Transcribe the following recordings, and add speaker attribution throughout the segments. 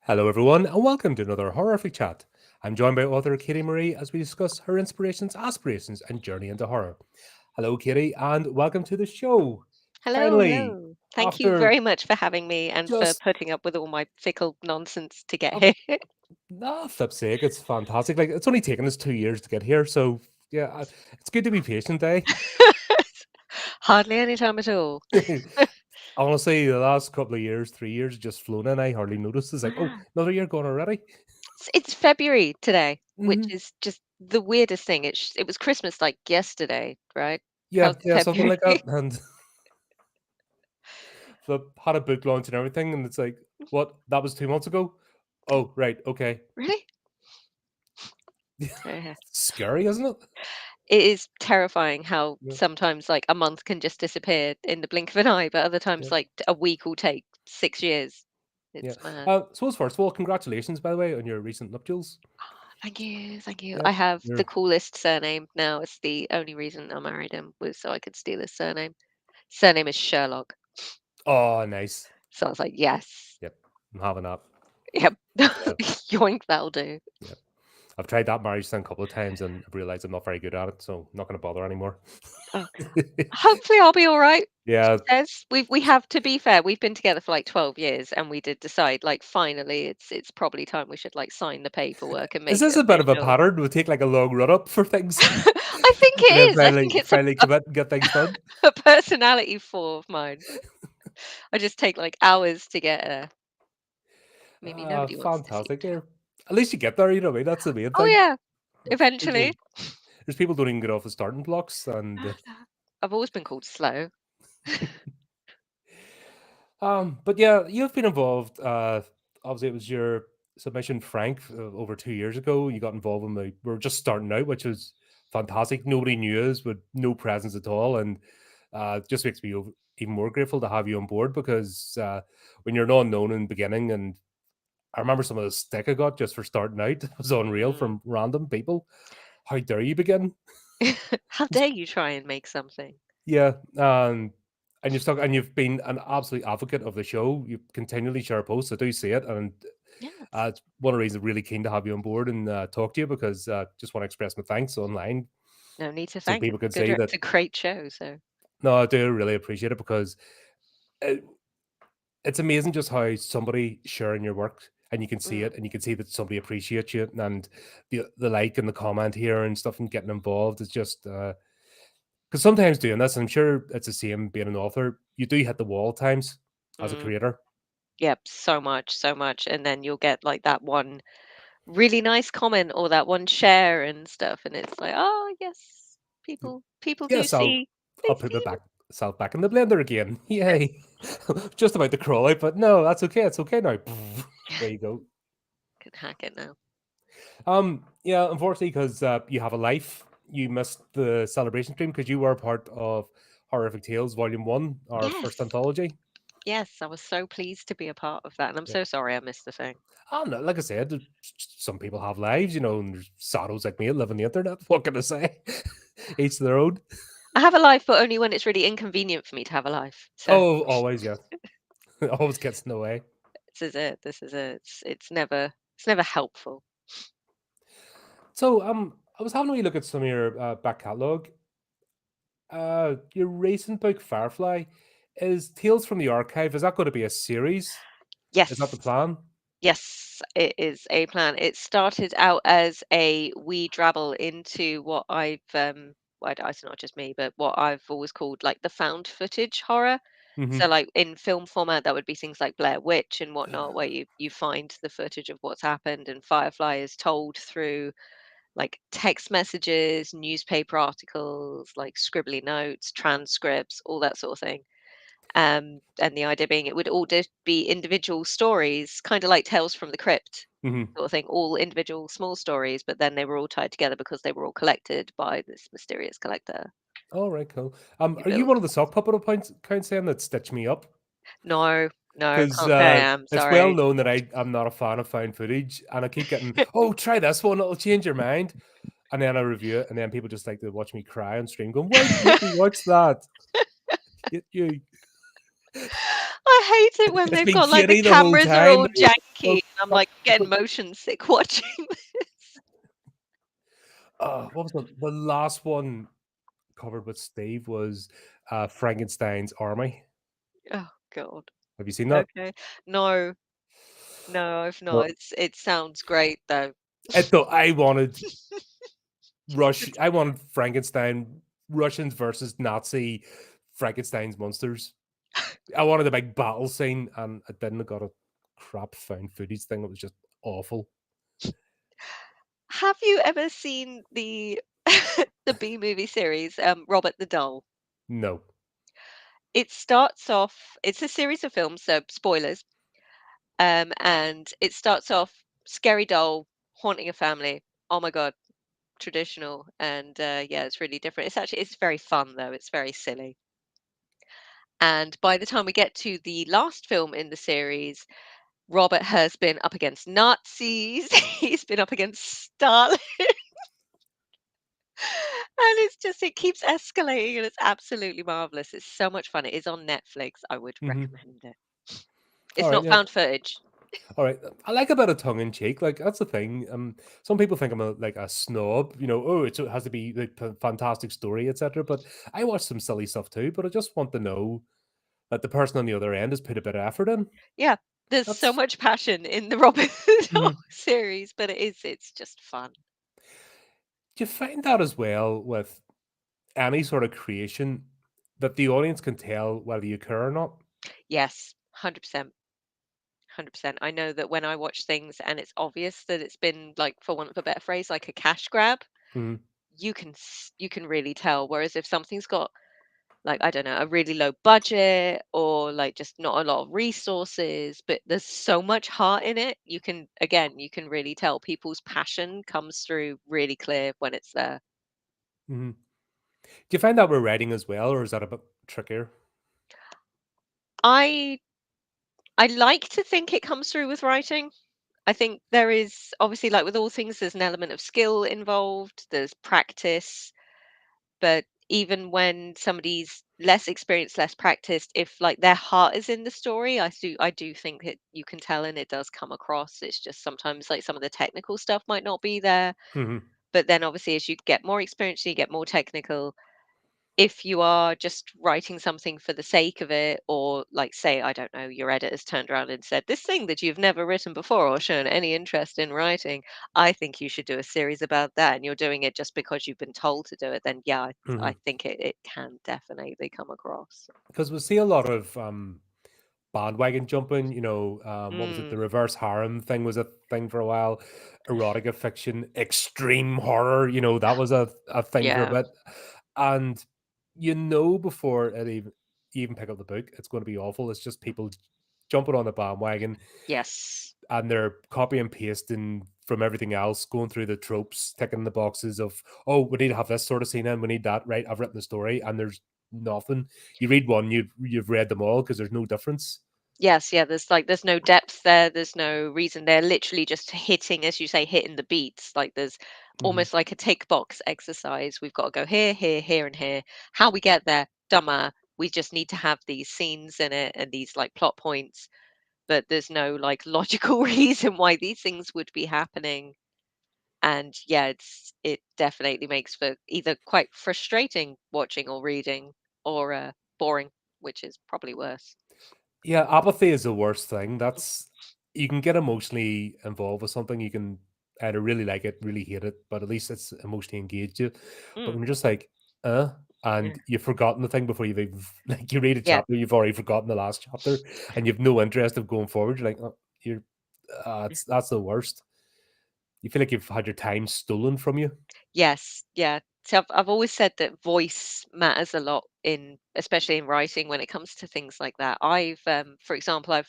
Speaker 1: Hello, everyone, and welcome to another Horrific Chat. I'm joined by author Katie Marie as we discuss her inspirations, aspirations, and journey into horror. Hello, Katie, and welcome to the show.
Speaker 2: Hello,
Speaker 1: Finally,
Speaker 2: hello. Thank you
Speaker 1: after
Speaker 2: very much for having me and for
Speaker 1: just
Speaker 2: putting up with all my fickle nonsense to get
Speaker 1: a
Speaker 2: here.
Speaker 1: flip's sake, it's fantastic. Like it's only taken us 2 years to get here, so yeah, it's good to be patient, eh?
Speaker 2: Hardly any time at all.
Speaker 1: Honestly, the last couple of years, 3 years, just flown in. I hardly noticed. It's like, oh,
Speaker 2: Wow.
Speaker 1: another year gone already.
Speaker 2: It's February today, which
Speaker 1: Hmm.
Speaker 2: is just the weirdest thing. It was Christmas like yesterday, right?
Speaker 1: Yeah,
Speaker 2: How's
Speaker 1: yeah, something
Speaker 2: February?
Speaker 1: like that. And the had a book launch and everything, and it's like, what? That was 2 months ago. Oh, right, okay.
Speaker 2: Really? Yeah.
Speaker 1: Scary, isn't it?
Speaker 2: It is terrifying how
Speaker 1: Yeah,
Speaker 2: sometimes like a month can just disappear in the blink of an eye, but other
Speaker 1: yeah,
Speaker 2: times like a week will take 6 years.
Speaker 1: yeah.
Speaker 2: It's mad.
Speaker 1: So first of all, congratulations, by the way, on your recent nuptials.
Speaker 2: Thank you, thank you.
Speaker 1: Yeah,
Speaker 2: I have the
Speaker 1: you're
Speaker 2: coolest surname now. It's the only reason I married him was so I could steal his surname. Surname is Sherlock.
Speaker 1: oh, nice.
Speaker 2: So I was like, yes,
Speaker 1: Yep, I'm having that.
Speaker 2: yep,
Speaker 1: Yeah,
Speaker 2: yoink, that'll do.
Speaker 1: yeah. I've tried that marriage thing a couple of times and I've realized I'm not very good at it, so I'm not going to bother anymore.
Speaker 2: Oh, hopefully I'll be all right. She
Speaker 1: Yeah,
Speaker 2: says we have to be fair. We've been together for like 12 years, and we did decide like finally it's probably time we should like sign the paperwork and
Speaker 1: is
Speaker 2: make
Speaker 1: this
Speaker 2: it
Speaker 1: a bit of a
Speaker 2: official.
Speaker 1: pattern? We take like a long run up for things,
Speaker 2: I think
Speaker 1: and then
Speaker 2: it is. I think
Speaker 1: finally,
Speaker 2: it's
Speaker 1: finally commit and get things done.
Speaker 2: a personality flaw of mine. I just take like hours to get there. Maybe nobody wants to see
Speaker 1: Fantastic.
Speaker 2: it.
Speaker 1: Yeah. At least you get there, you know what I mean? That's the main
Speaker 2: Oh,
Speaker 1: thing.
Speaker 2: yeah,
Speaker 1: People
Speaker 2: eventually.
Speaker 1: There's people don't even get off the starting blocks, and
Speaker 2: I've always been called slow.
Speaker 1: but yeah, you've been involved. Obviously, it was your submission, Frank, over 2 years ago. You got involved when we were just starting out, which was fantastic. Nobody knew us with no presence at all, and just makes me even more grateful to have you on board because when you're not known in the beginning, and I remember some of the stick I got just for starting out was unreal
Speaker 2: Mm.
Speaker 1: from random people. How dare you begin?
Speaker 2: How dare you try and make something?
Speaker 1: Yeah, and you've been an absolute advocate of the show. You continually share posts. I do see it, and
Speaker 2: Yes.
Speaker 1: it's one of the reasons I'm really keen to have you on board and talk to you because just want to express my thanks online
Speaker 2: No need to
Speaker 1: so
Speaker 2: thank.
Speaker 1: people can
Speaker 2: Good.
Speaker 1: see that.
Speaker 2: It's a great show. So.
Speaker 1: No, I do really appreciate it because it, it's amazing just how somebody sharing your work and you can see
Speaker 2: Mm,
Speaker 1: it and you can see that somebody appreciates you and the like and the comment here and stuff and getting involved is just because sometimes doing this, and I'm sure it's the same being an author, you do hit the wall at times as a
Speaker 2: mm.
Speaker 1: creator.
Speaker 2: Yep. So much, so much, and then you'll get like that one really nice comment or that one share and stuff, and it's like, oh yes, people do
Speaker 1: Yes,
Speaker 2: see. They
Speaker 1: I'll put my
Speaker 2: see.
Speaker 1: back self back in the blender again. Yay! Just about to crawl out, but no, that's okay. It's okay now. There you go.
Speaker 2: Can hack it now.
Speaker 1: Yeah, unfortunately, because you have a life, you missed the celebration stream because you were part of Horrific Tales Volume One, our first
Speaker 2: Yes.
Speaker 1: anthology.
Speaker 2: Yes, I was so pleased to be a part of that, and I'm
Speaker 1: Yeah.
Speaker 2: so sorry I missed the thing.
Speaker 1: I don't know, like I said, some people have lives, and there's sorrows like me that live on the internet. What can I say? Each their own.
Speaker 2: I have a life, but only when it's really inconvenient for me to have a life. So
Speaker 1: Oh, always, yeah. Always gets in the way.
Speaker 2: this is it. This is it. It's never helpful.
Speaker 1: So, I was having a wee look at some of your back catalogue. Your recent book, Firefly, is Tales from the Archive. Is that going to be a series? Is that the
Speaker 2: Yes.
Speaker 1: plan?
Speaker 2: Yes, it is a plan. It started out as a wee drabble into what well, it's not just me, but what I've always called like the found footage horror.
Speaker 1: Hmm.
Speaker 2: So like in film format, that would be things like Blair Witch and whatnot, where you find the footage of what's happened, and Firefly is told through like text messages, newspaper articles, like scribbly notes, transcripts, all that sort of thing. And the idea being it would all just be individual stories, kind of like Tales from the Crypt
Speaker 1: Hmm.
Speaker 2: sort of thing, all individual small stories, but then they were all tied together because they were all collected by this mysterious collector.
Speaker 1: All right, cool.
Speaker 2: Who
Speaker 1: Are you
Speaker 2: built.
Speaker 1: one of the sock puppet accounts then that stitch me up?
Speaker 2: No, no,
Speaker 1: Because
Speaker 2: can't say I am.
Speaker 1: it's well
Speaker 2: Sorry.
Speaker 1: known that I'm not a fan of found footage, and I keep getting, oh, try this one, it'll change your mind. And then I review it, and then people just like to watch me cry on stream, going, "Why do you make me watch that?" You,
Speaker 2: I hate it when
Speaker 1: it's
Speaker 2: they've
Speaker 1: been
Speaker 2: got like the
Speaker 1: Kitty the whole
Speaker 2: cameras are
Speaker 1: time.
Speaker 2: all janky.
Speaker 1: No.
Speaker 2: I'm like getting
Speaker 1: But
Speaker 2: motion sick watching this.
Speaker 1: what was the last one covered with Steve was Frankenstein's Army.
Speaker 2: Oh God.
Speaker 1: Have you seen that?
Speaker 2: Okay. No, no, I've not.
Speaker 1: Well,
Speaker 2: It sounds great though.
Speaker 1: I wanted I wanted Frankenstein Russians versus Nazi Frankenstein's monsters. I wanted a big battle scene, and I didn't. I got a crap found footage thing that was just awful.
Speaker 2: Have you ever seen the the B movie series, Robert the Doll?
Speaker 1: No.
Speaker 2: It starts off, it's a series of films, so spoilers. And it starts off scary doll haunting a family. Oh my God, traditional. And yeah, it's really different. It's very fun though. It's very silly. And by the time we get to the last film in the series, Robert has been up against Nazis. He's been up against Stalin. And it keeps escalating and it's absolutely marvelous. It's so much fun. It is on Netflix. I would
Speaker 1: Hmm.
Speaker 2: recommend it.
Speaker 1: All
Speaker 2: It's
Speaker 1: right.
Speaker 2: not
Speaker 1: Yeah.
Speaker 2: found footage.
Speaker 1: All right. I like a bit of tongue in cheek. Like that's the thing. Some people think I'm like a snob. Oh, it has to be like a fantastic story, etc. But I watch some silly stuff too. But I just want to know that the person on the other end has put a bit of effort in.
Speaker 2: Yeah, there's so
Speaker 1: That's.
Speaker 2: much passion in the Robin Hood
Speaker 1: Mhm.
Speaker 2: series, but it's just fun.
Speaker 1: Do you find that as well with any sort of creation that the audience can tell whether you care or not?
Speaker 2: Yes, 100%. 100%. I know that when I watch things and it's obvious that it's been like, for want of a better phrase, like a cash grab,
Speaker 1: Mhm.
Speaker 2: you can really tell. Whereas if something's got like, I don't know, a really low budget or like just not a lot of resources, but there's so much heart in it, you can really tell people's passion comes through really clear when it's there.
Speaker 1: Mhm. Do you find that we're writing as well, or is that a bit trickier?
Speaker 2: I I like to think it comes through with writing. I think there is obviously, like with all things, there's an element of skill involved, there's practice, but even when somebody's less experienced, less practiced, if like their heart is in the story, I do think that you can tell and it does come across. It's just sometimes like some of the technical stuff might not be there.
Speaker 1: Mhm.
Speaker 2: But then obviously as you get more experience, you get more technical, if you are just writing something for the sake of it, or like say, I don't know, your editor's turned around and said, this thing that you've never written before or shown any interest in writing, I think you should do a series about that, and you're doing it just because you've been told to do it, then yeah, I
Speaker 1: Mhm.
Speaker 2: think it can definitely come across.
Speaker 1: Because we see a lot of bandwagon jumping. What was it? The
Speaker 2: Mm,
Speaker 1: reverse harem thing was a thing for a while. Erotica fiction, extreme horror. That was a thing for a
Speaker 2: yeah.
Speaker 1: bit. And before you even pick up the book, it's going to be awful. It's just people jumping on the bandwagon
Speaker 2: Yes.
Speaker 1: and they're copy and pasting from everything else, going through the tropes, ticking the boxes of, oh, we need to have this sort of scene in, we need that, right? I've written the story, and there's nothing. You read one, you've read them all because there's no difference.
Speaker 2: Yes, yeah, there's no depth there, there's no reason. They're literally just hitting, as you say, hitting the beats. Like there's
Speaker 1: Hmm.
Speaker 2: almost like a tick box exercise. We've got to go here, here, here, and here. How we get there, dumber. We just need to have these scenes in it and these like plot points, but there's no like logical reason why these things would be happening. And yeah, it definitely makes for either quite frustrating watching or reading, or boring, which is probably worse.
Speaker 1: Yeah, apathy is the worst thing. You can get emotionally involved with something. You can either really like it, really hate it, but at least it's emotionally engaged you. But
Speaker 2: Mm,
Speaker 1: when you're just like,
Speaker 2: yeah.
Speaker 1: and you've forgotten the thing before you've even like you read a
Speaker 2: Yeah.
Speaker 1: chapter, you've already forgotten the last chapter, and you've no interest of going forward. You're like, oh, you're that's the worst. You feel like you've had your time stolen from you.
Speaker 2: Yes, yeah. So I've always said that voice matters a lot in, especially in writing, when it comes to things like that. For example,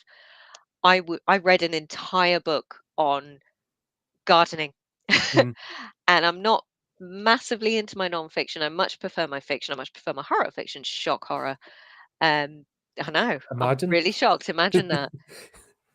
Speaker 2: I read an entire book on gardening,
Speaker 1: Mhm.
Speaker 2: and I'm not massively into my nonfiction. I much prefer my fiction. I much prefer my horror fiction, shock horror. Um, I know, I'm
Speaker 1: Imagine.
Speaker 2: really shocked. Imagine that.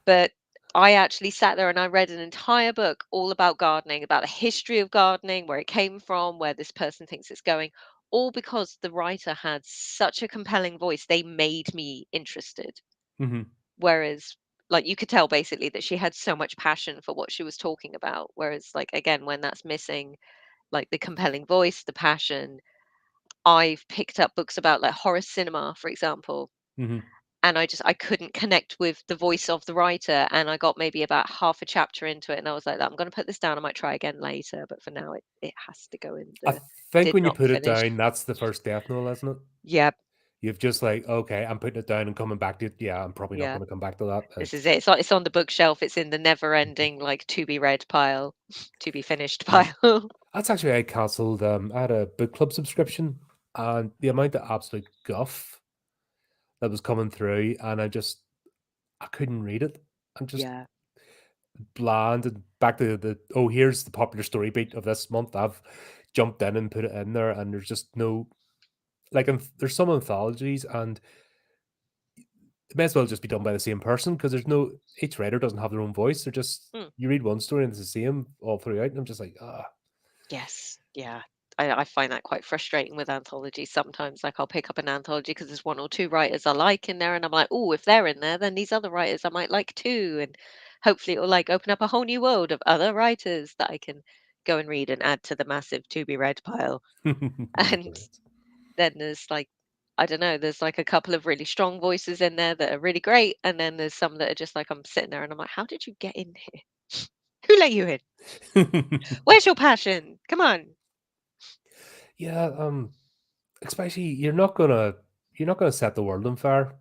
Speaker 2: But I actually sat there and I read an entire book all about gardening, about the history of gardening, where it came from, where this person thinks it's going, all because the writer had such a compelling voice. They made me interested.
Speaker 1: Mhm.
Speaker 2: Whereas like, you could tell basically that she had so much passion for what she was talking about, whereas, like, again, when that's missing, like, the compelling voice, the passion. I've picked up books about, like, horror cinema, for example,
Speaker 1: Mhm.
Speaker 2: and I couldn't connect with the voice of the writer, and I got maybe about half a chapter into it, and I was like, "I'm gonna put this down, I might try again later," but for now, it has to go in
Speaker 1: I
Speaker 2: the
Speaker 1: think
Speaker 2: did
Speaker 1: when you
Speaker 2: not
Speaker 1: put it
Speaker 2: finish.
Speaker 1: down, that's the first death knell, isn't it?
Speaker 2: Yeah,
Speaker 1: You've just like, "Okay, I'm putting it down and coming back to it." Yeah, I'm probably not
Speaker 2: yeah,
Speaker 1: gonna come back to that.
Speaker 2: this is it. It's on the bookshelf, it's in the never-ending, like, to be read pile, to be finished
Speaker 1: Yeah.
Speaker 2: pile.
Speaker 1: That's actually I cancelled, I had a book club subscription, and the amount of absolute guff that was coming through, and I couldn't read it. I'm just
Speaker 2: Yeah,
Speaker 1: bland and back to "Oh, here's the popular story beat of this month." I've jumped in and put it in there, and there's just no like, there's some anthologies, and it may as well just be done by the same person because there's no each writer doesn't have their own voice. They're just
Speaker 2: mm.
Speaker 1: you read one story and it's the same all throughout, and I'm just like, "Ah."
Speaker 2: Yes, yeah. I find that quite frustrating with anthologies sometimes. Like I'll pick up an anthology because there's one or two writers I like in there, and I'm like, oh, if they're in there, then these other writers I might like too. And hopefully it will like open up a whole new world of other writers that I can go and read and add to the massive to be read pile.
Speaker 1: Yeah,
Speaker 2: And
Speaker 1: brilliant.
Speaker 2: then there's like, I don't know, there's like a couple of really strong voices in there that are really great. And then there's some that are just like I'm sitting there and I'm like, how did you get in here? Who let you in? Where's your passion? Come on.
Speaker 1: Yeah, especially you're not gonna set the world on fire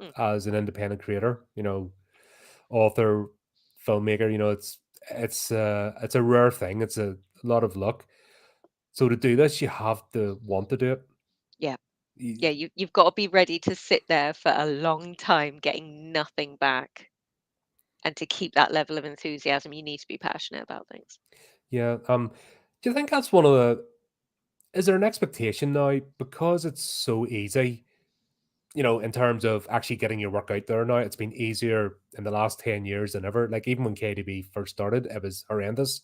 Speaker 2: Mm,
Speaker 1: as an independent creator, author, filmmaker, it's a rare thing. It's a lot of luck. So to do this, you have to want to do it.
Speaker 2: yeah.
Speaker 1: Y-
Speaker 2: Yeah, you've got to be ready to sit there for a long time getting nothing back. And to keep that level of enthusiasm, you need to be passionate about things.
Speaker 1: Yeah. Do you think that's one of the is there an expectation now because it's so easy, in terms of actually getting your work out there now, it's been easier in the last 10 years than ever. Like even when KDB first started, it was horrendous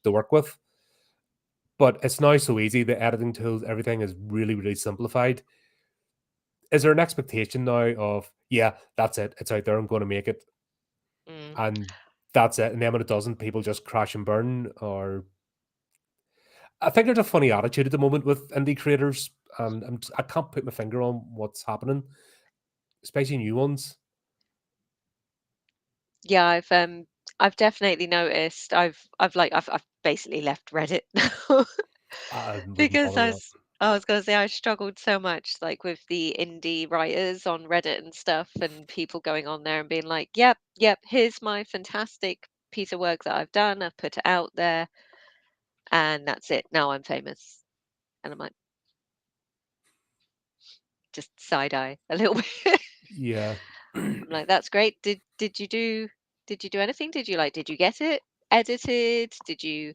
Speaker 1: to work with. But it's now so easy. The editing tools, everything is really, really simplified. Is there an expectation now of, yeah, that's it. It's out there. I'm going to make it.
Speaker 2: Mm.
Speaker 1: And that's it. And then when it doesn't, people just crash and burn. Or I think there's a funny attitude at the moment with indie creators. And I can't put my finger on what's happening, especially new ones.
Speaker 2: Yeah, I've definitely noticed. I've basically left Reddit now
Speaker 1: I wouldn't
Speaker 2: because
Speaker 1: bother with that.
Speaker 2: I was gonna say I struggled so much like with the indie writers on Reddit and stuff and people going on there and being like, "Yep, yep, here's my fantastic piece of work that I've done. I've put it out there and that's it. Now I'm famous." And I'm like, just side eye a little bit.
Speaker 1: Yeah.
Speaker 2: I'm like, "That's great. Did you do anything? Did you get it edited? Did you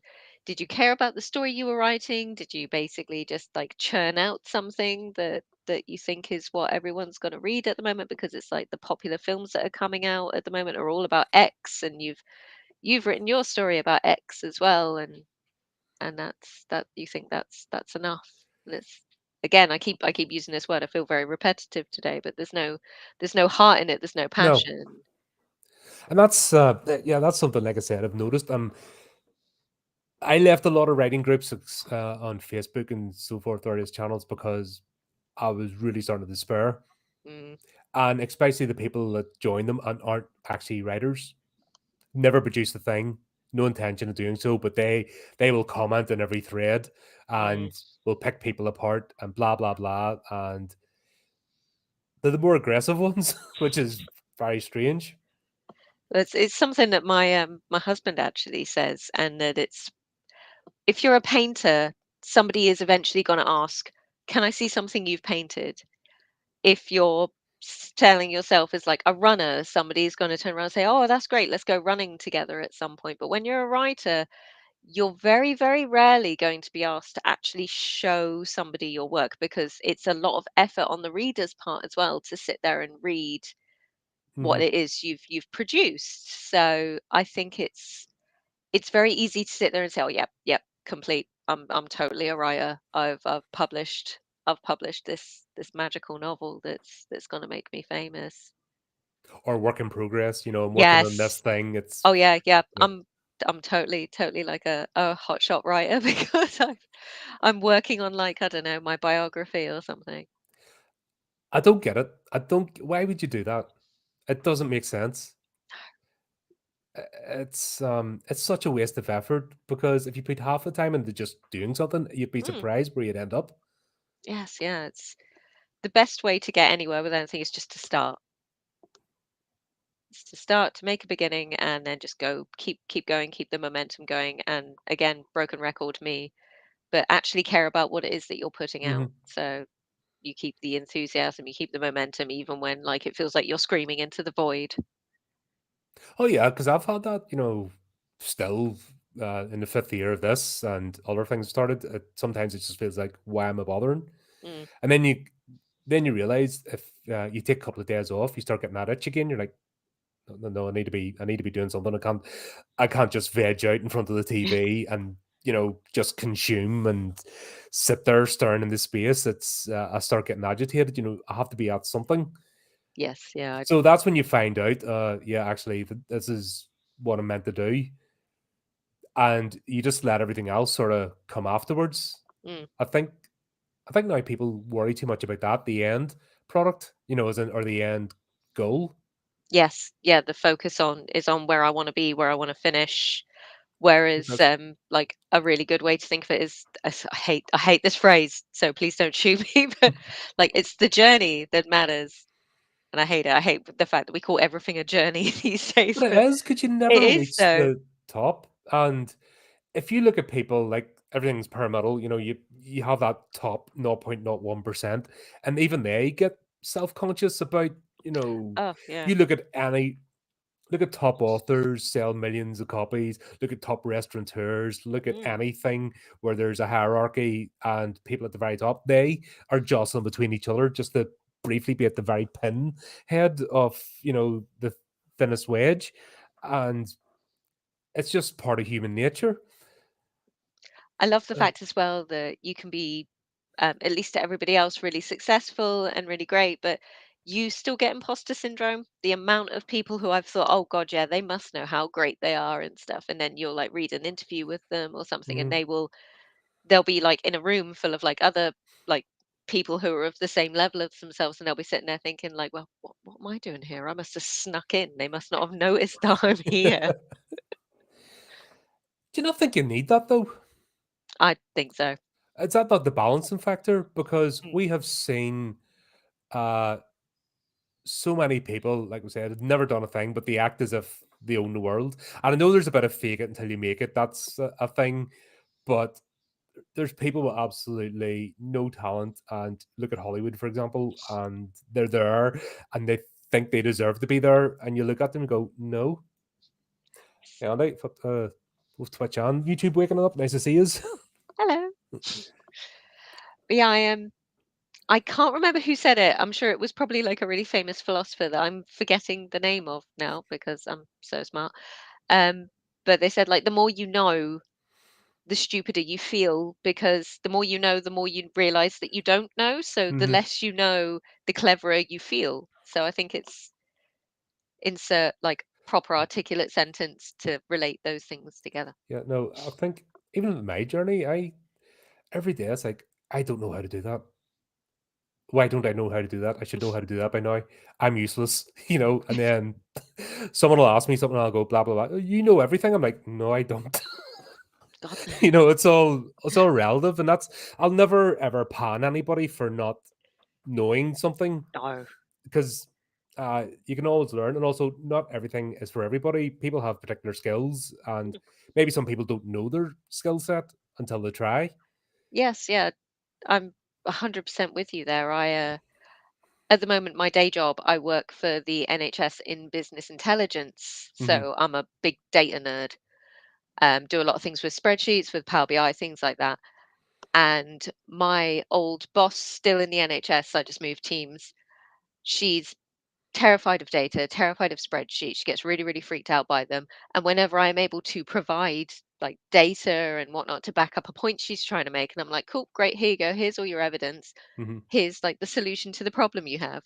Speaker 2: care about the story you were writing? Did you basically just like churn out something that you think is what everyone's going to read at the moment because it's like the popular films that are coming out at the moment are all about X and you've written your story about X as well and that you think that's enough." And it's again, I keep using this word. I feel very repetitive today, but there's no heart in it. There's no
Speaker 1: No.
Speaker 2: passion.
Speaker 1: And yeah, that's something, like I said, I've noticed. I left a lot of writing groups on Facebook and so forth, various channels, because I was really starting to despair.
Speaker 2: Mm,
Speaker 1: And especially the people that join them and aren't actually writers, never produce the thing, no intention of doing so, but they will comment in every thread
Speaker 2: mm.
Speaker 1: and will pick people apart and blah blah blah. And they're the more aggressive ones, which is very strange.
Speaker 2: It's something that my husband actually says, and that it's if you're a painter, somebody is eventually going to ask, "Can I see something you've painted?" If you're telling yourself as like a runner, somebody's going to turn around and say, "Oh, that's great. Let's go running together at some point." But when you're a writer, you're very, very rarely going to be asked to actually show somebody your work because it's a lot of effort on the reader's part as well to sit there and read what
Speaker 1: Mhm.
Speaker 2: it is you've produced. So I think it's very easy to sit there and say, "Oh, yep, yep, complete. I'm totally a writer. I've published this magical novel that's going to make me famous."
Speaker 1: or work in progress. I'm working on this
Speaker 2: Yes.
Speaker 1: thing. It's
Speaker 2: Oh, yeah, yeah.
Speaker 1: yeah.
Speaker 2: I'm totally like a hotshot writer because I'm working on, like, I don't know, my biography or something.
Speaker 1: I don't get it. I don't. Why would you do that? It doesn't make sense. It's such a waste of effort because if you put half the time into just doing something, you'd be
Speaker 2: Mm,
Speaker 1: surprised where you'd end up.
Speaker 2: yes, yeah, it's the best way to get anywhere with anything is just to start. It's to start, to make a beginning, and then just go, keep going, keep the momentum going. And again, broken record me, but actually care about what it is that you're putting out.
Speaker 1: Mhm.
Speaker 2: So you keep the enthusiasm, you keep the momentum, even when like it feels like you're screaming into the void.
Speaker 1: Oh yeah, because I've had that. Still in the fifth year of this and other things started. Sometimes it just feels like why am I bothering?
Speaker 2: Mm,
Speaker 1: And then you realize if you take a couple of days off, you start getting that itch again. You're like, no, no, no, I need to be doing something. I can't just veg out in front of the TV and just consume and sit there staring into space. I start getting agitated. I have to be at something.
Speaker 2: yes, yeah.
Speaker 1: So that's when you find out, yeah, actually, this is what I'm meant to do, and you just let everything else sort of come afterwards.
Speaker 2: Mm,
Speaker 1: I think I think now people worry too much about that, the end product, as in or the end goal.
Speaker 2: yes, yeah. The focus on is on where I want to be, where I want to finish. Whereas,
Speaker 1: That's
Speaker 2: like a really good way to think of it is, I hate this phrase, so please don't shoot me, but like it's the journey that matters, and I hate it. I hate the fact that we call everything a journey these days,
Speaker 1: what it
Speaker 2: but
Speaker 1: is, because you
Speaker 2: it
Speaker 1: never
Speaker 2: is
Speaker 1: reach
Speaker 2: though.
Speaker 1: the top. And if you look at people, like everything's pyramidal, you have that top 0.01%, and even they get self-conscious about,
Speaker 2: Oh yeah.
Speaker 1: you look at top authors sell millions of copies. Look at top restaurateurs. Look at
Speaker 2: Mm,
Speaker 1: anything where there's a hierarchy and people at the very top. They are jostling between each other just to briefly be at the very pin head of the thinnest wedge, and it's just part of human nature.
Speaker 2: I love the
Speaker 1: Uh,
Speaker 2: fact as well that you can be, at least to everybody else, really successful and really great, but you still get imposter syndrome. The amount of people who I've thought, oh God, yeah, they must know how great they are and stuff. And then you'll like read an interview with them or something, and
Speaker 1: mhm.
Speaker 2: they'll be like in a room full of like other like people who are of the same level as themselves, and they'll be sitting there thinking like, well, what am I doing here? I must have snuck in. They must not have noticed that I'm here.
Speaker 1: Do you not think you need that though?
Speaker 2: I think so.
Speaker 1: It's that the balancing factor because
Speaker 2: Mm.
Speaker 1: we have seen uh so many people, like we said, have never done a thing, but they act as if they own the world. And I know there's a bit of fake it until you make it. That's a thing. But there's people with absolutely no talent. And look at Hollywood, for example, and they're there and they think they deserve to be there. And you look at them and go, no. Yeah, they both Twitch and YouTube waking up. Nice to see us.
Speaker 2: Oh, hello. But yeah, I can't remember who said it. I'm sure it was probably like a really famous philosopher that I'm forgetting the name of now because I'm so smart. Um, but they said like the more you know, the stupider you feel because the more you know, the more you realize that you don't know. So the
Speaker 1: Hmm.
Speaker 2: less you know, the cleverer you feel. So I think it's insert like proper articulate sentence to relate those things together.
Speaker 1: Yeah, no, I think even in my journey, every day it's like, I don't know how to do that. Why don't I know how to do that? I should know how to do that by now. I'm useless, And then someone will ask me something, and I'll go blah blah blah. You know everything. I'm like, no, I don't.
Speaker 2: God no.
Speaker 1: It's all relative, and I'll never ever pan anybody for not knowing something
Speaker 2: No.
Speaker 1: because you can always learn, and also not everything is for everybody. People have particular skills, and
Speaker 2: Mm.
Speaker 1: maybe some people don't know their skill set until they try.
Speaker 2: Yes, yeah. I'm 100% with you there. At the moment, my day job, I work for the NHS in business intelligence.
Speaker 1: Hmm.
Speaker 2: So I'm a big data nerd. Do a lot of things with spreadsheets, with Power BI, things like that. And my old boss, still in the NHS, I just moved teams. She's terrified of data, terrified of spreadsheets. She gets really, really freaked out by them. And whenever I'm able to provide like data and whatnot to back up a point she's trying to make, and I'm like, cool, great, here you go. Here's all your evidence.
Speaker 1: Hmm.
Speaker 2: Here's like the solution to the problem you have.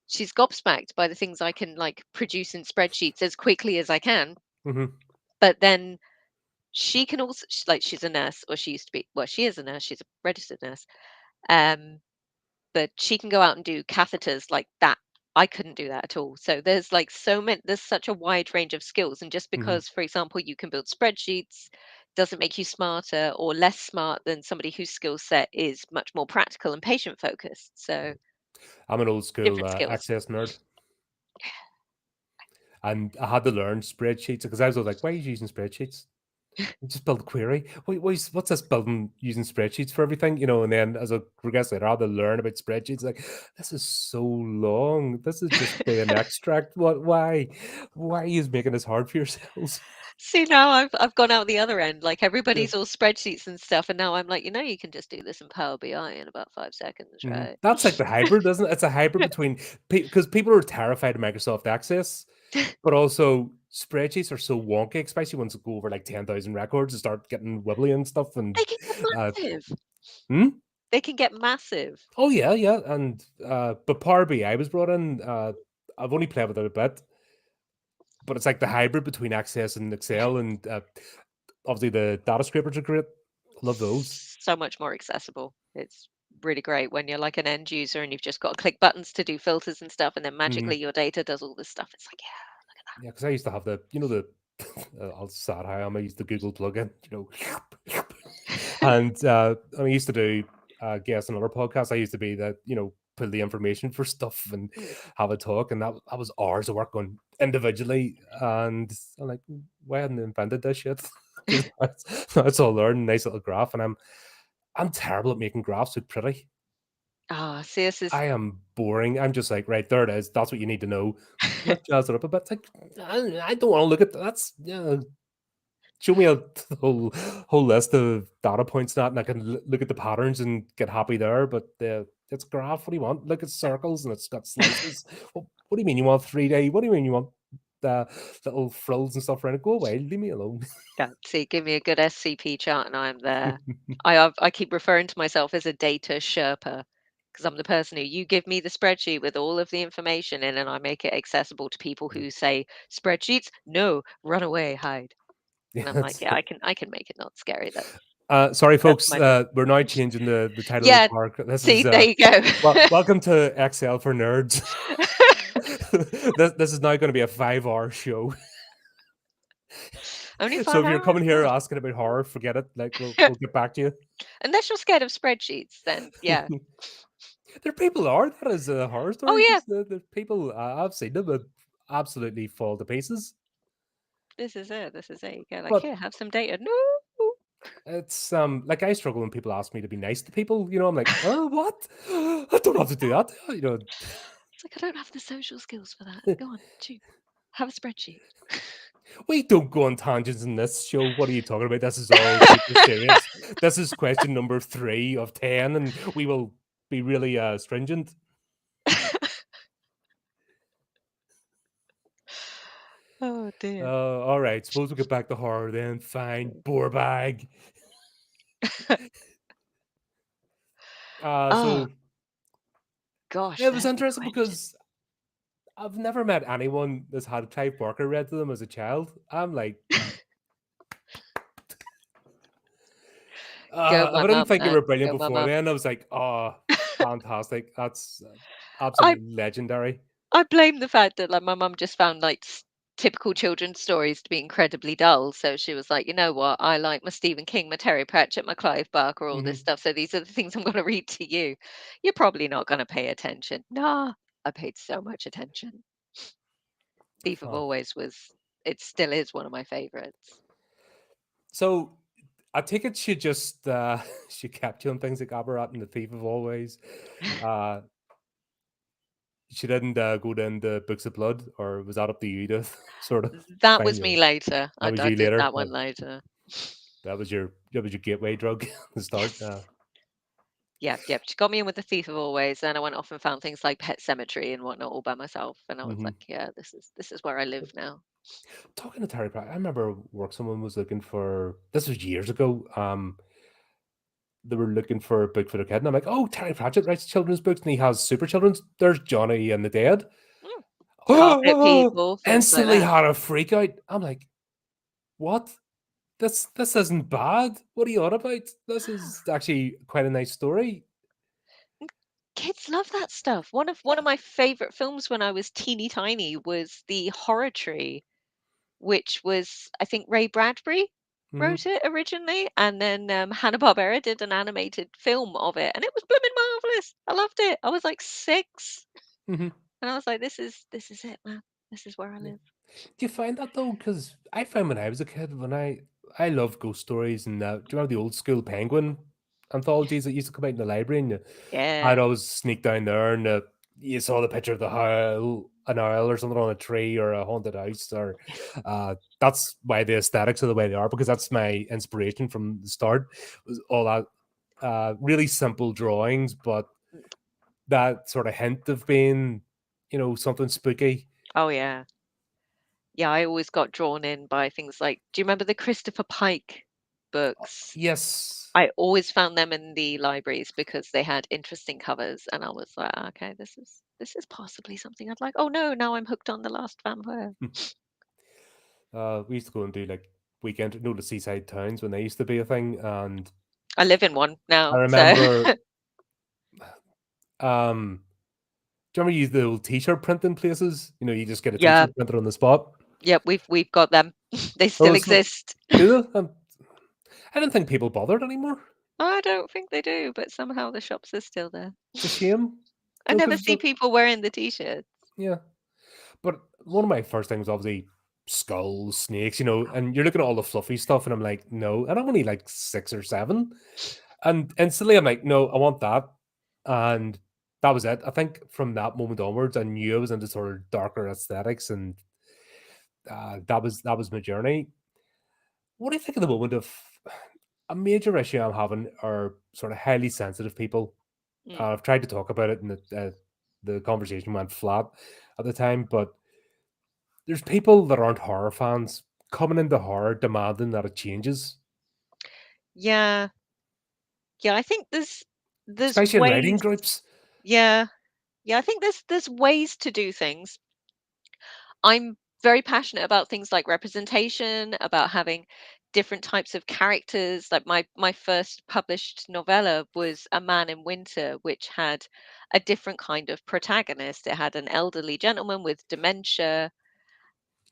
Speaker 2: she's gobsmacked by the things I can like produce in spreadsheets as quickly as I can.
Speaker 1: Hmm.
Speaker 2: But then she can also like she's a nurse, or she used to be. Well, she is a nurse. She's a registered nurse. Um, but she can go out and do catheters like that. I couldn't do that at all. So there's like so many. There's such a wide range of skills, and just
Speaker 1: Hmm.
Speaker 2: because, for example, you can build spreadsheets, doesn't make you smarter or less smart than somebody whose skill set is much more practical and patient focused. So
Speaker 1: I'm an old school
Speaker 2: different skills.
Speaker 1: Access nerd, and I had to learn spreadsheets because I was like, "Why are you using spreadsheets? Just build a query. What's this building using spreadsheets for everything?" And then as I progressed later, I had to learn about spreadsheets. Like, this is so long. This is just say an extract. What? Why? Why are you making this hard for yourselves?
Speaker 2: See, now I've gone out the other end. Like
Speaker 1: Yeah.
Speaker 2: everybody's all spreadsheets and stuff, and now I'm like, you can just do this in Power BI in about 5 seconds,
Speaker 1: Mhm.
Speaker 2: right?
Speaker 1: That's like the hybrid, isn't it? It's a hybrid between because people are terrified of Microsoft Access, but also spreadsheets are so wonky, especially once it go over like 10,000 records and start getting wibbly and stuff. And
Speaker 2: They can get
Speaker 1: uh,
Speaker 2: massive.
Speaker 1: hmm?
Speaker 2: They can get massive.
Speaker 1: Oh yeah, yeah, and but Power BI was brought in. I've only played with it a bit, but it's like the hybrid between Access and
Speaker 2: Yeah.
Speaker 1: Excel, and obviously the data scrapers are great. Love those.
Speaker 2: So much more accessible. It's really great when you're like an end user and you've just got to click buttons to do filters and stuff, and then
Speaker 1: Mhm.
Speaker 2: magically your data does all this stuff. It's like, yeah, look at
Speaker 1: Yeah, because I used to have the I'll sad how I used the Google plugin, and I used to do guest on other podcasts. I used to be that pull the information for stuff and
Speaker 2: that.
Speaker 1: have a talk, and that was hours of work on individually. And I'm like, why hadn't they invented this shit? Because that's all learned, nice little graph, and I'm terrible at making graphs look pretty.
Speaker 2: Ah, see, this is
Speaker 1: I am boring. I'm just like, right, there it is. That's what you need to know. Let's jazz it up a bit. It's like, I don't want to look at that's yeah. Show me a whole list of data points that, and I can look at the patterns and get happy there. But it's a graph. What do you want? Look at circles and it's got slices. What do you mean you want 3D? What do you mean you want the little frills and stuff around it? Go away. Leave me alone.
Speaker 2: yeah. See, give me a good SCP chart, and I'm there. I keep referring to myself as a data Sherpa because I'm the person who you give me the spreadsheet with all of the information in, and I make it accessible to people who say spreadsheets, no, run away, hide.
Speaker 1: Yeah,
Speaker 2: And I'm like,
Speaker 1: that's
Speaker 2: yeah, I can make it not scary.
Speaker 1: sorry,
Speaker 2: That's
Speaker 1: folks.
Speaker 2: my job.
Speaker 1: We're now changing the title of the
Speaker 2: Yeah,
Speaker 1: park. This
Speaker 2: see,
Speaker 1: is
Speaker 2: there you go.
Speaker 1: welcome to Excel for Nerds. This is now going to be a 5 hour show.
Speaker 2: Only
Speaker 1: So
Speaker 2: five
Speaker 1: if you're
Speaker 2: hours?
Speaker 1: coming here
Speaker 2: Gosh.
Speaker 1: asking about horror, forget it. Like we'll get back to
Speaker 2: Unless you're scared of spreadsheets, then yeah.
Speaker 1: you. There people are. That is a horror
Speaker 2: Oh
Speaker 1: story.
Speaker 2: yeah,
Speaker 1: Just the people I've seen them that absolutely fall to pieces.
Speaker 2: this is it. This is it. You go like,
Speaker 1: But
Speaker 2: here, have some data. No.
Speaker 1: it's like I struggle when people ask me to be nice to people. I'm like, oh, what? I don't have to do that.
Speaker 2: It's like I don't have the social skills for that. Go on, shoot. Have a spreadsheet.
Speaker 1: We don't go on tangents in this show. What are you talking about? This is all super serious. This is question number 3 of 10, and we will be really stringent.
Speaker 2: Oh dear.
Speaker 1: All right. Suppose we get back to horror then. Fine. Bore bag.
Speaker 2: Oh
Speaker 1: So
Speaker 2: gosh,
Speaker 1: it was
Speaker 2: there's a
Speaker 1: interesting
Speaker 2: question.
Speaker 1: because I've never met anyone that's had Clive Barker read to them as a child. I'm like,
Speaker 2: Go
Speaker 1: if
Speaker 2: my
Speaker 1: I didn't
Speaker 2: mum,
Speaker 1: think you
Speaker 2: man.
Speaker 1: were brilliant
Speaker 2: Go my
Speaker 1: before
Speaker 2: mum.
Speaker 1: then, I was like, oh, fantastic. That's
Speaker 2: I
Speaker 1: absolutely legendary.
Speaker 2: I blame the fact that like my mum just found like typical children's stories to be incredibly dull. So she was like, you know what? I like my Stephen King, my Terry Pratchett, my Clive Barker, all this
Speaker 1: Hmm.
Speaker 2: stuff. So these are the things I'm going to read to you. You're probably not going to pay attention. Nah, I paid so much attention. Thief of
Speaker 1: Oh.
Speaker 2: Always was. It still is one of my favorites.
Speaker 1: So I take it she just she kept you on things like Aberrat and the Thief of Always. Uh, she didn't go down the Books of Blood, or was that up to you to sort of
Speaker 2: That
Speaker 1: find
Speaker 2: was
Speaker 1: your?
Speaker 2: me later.
Speaker 1: That was
Speaker 2: I
Speaker 1: you
Speaker 2: did
Speaker 1: later.
Speaker 2: that one later.
Speaker 1: That was your gateway drug to start.
Speaker 2: Yes. Yeah, yeah. She got me in with the Thief of Always. Then I went off and found things like Pet Cemetery and whatnot all by myself. And I was
Speaker 1: Mhm.
Speaker 2: like, yeah, this is where I live now.
Speaker 1: Talking to Terry Pratchett, I remember work. Someone was looking for. This was years ago. they were looking for a book for their kid, and I'm like, "Oh, Terry Pratchett writes children's books, and he has super children's. There's Johnny and the Dead."
Speaker 2: Mm. Carpet
Speaker 1: Oh,
Speaker 2: People, things like
Speaker 1: instantly
Speaker 2: that.
Speaker 1: had a freak out. I'm like, "What? This isn't bad. What are you on about? This is actually quite a nice story."
Speaker 2: Kids love that stuff. One of
Speaker 1: Yeah.
Speaker 2: my favorite films when I was teeny tiny was The Horror Tree, which was, I think, Ray Bradbury
Speaker 1: Mhm,
Speaker 2: wrote it originally, and then Hanna-Barbera did an animated film of it, and it was blooming marvelous. I loved it. I was like 6,
Speaker 1: mhm.
Speaker 2: and I was like, "This is it, man. This is where I
Speaker 1: Yeah.
Speaker 2: live."
Speaker 1: Do you find that though? Because I found when I was a kid, when I love ghost stories, and do you remember the old school Penguin anthologies that used to come out in the library? And I'd
Speaker 2: Yeah.
Speaker 1: always sneak down there, and you saw the picture of the owl, an owl or something on a tree, or a haunted house, or that's why the aesthetics are the way they are. Because that's my inspiration from the start. Was all that really simple drawings, but that sort of hint of being, something spooky.
Speaker 2: Oh, yeah. Yeah, I always got drawn in by things like, do you remember the Christopher Pike books?
Speaker 1: Yes.
Speaker 2: I always found them in the libraries because they had interesting covers, and I was like, "Ah, okay, this is possibly something I'd like. Oh no, now I'm hooked on The Last Vampire."
Speaker 1: We used to go and do like weekend, the seaside towns when they used to be a thing. And
Speaker 2: I live in one
Speaker 1: I
Speaker 2: now, so
Speaker 1: remember, um, do you remember you use the old t-shirt printing places? You just get a
Speaker 2: yeah,
Speaker 1: t-shirt printed on the spot.
Speaker 2: yep, we've got them. They
Speaker 1: Oh,
Speaker 2: still
Speaker 1: it's not,
Speaker 2: exist.
Speaker 1: do they? I didn't think people bothered anymore.
Speaker 2: I don't think they do, but somehow the shops are still there.
Speaker 1: It's a shame.
Speaker 2: I never
Speaker 1: Because
Speaker 2: see people wearing the t-shirts.
Speaker 1: yeah. But one of my first things, obviously, skulls, snakes, and you're looking at all the fluffy stuff, and I'm like, no, and I'm only like 6 or 7. And instantly I'm like, no, I want that. And that was it. I think from that moment onwards, I knew I was into sort of darker aesthetics, and that was my journey. What do you think of the moment of a major issue I'm having are sort of highly sensitive people?
Speaker 2: Mm.
Speaker 1: I've tried to talk about it, and the conversation went flat at the time, but there's people that aren't horror fans coming into horror demanding that it changes,
Speaker 2: Yeah, yeah, I think there's
Speaker 1: especially in writing
Speaker 2: ways.
Speaker 1: groups.
Speaker 2: Yeah, yeah, I think there's ways to do things. I'm very passionate about things like representation, about having different types of characters. Like my first published novella was A Man in Winter, which had a different kind of protagonist. It had an elderly gentleman with dementia,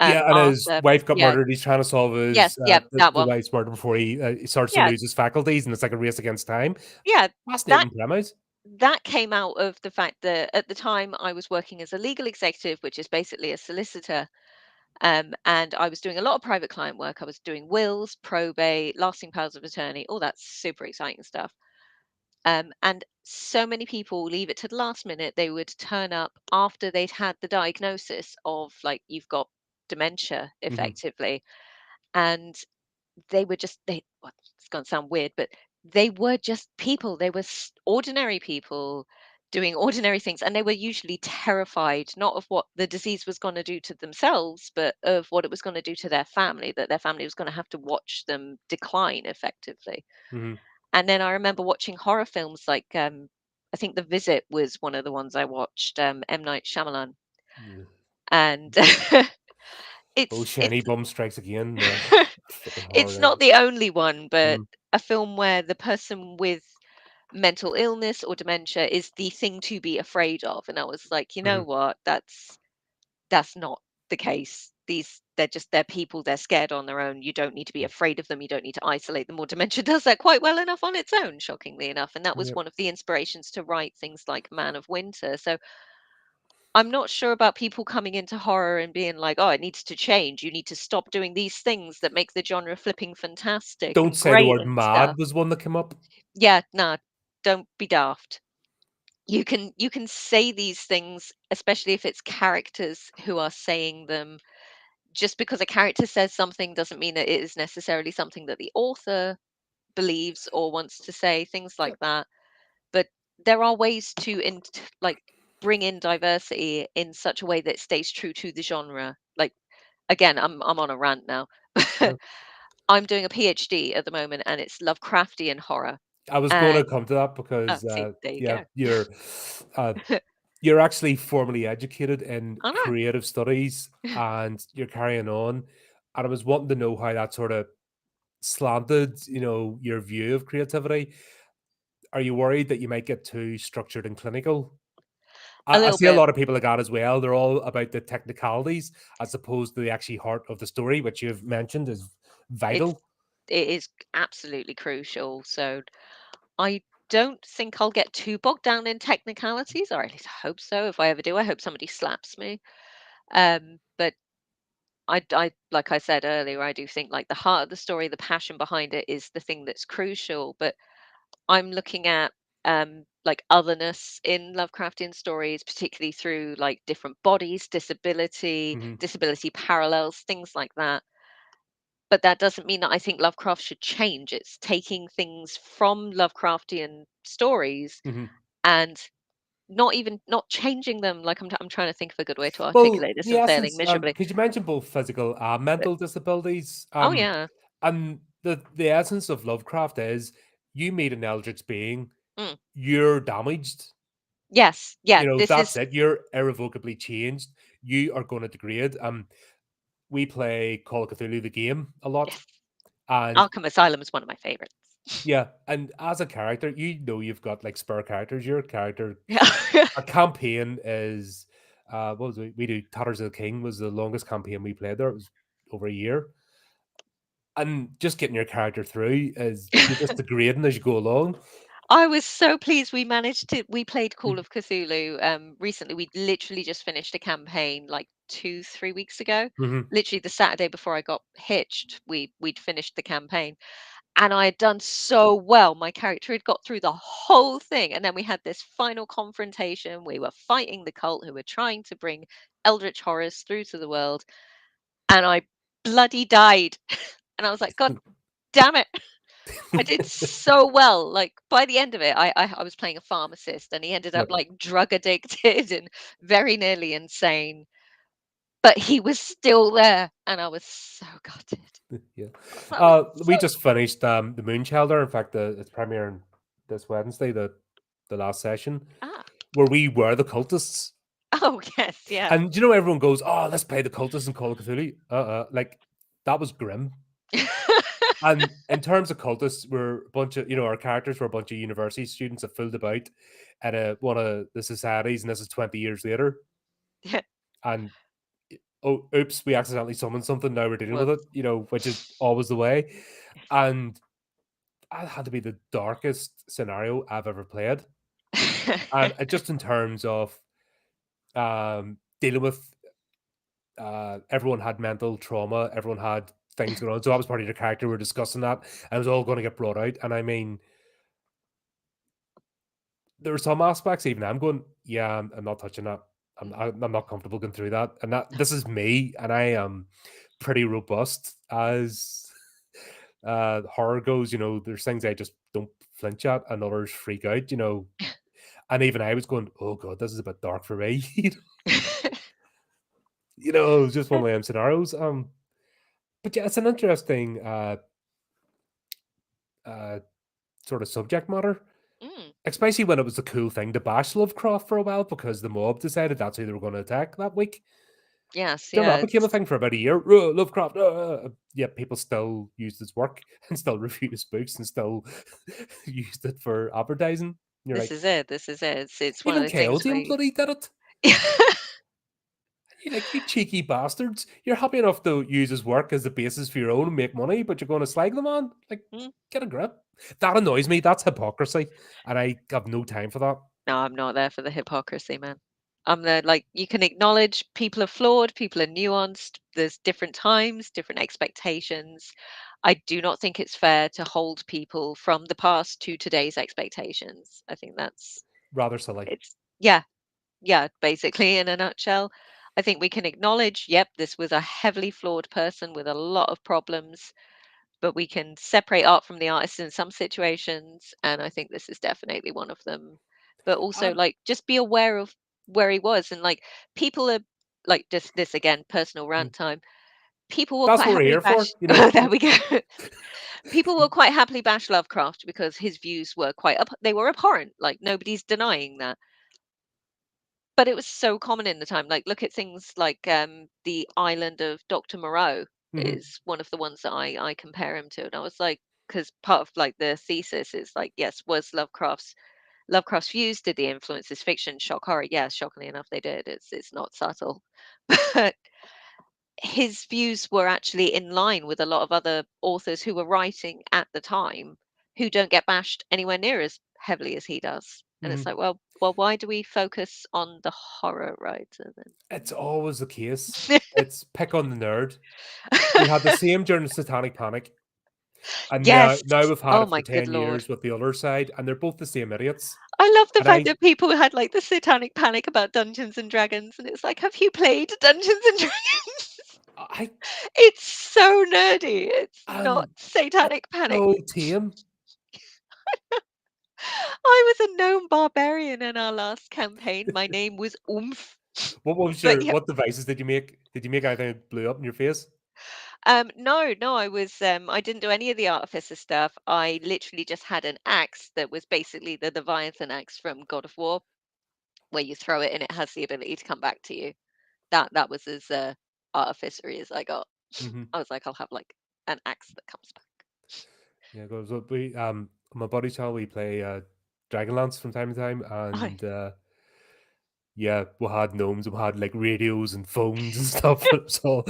Speaker 1: Yeah, and his
Speaker 2: Arthur.
Speaker 1: wife got
Speaker 2: Yeah,
Speaker 1: murdered. He's trying to solve
Speaker 2: yes,
Speaker 1: his
Speaker 2: yep, that
Speaker 1: the
Speaker 2: one.
Speaker 1: wife's murder before he starts to
Speaker 2: Yeah,
Speaker 1: lose his faculties, and it's like a race against time.
Speaker 2: yeah. That
Speaker 1: Fascinating premise.
Speaker 2: that came out of the fact that at the time I was working as a legal executive, which is basically a solicitor. And I was doing a lot of private client work. I was doing wills, probate, lasting powers of attorney, all that super exciting stuff. And so many people leave it to the last minute. They would turn up after they'd had the diagnosis of, like, you've got dementia
Speaker 1: Mhm,
Speaker 2: effectively. And they were just, well, it's going to sound weird, but they were just people. They were ordinary people doing ordinary things, and they were usually terrified not of what the disease was going to do to themselves, but of what it was going to do to their family, that their family was going to have to watch them decline effectively.
Speaker 1: mhm.
Speaker 2: And then I remember watching horror films like, I think The Visit was one of the ones I watched, M. Night Shyamalan.
Speaker 1: Yeah.
Speaker 2: And
Speaker 1: Oh,
Speaker 2: it's
Speaker 1: Shiny Bum Strikes Again, fucking
Speaker 2: it's
Speaker 1: horror.
Speaker 2: not the only one, but
Speaker 1: Mm,
Speaker 2: a film where the person with mental illness or dementia is the thing to be afraid of. And I was like, you know
Speaker 1: mhm,
Speaker 2: what? That's not the case. They're people, they're scared on their own. You don't need to be afraid of them. You don't need to isolate them. Or dementia does that quite well enough on its own, shockingly enough. And that was
Speaker 1: yep.
Speaker 2: one of the inspirations to write things like Man of Winter. So I'm not sure about people coming into horror and being like, "Oh, it needs to change. You need to stop doing these things that make the genre flipping fantastic
Speaker 1: Don't
Speaker 2: and
Speaker 1: say the
Speaker 2: great
Speaker 1: word
Speaker 2: and
Speaker 1: mad
Speaker 2: stuff."
Speaker 1: was one that came up.
Speaker 2: Yeah, nah, don't be daft. You can say these things, especially if it's characters who are saying them. Just because a character says something doesn't mean that it is necessarily something that the author believes or wants to say, things like that. But there are ways to like bring in diversity in such a way that stays true to the genre. Like, again, I'm on a rant now.
Speaker 1: Yeah.
Speaker 2: I'm doing a PhD at the moment, and it's Lovecraftian horror.
Speaker 1: I was gonna
Speaker 2: And
Speaker 1: come to that
Speaker 2: oh,
Speaker 1: because,
Speaker 2: see, there you
Speaker 1: yeah,
Speaker 2: go.
Speaker 1: uh, you're actually formally educated in
Speaker 2: I know.
Speaker 1: creative studies and you're carrying on, and I was wanting to know how that sorta slanted, your view of creativity. Are you worried that you might get too structured and clinical?
Speaker 2: A
Speaker 1: I
Speaker 2: little
Speaker 1: see a
Speaker 2: bit.
Speaker 1: lot of people like that as well. They're all about the technicalities as opposed to the actually heart of the story, which you've mentioned is
Speaker 2: It's
Speaker 1: vital.
Speaker 2: it is absolutely crucial. So I don't think I'll get too bogged down in technicalities, or at least I hope so. If I ever do, I hope somebody slaps me. But like I said earlier, I do think like the heart of the story, the passion behind it is the thing that's crucial. But I'm looking at like otherness in Lovecraftian stories, particularly through like different bodies, disability,
Speaker 1: Mhm,
Speaker 2: disability parallels, things like that. But that doesn't mean that I think Lovecraft should change. It's taking things from Lovecraftian stories
Speaker 1: mhm.
Speaker 2: and not changing them. Like I'm trying to think of a good way to
Speaker 1: Well,
Speaker 2: articulate this
Speaker 1: the
Speaker 2: and failing
Speaker 1: essence,
Speaker 2: miserably.
Speaker 1: because you mentioned both physical and
Speaker 2: But
Speaker 1: mental disabilities,
Speaker 2: oh yeah.
Speaker 1: and the essence of Lovecraft is you meet an eldritch being,
Speaker 2: Mm.
Speaker 1: you're damaged.
Speaker 2: Yes. Yeah. This
Speaker 1: That's
Speaker 2: is
Speaker 1: it. You're irrevocably changed. You are going to degrade. We play Call of Cthulhu the game a lot,
Speaker 2: yes.
Speaker 1: and
Speaker 2: Arkham Asylum is one of my favorites.
Speaker 1: yeah, and as a character, you've got like spare characters. Your character,
Speaker 2: Yeah.
Speaker 1: a campaign is, what was it? We do Tatters of the King was the longest campaign we played there. It was over a year, and just getting your character through is you're just degrading as you go along.
Speaker 2: I was so pleased we played Call
Speaker 1: Mm,
Speaker 2: of Cthulhu recently. We literally just finished a campaign like 2, 3 weeks ago.
Speaker 1: mhm.
Speaker 2: Literally the Saturday before I got hitched, we'd finished the campaign. And I had done so well. My character had got through the whole thing. And then we had this final confrontation. We were fighting the cult who were trying to bring eldritch horrors through to the world. And I bloody died. And I was like, God damn it. I did so well. Like by the end of it, I was playing a pharmacist and he ended up
Speaker 1: Yep.
Speaker 2: like drug addicted and very nearly insane. But he was still there. And I was so gutted.
Speaker 1: Yeah.
Speaker 2: I was so
Speaker 1: We just finished the Moonshelter. In fact, it's premiering this Wednesday, the last session,
Speaker 2: ah.
Speaker 1: where we were the cultists.
Speaker 2: Oh yes, yeah.
Speaker 1: And everyone goes, "Oh, let's play the cultists in Call of Cthulhu." Like that was grim. And in terms of cultists, we're a bunch of our characters were a bunch of university students that fooled about at one of the societies, and this is 20 years later.
Speaker 2: Yeah.
Speaker 1: And oh, oops, we accidentally summoned something. Now we're dealing with it.
Speaker 2: Whoops.
Speaker 1: Which is always the way. And that had to be the darkest scenario I've ever played. And just in terms of dealing with everyone had mental trauma, everyone had things going on. So I was part of the character. We are discussing that, and it was all going to get brought out. And I mean, there were some aspects even I'm going, yeah, I'm not touching that.
Speaker 2: Mm.
Speaker 1: I'm not comfortable going through that. And that this is me, and I am pretty robust as horror goes. There's things I just don't flinch at, and others freak out. And even I was going, "Oh god, this is a bit dark for me." It was just one of them scenarios. But yeah, it's an interesting uh sort of subject matter,
Speaker 2: Mm.
Speaker 1: especially when it was a cool thing to bash Lovecraft for a while because the mob decided that's who they were going to attack that week.
Speaker 2: Yes,
Speaker 1: Then
Speaker 2: yeah,
Speaker 1: that became a
Speaker 2: it's
Speaker 1: thing for about a year. Lovecraft, yeah, people still used his work and still reviewed his books and still used it for advertising. You're
Speaker 2: this
Speaker 1: like,
Speaker 2: is it, this is it. It's one of
Speaker 1: even
Speaker 2: those things where
Speaker 1: Chaosium
Speaker 2: you
Speaker 1: bloody did it. You're like, you cheeky bastards. You're happy enough to use his work as the basis for your own and make money, but you're going to slag them on? Like,
Speaker 2: Mm.
Speaker 1: get a grip. That annoys me. That's hypocrisy. And I have no time for that.
Speaker 2: No, I'm not there for the hypocrisy, man. I'm there like, you can acknowledge people are flawed, people are nuanced, there's different times, different expectations. I do not think it's fair to hold people from the past to today's expectations. I think that's
Speaker 1: Rather silly.
Speaker 2: it's yeah, yeah, basically in a nutshell. I think we can acknowledge, yep, this was a heavily flawed person with a lot of problems, but we can separate art from the artist in some situations, and I think this is definitely one of them. But also,
Speaker 1: Um,
Speaker 2: like, just be aware of where he was, and like, people are like, just this again, personal
Speaker 1: mm,
Speaker 2: rant time. people will
Speaker 1: That's
Speaker 2: quite
Speaker 1: what we're
Speaker 2: happily
Speaker 1: here for,
Speaker 2: bash.
Speaker 1: you know.
Speaker 2: There we go. People will quite happily bash Lovecraft because his views were they were abhorrent. Like nobody's denying that. But it was so common in the time. Like look at things like the island of Dr. Moreau
Speaker 1: Hmm.
Speaker 2: is one of the ones that I compare him to. And I was like, because part of like the thesis is like, yes, was Lovecraft's views, did they influence his fiction? Shock horror? Yes, shockingly enough, they did. It's not subtle. But his views were actually in line with a lot of other authors who were writing at the time who don't get bashed anywhere near as heavily as he does. And
Speaker 1: Hmm.
Speaker 2: it's like, well, why do we focus on the horror writer
Speaker 1: It's always the case.
Speaker 2: then?
Speaker 1: It's pick on the nerd. We had the same during the Satanic Panic, and
Speaker 2: Yes.
Speaker 1: now we've had
Speaker 2: Oh
Speaker 1: it for
Speaker 2: my good
Speaker 1: 10 years
Speaker 2: lord.
Speaker 1: with the other side, and they're both the same idiots.
Speaker 2: I love the
Speaker 1: And
Speaker 2: fact that people had like the satanic panic about Dungeons and Dragons, and it's like, have you played Dungeons and Dragons?
Speaker 1: I,
Speaker 2: It's so nerdy. It's not
Speaker 1: um, it's
Speaker 2: satanic panic.
Speaker 1: so tame.
Speaker 2: I was a gnome barbarian in our last campaign. My name was Oomph. But yeah,
Speaker 1: What devices did you make? Did you make anything that blew up in your face?
Speaker 2: no, I didn't do any of the artificer stuff. I literally just had an axe that was basically the Leviathan axe from God of War, where you throw it and it has the ability to come back to you. That was as artificery as I got.
Speaker 1: Hmm.
Speaker 2: I was like, I'll have like an axe that comes back.
Speaker 1: Yeah, because we my buddy channel we play Dragonlance from time to time,
Speaker 2: Oh,
Speaker 1: and yeah, we had gnomes, we had like radios and phones and stuff. So,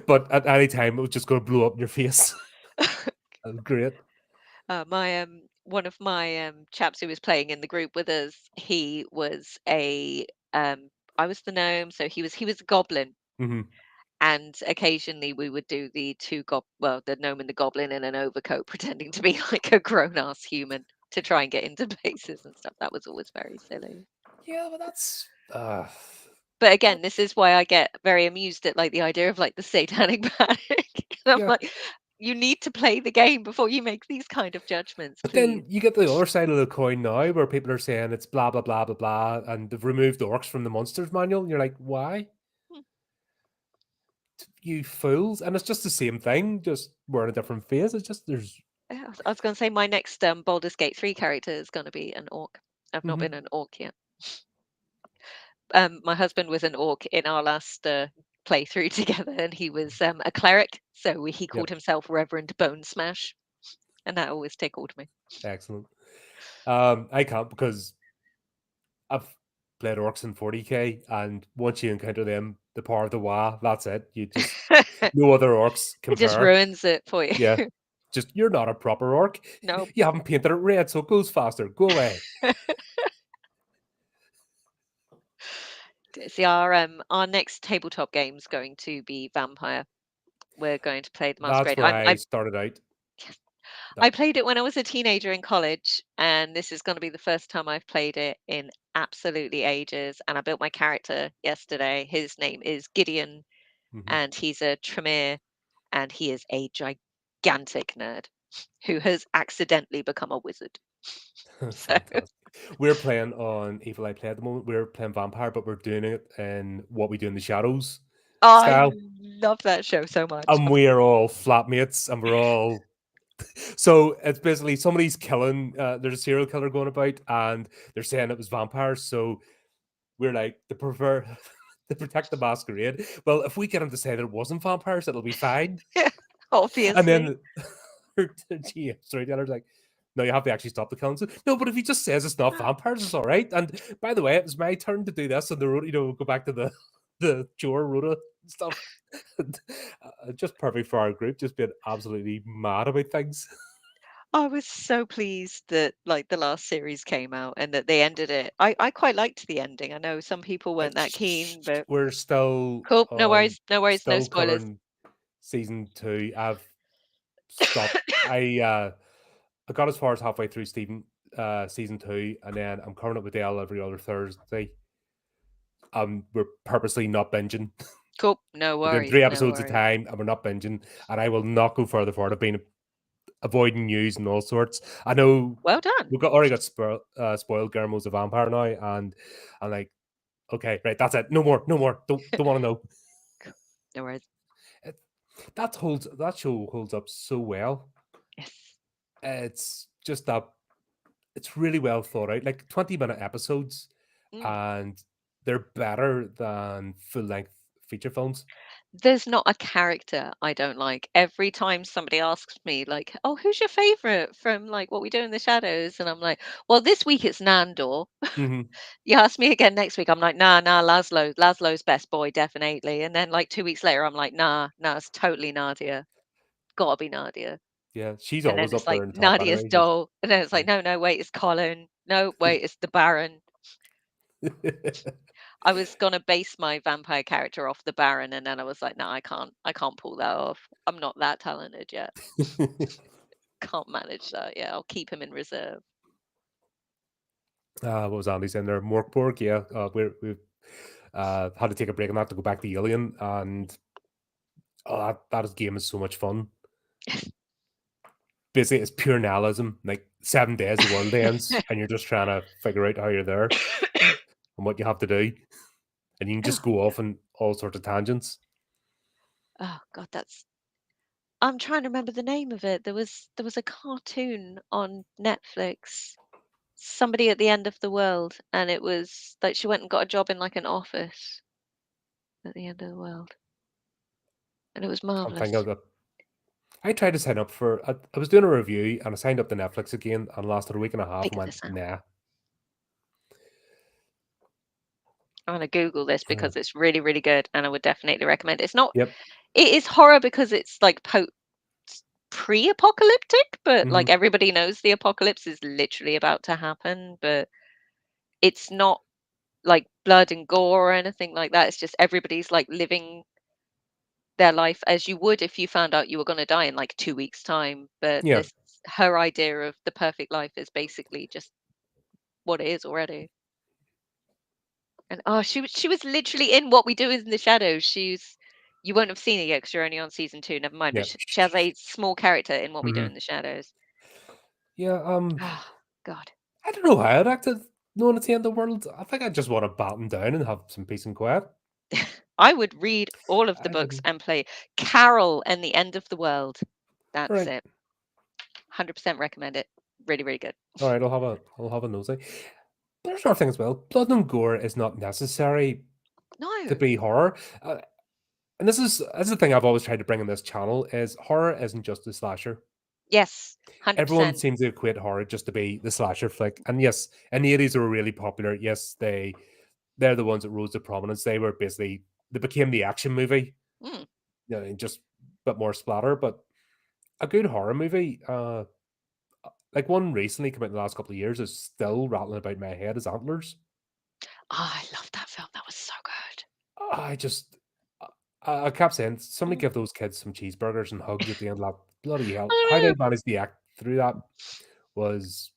Speaker 1: but at any time it was just going to blow up in your face. That was great.
Speaker 2: my one of my chaps who was playing in the group with us, he was a I was the gnome, so he was a goblin.
Speaker 1: Hmm.
Speaker 2: And occasionally we would do the gnome and the goblin in an overcoat pretending to be like a grown-ass human to try and get into places and stuff. That was always very silly.
Speaker 1: Yeah, but that's
Speaker 2: But again, this
Speaker 1: that's
Speaker 2: is why I get very amused at like the idea of like the satanic panic. And I'm
Speaker 1: yeah.
Speaker 2: like, you need to play the game before you make these kind of judgments,
Speaker 1: But
Speaker 2: please.
Speaker 1: then you get the other side of the coin now, where people are saying it's blah blah blah blah blah, and they've removed orcs from the monsters manual. And you're like, why,
Speaker 2: Hmm.
Speaker 1: you fools? And it's just the same thing, just wearing a different face. It's just there's.
Speaker 2: Yeah, I was going to say my next Baldur's Gate 3 character is going to be an orc. I've not been
Speaker 1: Mhm.
Speaker 2: an orc yet. My husband was an orc in our last playthrough together, and he was a cleric, so he called
Speaker 1: Yep,
Speaker 2: himself Reverend Bone Smash, and that always tickled me.
Speaker 1: excellent. I can't because I've played orcs in 40K, and once you encounter them, the power of the Wa, that's it. You just no other orcs
Speaker 2: It just
Speaker 1: compare.
Speaker 2: ruins it for you.
Speaker 1: Yeah, just you're not a proper orc.
Speaker 2: No.
Speaker 1: You haven't painted it red, so it goes faster. Go away.
Speaker 2: See, our next tabletop game is going to be Vampire. We're going to play the
Speaker 1: That's
Speaker 2: Masquerade.
Speaker 1: where I started out.
Speaker 2: I
Speaker 1: That,
Speaker 2: played it when I was a teenager in college, and this is going to be the first time I've played it in absolutely ages. And I built my character yesterday. His name is Gideon,
Speaker 1: mhm.
Speaker 2: and he's a Tremere, and he is a gigantic nerd who has accidentally become a wizard. So
Speaker 1: Fantastic. We're playing on Evil I Play at the moment. We're playing Vampire, but we're doing it in What We Do in the Shadows
Speaker 2: I
Speaker 1: style.
Speaker 2: love that show so much.
Speaker 1: And we're all flatmates, and we're all so it's basically somebody's killing. There's a serial killer going about, and they're saying it was vampires. So we're like the pervert to protect the masquerade. Well, if we get him to say that it wasn't vampires, it'll be fine. And
Speaker 2: Obviously.
Speaker 1: then her storyteller's like, no, you have to actually stop the killing. So, no, but if he just says it's not vampires, it's all right. And by the way, it was my turn to do this, and the road, go back to the the Jor Rhoda stuff. And, just perfect for our group, just being absolutely mad about things.
Speaker 2: I was so pleased that like the last series came out and that they ended it. I quite liked the ending. I know some people weren't that keen, but
Speaker 1: We're still
Speaker 2: cool. No worries. No worries. No
Speaker 1: still
Speaker 2: spoilers.
Speaker 1: covering season two. I've stopped. I got as far as halfway through season two, and then I'm covering it with Dale every other Thursday. We're purposely not binging.
Speaker 2: Cool. No
Speaker 1: We're doing
Speaker 2: worries.
Speaker 1: three
Speaker 2: No
Speaker 1: episodes at a
Speaker 2: worries.
Speaker 1: time, and we're not binging. And I will not go further for it. I've been avoiding news and all sorts. I know
Speaker 2: Well done.
Speaker 1: we've got already got spoiled. Guillermo's a vampire now, and I'm like, okay, right, that's it. No more, no more. Don't want to know.
Speaker 2: No worries.
Speaker 1: That show holds up so well.
Speaker 2: Yes.
Speaker 1: It's just that it's really well thought out, like 20-minute episodes,
Speaker 2: Mm.
Speaker 1: and they're better than full length feature films.
Speaker 2: There's not a character I don't like. Every time somebody asks me, like, "Oh, who's your favorite from like What We Do in the Shadows?" And I'm like, "Well, this week it's Nandor."
Speaker 1: Hmm.
Speaker 2: You ask me again next week, I'm like, "Nah, nah, Laszlo. Laszlo's best boy, definitely." And then like 2 weeks later, I'm like, "Nah, nah, it's totally Nadia. Gotta be Nadia."
Speaker 1: Yeah, she's
Speaker 2: And then
Speaker 1: always
Speaker 2: it's
Speaker 1: up
Speaker 2: like
Speaker 1: there in top
Speaker 2: Nadia's
Speaker 1: anyway. She's,
Speaker 2: doll. And then it's like, no, no, wait, it's Colin. No, wait, it's the Baron. I was gonna base my vampire character off the Baron, and then I was like, no, I can't pull that off. I'm not that talented yet. Can't manage that. Yeah, I'll keep him in reserve.
Speaker 1: what was Andy saying there? Morkborg, yeah. We've had to take a break on that to go back to Alien, and that game is so much fun. Basically, it's pure nihilism. Like 7 days, the world ends, and you're just trying to figure out how you're there and what you have to do, and you can
Speaker 2: Oh,
Speaker 1: just go off on all sorts of tangents.
Speaker 2: oh God, that's. I'm trying to remember the name of it. There was a cartoon on Netflix. Somebody at the end of the world, and it was like she went and got a job in like an office at the end of the world, and it was
Speaker 1: Can't think
Speaker 2: marvelous.
Speaker 1: of it. I tried to sign up for. I was doing a review, and I signed up to Netflix again, and lasted a week and a half, and
Speaker 2: Figure
Speaker 1: went,
Speaker 2: this out.
Speaker 1: nah.
Speaker 2: I'm gonna Google this
Speaker 1: Uh,
Speaker 2: because it's really, really good, and I would definitely recommend it. It's not.
Speaker 1: yep.
Speaker 2: It is horror because it's like pre-apocalyptic, but
Speaker 1: Hmm.
Speaker 2: like everybody knows the apocalypse is literally about to happen, but it's not like blood and gore or anything like that. It's just everybody's like living their life as you would if you found out you were going to die in like 2 weeks' time. But
Speaker 1: Yeah.
Speaker 2: this her idea of the perfect life is basically just what it is already. And oh, she was literally in What We Do in the Shadows. She's you won't have seen it yet because you're only on season two. Never mind. But
Speaker 1: Yeah.
Speaker 2: she has a small character in What We Do
Speaker 1: Hmm.
Speaker 2: in the Shadows.
Speaker 1: Yeah.
Speaker 2: Oh God.
Speaker 1: I don't know how I'd act if knowing it's the end of the world. I think I just want to batten down and have some peace and quiet.
Speaker 2: I would read all of the
Speaker 1: I
Speaker 2: books
Speaker 1: can.
Speaker 2: and play Carol and the End of the World.
Speaker 1: All
Speaker 2: That's
Speaker 1: right.
Speaker 2: it. 100% recommend it. Really, really good.
Speaker 1: All right. I'll have a nosy. But there's another thing as well. Blood and gore is not necessary to
Speaker 2: No.
Speaker 1: be horror. And this is the thing I've always tried to bring in this channel is horror isn't just a slasher.
Speaker 2: Yes.
Speaker 1: Everyone
Speaker 2: 100%.
Speaker 1: seems to equate horror just to be the slasher flick. And yes, in the 80s they were really popular. Yes, they're the ones that rose to prominence. They became the action movie,
Speaker 2: Mm.
Speaker 1: and just a bit more splatter. But a good horror movie, like one recently came out in the last couple of years, is still rattling about in my head as Antlers.
Speaker 2: Oh, I love that film. That was so good.
Speaker 1: I just I kept saying somebody
Speaker 2: Mm.
Speaker 1: give those kids some cheeseburgers and hugs at the end of that. Bloody hell. How
Speaker 2: I
Speaker 1: they
Speaker 2: know.
Speaker 1: managed to act through that was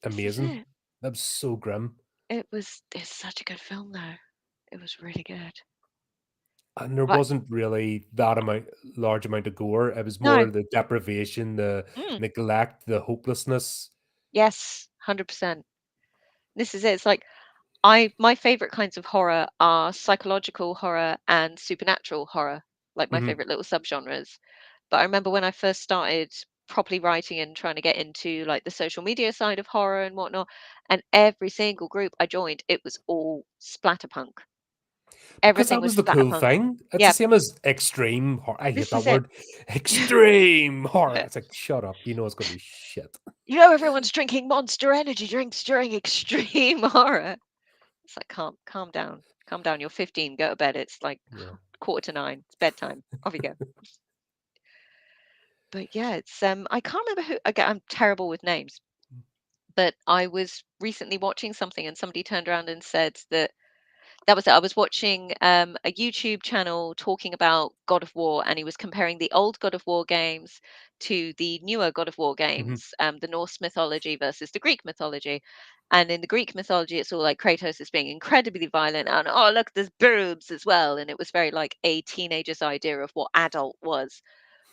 Speaker 2: This is
Speaker 1: amazing.
Speaker 2: it.
Speaker 1: That was so grim.
Speaker 2: It's such a good film though. It was really good.
Speaker 1: And there
Speaker 2: But
Speaker 1: wasn't really that large amount of gore. It was
Speaker 2: no.
Speaker 1: more the deprivation, the
Speaker 2: Mm.
Speaker 1: neglect, the hopelessness.
Speaker 2: Yes, 100%. This is it. It's like my favorite kinds of horror are psychological horror and supernatural horror, like my
Speaker 1: Hmm.
Speaker 2: favorite little subgenres. But I remember when I first started properly writing and trying to get into like the social media side of horror and whatnot, and every single group I joined, it was all splatterpunk.
Speaker 1: Because
Speaker 2: Everything
Speaker 1: that
Speaker 2: was
Speaker 1: was the cool
Speaker 2: splatterpunk.
Speaker 1: thing. It's the
Speaker 2: Yeah,
Speaker 1: same as extreme horror. I hate
Speaker 2: this
Speaker 1: that
Speaker 2: is it.
Speaker 1: word. Extreme horror. It's like, shut up. You know it's going to be shit.
Speaker 2: Everyone's drinking Monster Energy drinks during extreme horror. It's like calm down, calm down. You're 15. Go to bed. It's like
Speaker 1: Yeah.
Speaker 2: 9:15. It's bedtime. Off you go. But yeah, it's I can't remember who. Again, I'm terrible with names. But I was recently watching something, and somebody turned around and said that was it. I was watching a YouTube channel talking about God of War, and he was comparing the old God of War games to the newer God of War
Speaker 1: Hmm.
Speaker 2: games, the Norse mythology versus the Greek mythology. And in the Greek mythology, it's all like Kratos is being incredibly violent, and oh look, there's boobs as well, and it was very like a teenager's idea of what adult was.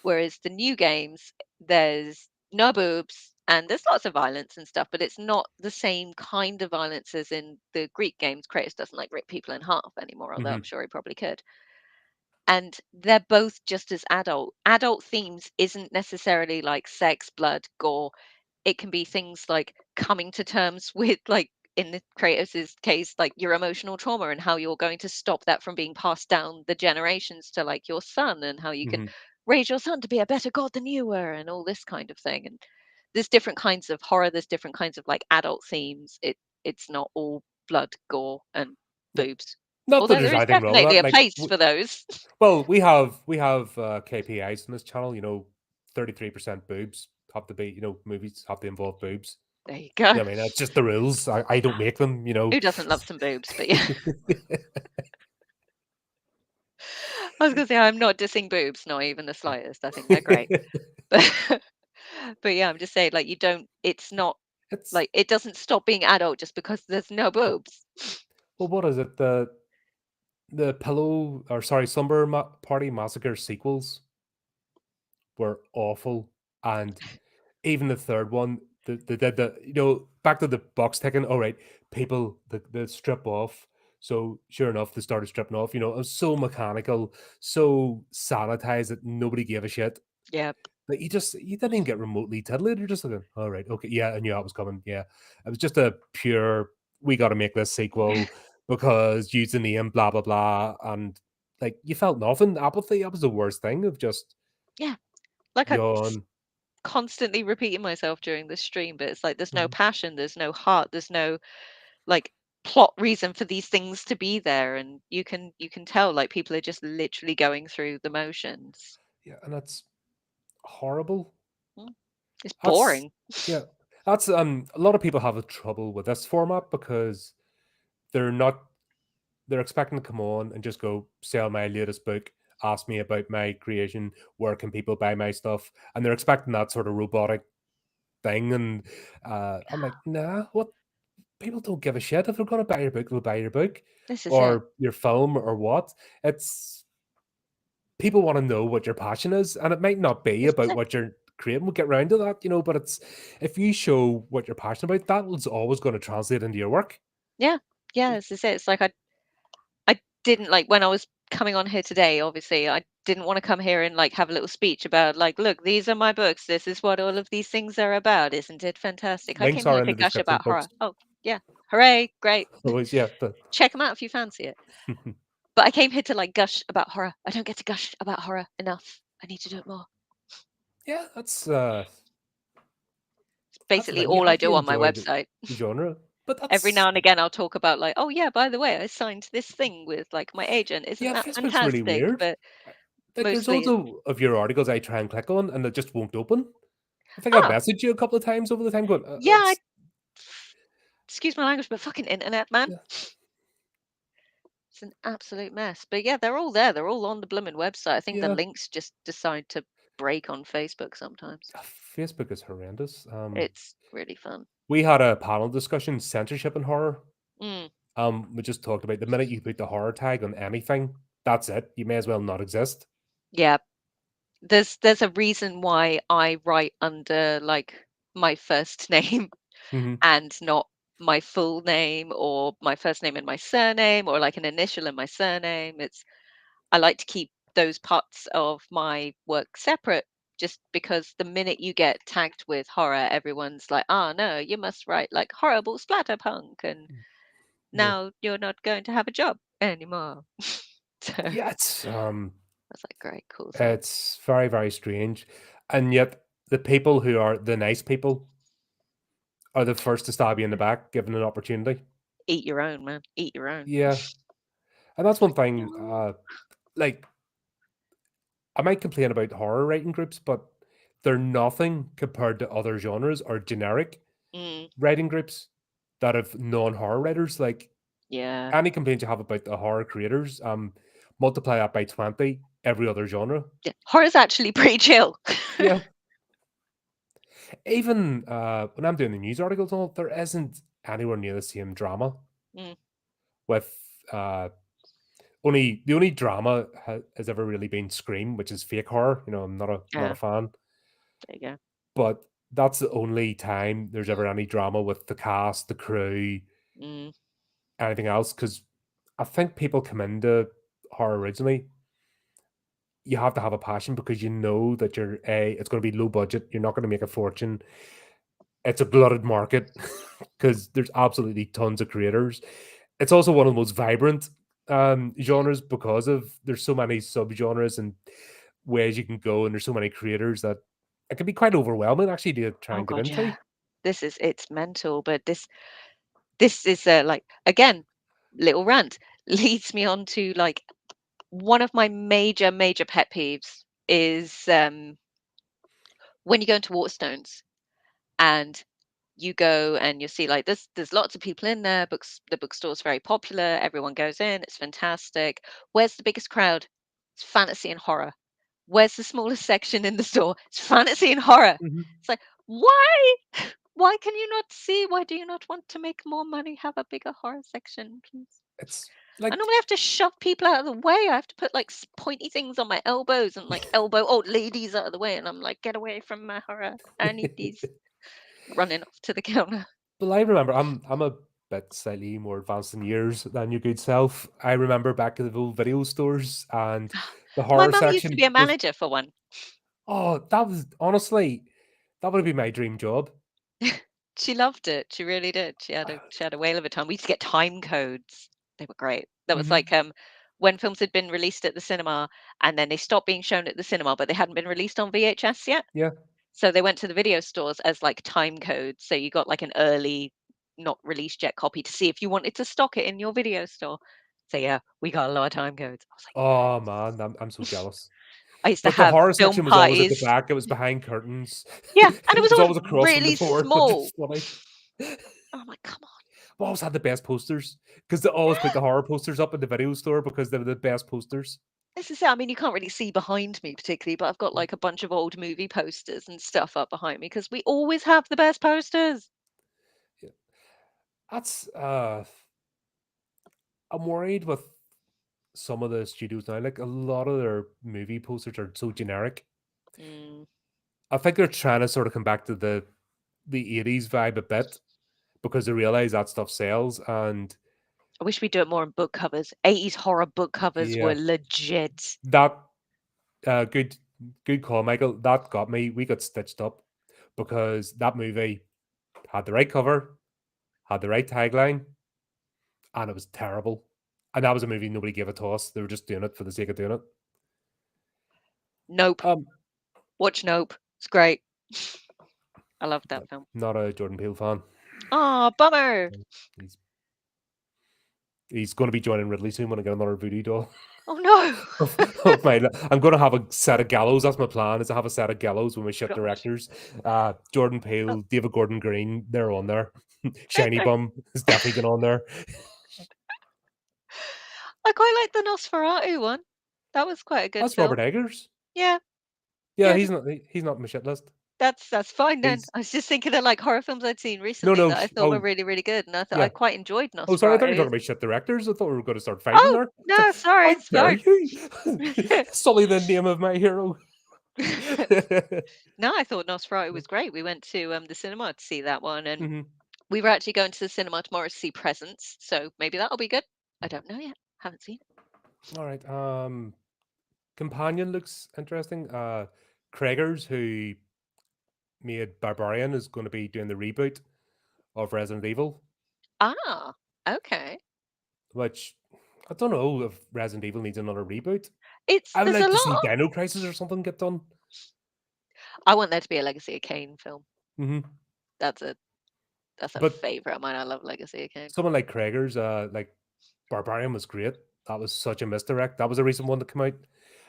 Speaker 2: Whereas the new games, there's no boobs and there's lots of violence and stuff, but it's not the same kind of violence as in the Greek games. Kratos doesn't like rip people in half anymore, although
Speaker 1: Hmm.
Speaker 2: I'm sure he probably could. and they're both just as adult. Adult themes isn't necessarily like sex, blood, gore. It can be things like coming to terms with, like, in the creator's case, like your emotional trauma and how you're going to stop that from being passed down the generations to like your son, and how you can
Speaker 1: Mhm.
Speaker 2: raise your son to be a better god than you were, and all this kind of thing. And there's different kinds of horror, there's different kinds of like adult themes. It's not all blood, gore, and
Speaker 1: Yeah.
Speaker 2: boobs.
Speaker 1: Not that
Speaker 2: Although
Speaker 1: there's
Speaker 2: there is
Speaker 1: anything wrong with
Speaker 2: definitely
Speaker 1: that.
Speaker 2: a place for those.
Speaker 1: Well, we have KPIs on this channel. 33% boobs have to be. Movies have to involve boobs.
Speaker 2: There you go.
Speaker 1: I mean, that's just the rules. I don't make them.
Speaker 2: Who doesn't love some boobs? But yeah, I was gonna say I'm not dissing boobs, not even the slightest. I think they're great. But but yeah, I'm just saying, like, you don't, it's not
Speaker 1: it's
Speaker 2: like, it doesn't stop being adult just because there's no boobs.
Speaker 1: well, what is it? The pillow or sorry, Slumber Party Massacre sequels were awful, and even the third one, they did back to the box ticking. All right, people the strip off. So sure enough, they started stripping off. It was so mechanical, so sanitized that nobody gave a shit.
Speaker 2: Yeah.
Speaker 1: Like you didn't even get remotely titillated. You're just like, all right, okay, yeah, I knew that was coming. Yeah, it was just a pure. We got to make this sequel because use the name, blah blah blah, and like you felt nothing. Apathy. That was the worst thing of just
Speaker 2: Yeah. Like,
Speaker 1: yawn.
Speaker 2: constantly repeating myself during this stream, but it's like there's no
Speaker 1: Mhm.
Speaker 2: passion, there's no heart, there's no like plot reason for these things to be there, and you can tell like people are just literally going through the motions.
Speaker 1: Yeah, and that's horrible.
Speaker 2: Mm. It's
Speaker 1: That's
Speaker 2: boring.
Speaker 1: yeah. That's a lot of people have a trouble with this format because they're not they're expecting to come on and just go sell my latest book, ask me about my creation, where can people buy my stuff, and they're expecting that sort of robotic thing. And I'm like, nah, what? People don't give a shit if they're going to buy your book. They'll buy your book
Speaker 2: This is it.
Speaker 1: or your film or what. It's people want to know what your passion is, and it might not be
Speaker 2: This is
Speaker 1: about
Speaker 2: it.
Speaker 1: what you're creating. We'll get around to that, but it's if you show what you're passionate about, that is always going to translate into your work.
Speaker 2: Yeah. Yeah, this is it. It's like I didn't like when I was coming on here today, obviously, I didn't want to come here and like have a little speech about like, look, these are my books. This is what all of these things are about. Isn't it fantastic? I
Speaker 1: Links
Speaker 2: came here
Speaker 1: are in
Speaker 2: to
Speaker 1: the
Speaker 2: gush
Speaker 1: description,
Speaker 2: about horror.
Speaker 1: folks.
Speaker 2: Oh, yeah. Hooray, great.
Speaker 1: Always, yeah.
Speaker 2: Check them out if you fancy it. But I came here to like gush about horror. I don't get to gush about horror enough. I need to do it more.
Speaker 1: Yeah,
Speaker 2: It's
Speaker 1: that's the
Speaker 2: basically
Speaker 1: thing. You
Speaker 2: all I
Speaker 1: have to
Speaker 2: do on my
Speaker 1: enjoy
Speaker 2: website.
Speaker 1: the genre, but
Speaker 2: Every
Speaker 1: that's
Speaker 2: now and again, I'll talk about like, oh yeah, by the way, I signed this thing with like my agent. Isn't
Speaker 1: yeah.
Speaker 2: that
Speaker 1: Facebook's really
Speaker 2: fantastic?
Speaker 1: weird.
Speaker 2: But
Speaker 1: Like, there's
Speaker 2: mostly,
Speaker 1: also of your articles I try and click on, and it just won't open. I think I've
Speaker 2: ah,
Speaker 1: messaged you a couple of times over the time, going,
Speaker 2: yeah,
Speaker 1: it's
Speaker 2: excuse my language, but fucking internet, man.
Speaker 1: yeah,
Speaker 2: It's an absolute mess. But yeah, they're all there. They're all on the blooming website. I think the
Speaker 1: yeah.
Speaker 2: links just decide to break on Facebook sometimes.
Speaker 1: Facebook is horrendous.
Speaker 2: It's really fun.
Speaker 1: We had a panel discussion, censorship in horror.
Speaker 2: Mm,
Speaker 1: We just talked about the minute you put the horror tag on anything, that's it. You may as well not exist.
Speaker 2: yeah, there's a reason why I write under like my first name
Speaker 1: Hmm.
Speaker 2: and not my full name or my first name and my surname or like an initial and my surname. It's I like to keep those parts of my work separate just because the minute you get tagged with horror, everyone's like, oh no, you must write like horrible splatterpunk and
Speaker 1: Yeah,
Speaker 2: now you're not going to have a job anymore. So I
Speaker 1: yeah.
Speaker 2: was like, great, cool, thanks.
Speaker 1: It's very very strange, and yet the people who are the nice people are the first to stab you in the back, given an opportunity.
Speaker 2: Eat your own, man. Eat your own.
Speaker 1: Yeah, and that's one thing.
Speaker 2: No.
Speaker 1: Like I might complain about horror writing groups, but they're nothing compared to other genres or generic
Speaker 2: Mm,
Speaker 1: writing groups that have non-horror writers. Like
Speaker 2: yeah.
Speaker 1: any complaints you have about the horror creators, multiply that by 20, every other genre.
Speaker 2: Yeah. Horror's actually pretty chill.
Speaker 1: Yeah. Even when I'm doing the news articles and all, there isn't anywhere near the same drama
Speaker 2: Mm,
Speaker 1: with only the only drama has ever really been Scream, which is fake horror. I'm not a
Speaker 2: yeah,
Speaker 1: fan.
Speaker 2: there you go.
Speaker 1: But that's the only time there's ever any drama with the cast, the crew,
Speaker 2: Mm,
Speaker 1: anything else. Because I think people come into horror originally you have to have a passion because you know that it's going to be low budget. You're not going to make a fortune. It's a glutted market because there's absolutely tons of creators. It's also one of the most vibrant genres because of there's so many subgenres and ways you can go, and there's so many creators that it can be quite overwhelming actually to try
Speaker 2: Oh
Speaker 1: and get
Speaker 2: god,
Speaker 1: into.
Speaker 2: yeah. It's mental, but this is like again, little rant leads me on to like one of my major pet peeves is when you go into Waterstones and you go and you see like there's lots of people in there, the bookstore's very popular, everyone goes in, it's fantastic. Where's the biggest crowd? It's fantasy and horror. Where's the smallest section in the store? It's fantasy and horror.
Speaker 1: Mhm.
Speaker 2: It's like, why? Why can you not see? Why do you not want to make more money? Have a bigger horror section, please.
Speaker 1: It's
Speaker 2: I
Speaker 1: like
Speaker 2: normally have to shove people out of the way. I have to put like pointy things on my elbows and like elbow old ladies out of the way. And I'm like, get away from my horror. I need these running off to the counter.
Speaker 1: well, I remember I'm a bit slightly more advanced in years than your good self. I remember back at the old video stores and the
Speaker 2: My
Speaker 1: horror
Speaker 2: mum used to be
Speaker 1: section
Speaker 2: a
Speaker 1: was
Speaker 2: manager for one.
Speaker 1: that was honestly that would be my dream job.
Speaker 2: She loved it. She really did. She had a whale of a time. We used to get time codes. They were great. That was
Speaker 1: Mhm.
Speaker 2: like when films had been released at the cinema and then they stopped being shown at the cinema, but they hadn't been released on VHS yet.
Speaker 1: Yeah.
Speaker 2: So they went to the video stores as like time codes. So you got like an early, not released yet copy to see if you wanted to stock it in your video store. So yeah, we got a lot of time codes. I was
Speaker 1: Oh man, I'm so jealous.
Speaker 2: I used to
Speaker 1: But the
Speaker 2: have
Speaker 1: horror
Speaker 2: film
Speaker 1: section was always at the
Speaker 2: parties.
Speaker 1: back. It was behind curtains.
Speaker 2: Yeah, and it
Speaker 1: It
Speaker 2: was
Speaker 1: was
Speaker 2: always
Speaker 1: always across from the
Speaker 2: really
Speaker 1: door, which is
Speaker 2: small.
Speaker 1: funny.
Speaker 2: I'm like, come on.
Speaker 1: We always had the best posters because they always put the horror posters up in the video store because they were the best posters.
Speaker 2: This is it. I mean, you can't really see behind me particularly, but I've got like a bunch of old movie posters and stuff up behind me because we always have the best posters.
Speaker 1: Yeah. That's I'm worried with some of the studios now. Like a lot of their movie posters are so generic.
Speaker 2: Mm.
Speaker 1: I think they're trying to sort of come back to the 80s vibe a bit because they realize that stuff sells and
Speaker 2: I wish we'd do it more on book covers. 80s horror book covers were
Speaker 1: yeah,
Speaker 2: legit.
Speaker 1: that good good call, Michael. That got me. We got stitched up because that movie had the right cover, had the right tagline, and it was terrible. And that was a movie nobody gave a toss. They were just doing it for the sake of doing it.
Speaker 2: Nope.
Speaker 1: Um,
Speaker 2: Watch Nope. It's great. I love that film.
Speaker 1: not a Jordan Peele fan.
Speaker 2: Ah, bummer.
Speaker 1: He's he's going to be joining Ridley soon when I get another voodoo doll
Speaker 2: Oh no.
Speaker 1: of my. I'm going to have a set of gallows. That's my plan. Is to have a set of gallows with my shit
Speaker 2: Gosh.
Speaker 1: directors. Jordan
Speaker 2: Oh,
Speaker 1: Peele, David Gordon Green, they're on there. Shiny
Speaker 2: okay.
Speaker 1: Bum is definitely going on there.
Speaker 2: I quite like the Nosferatu one. That was quite a good
Speaker 1: That's Robert
Speaker 2: film.
Speaker 1: Eggers.
Speaker 2: Yeah.
Speaker 1: Yeah,
Speaker 2: Yeah.
Speaker 1: he's not on my shit list.
Speaker 2: That's fine then.
Speaker 1: He's
Speaker 2: I was just thinking of like horror films I'd seen
Speaker 1: no,
Speaker 2: recently
Speaker 1: no.
Speaker 2: that I thought were
Speaker 1: Oh,
Speaker 2: really good, and I thought I
Speaker 1: yeah.
Speaker 2: quite enjoyed
Speaker 1: Oh, sorry. I thought you were talking
Speaker 2: Nosferatu.
Speaker 1: about shit directors. I thought we were going to start fighting
Speaker 2: Oh
Speaker 1: there. It's like,
Speaker 2: no, sorry,
Speaker 1: how
Speaker 2: it's
Speaker 1: dare
Speaker 2: fine.
Speaker 1: you sully the name of my hero?
Speaker 2: No, I thought Nosferatu was great. We went to the cinema to see that one, and
Speaker 1: Mhm.
Speaker 2: we were actually going to the cinema tomorrow to see Presents, so maybe that'll be good. I don't know yet. Haven't seen it.
Speaker 1: All right. Companion looks interesting. Craigers, who made Barbarian, is going to be doing the reboot of Resident Evil,
Speaker 2: Ah, okay.
Speaker 1: which I don't know if Resident Evil needs another reboot.
Speaker 2: It's
Speaker 1: I would
Speaker 2: there's a
Speaker 1: like to see
Speaker 2: lot.
Speaker 1: Dino Crisis or something get done.
Speaker 2: I want there to be a Legacy of Kain film.
Speaker 1: Hmm.
Speaker 2: That's a that's a
Speaker 1: But
Speaker 2: favorite of mine. I love Legacy of Kain.
Speaker 1: someone like Craigers, like Barbarian was great. That was such a misdirect. That was a recent one that came out.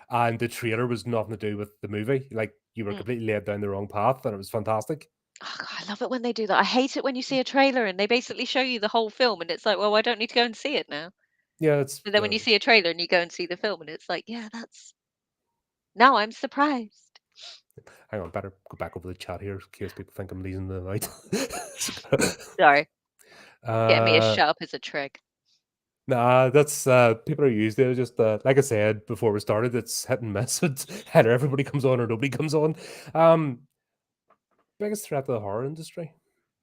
Speaker 1: And the trailer was nothing to do with the movie. Like you were
Speaker 2: Mm.
Speaker 1: completely led down the wrong path, and it was fantastic.
Speaker 2: Oh, God, I love it when they do that. I hate it when you see a trailer and they basically show you the whole film, and it's like, well, I don't need to go and see it now.
Speaker 1: Yeah, it's
Speaker 2: But then when you see a trailer and you go and see the film, and it's like, yeah, that's now I'm surprised.
Speaker 1: hang on, better go back over the chat here in case people think I'm leaving them out.
Speaker 2: Sorry, getting me as
Speaker 1: uh
Speaker 2: shut up as a trig.
Speaker 1: nah, that's people are used to it. Just like I said before we started, it's hit and miss. It's either everybody comes on or nobody comes on. Um biggest threat to the horror industry.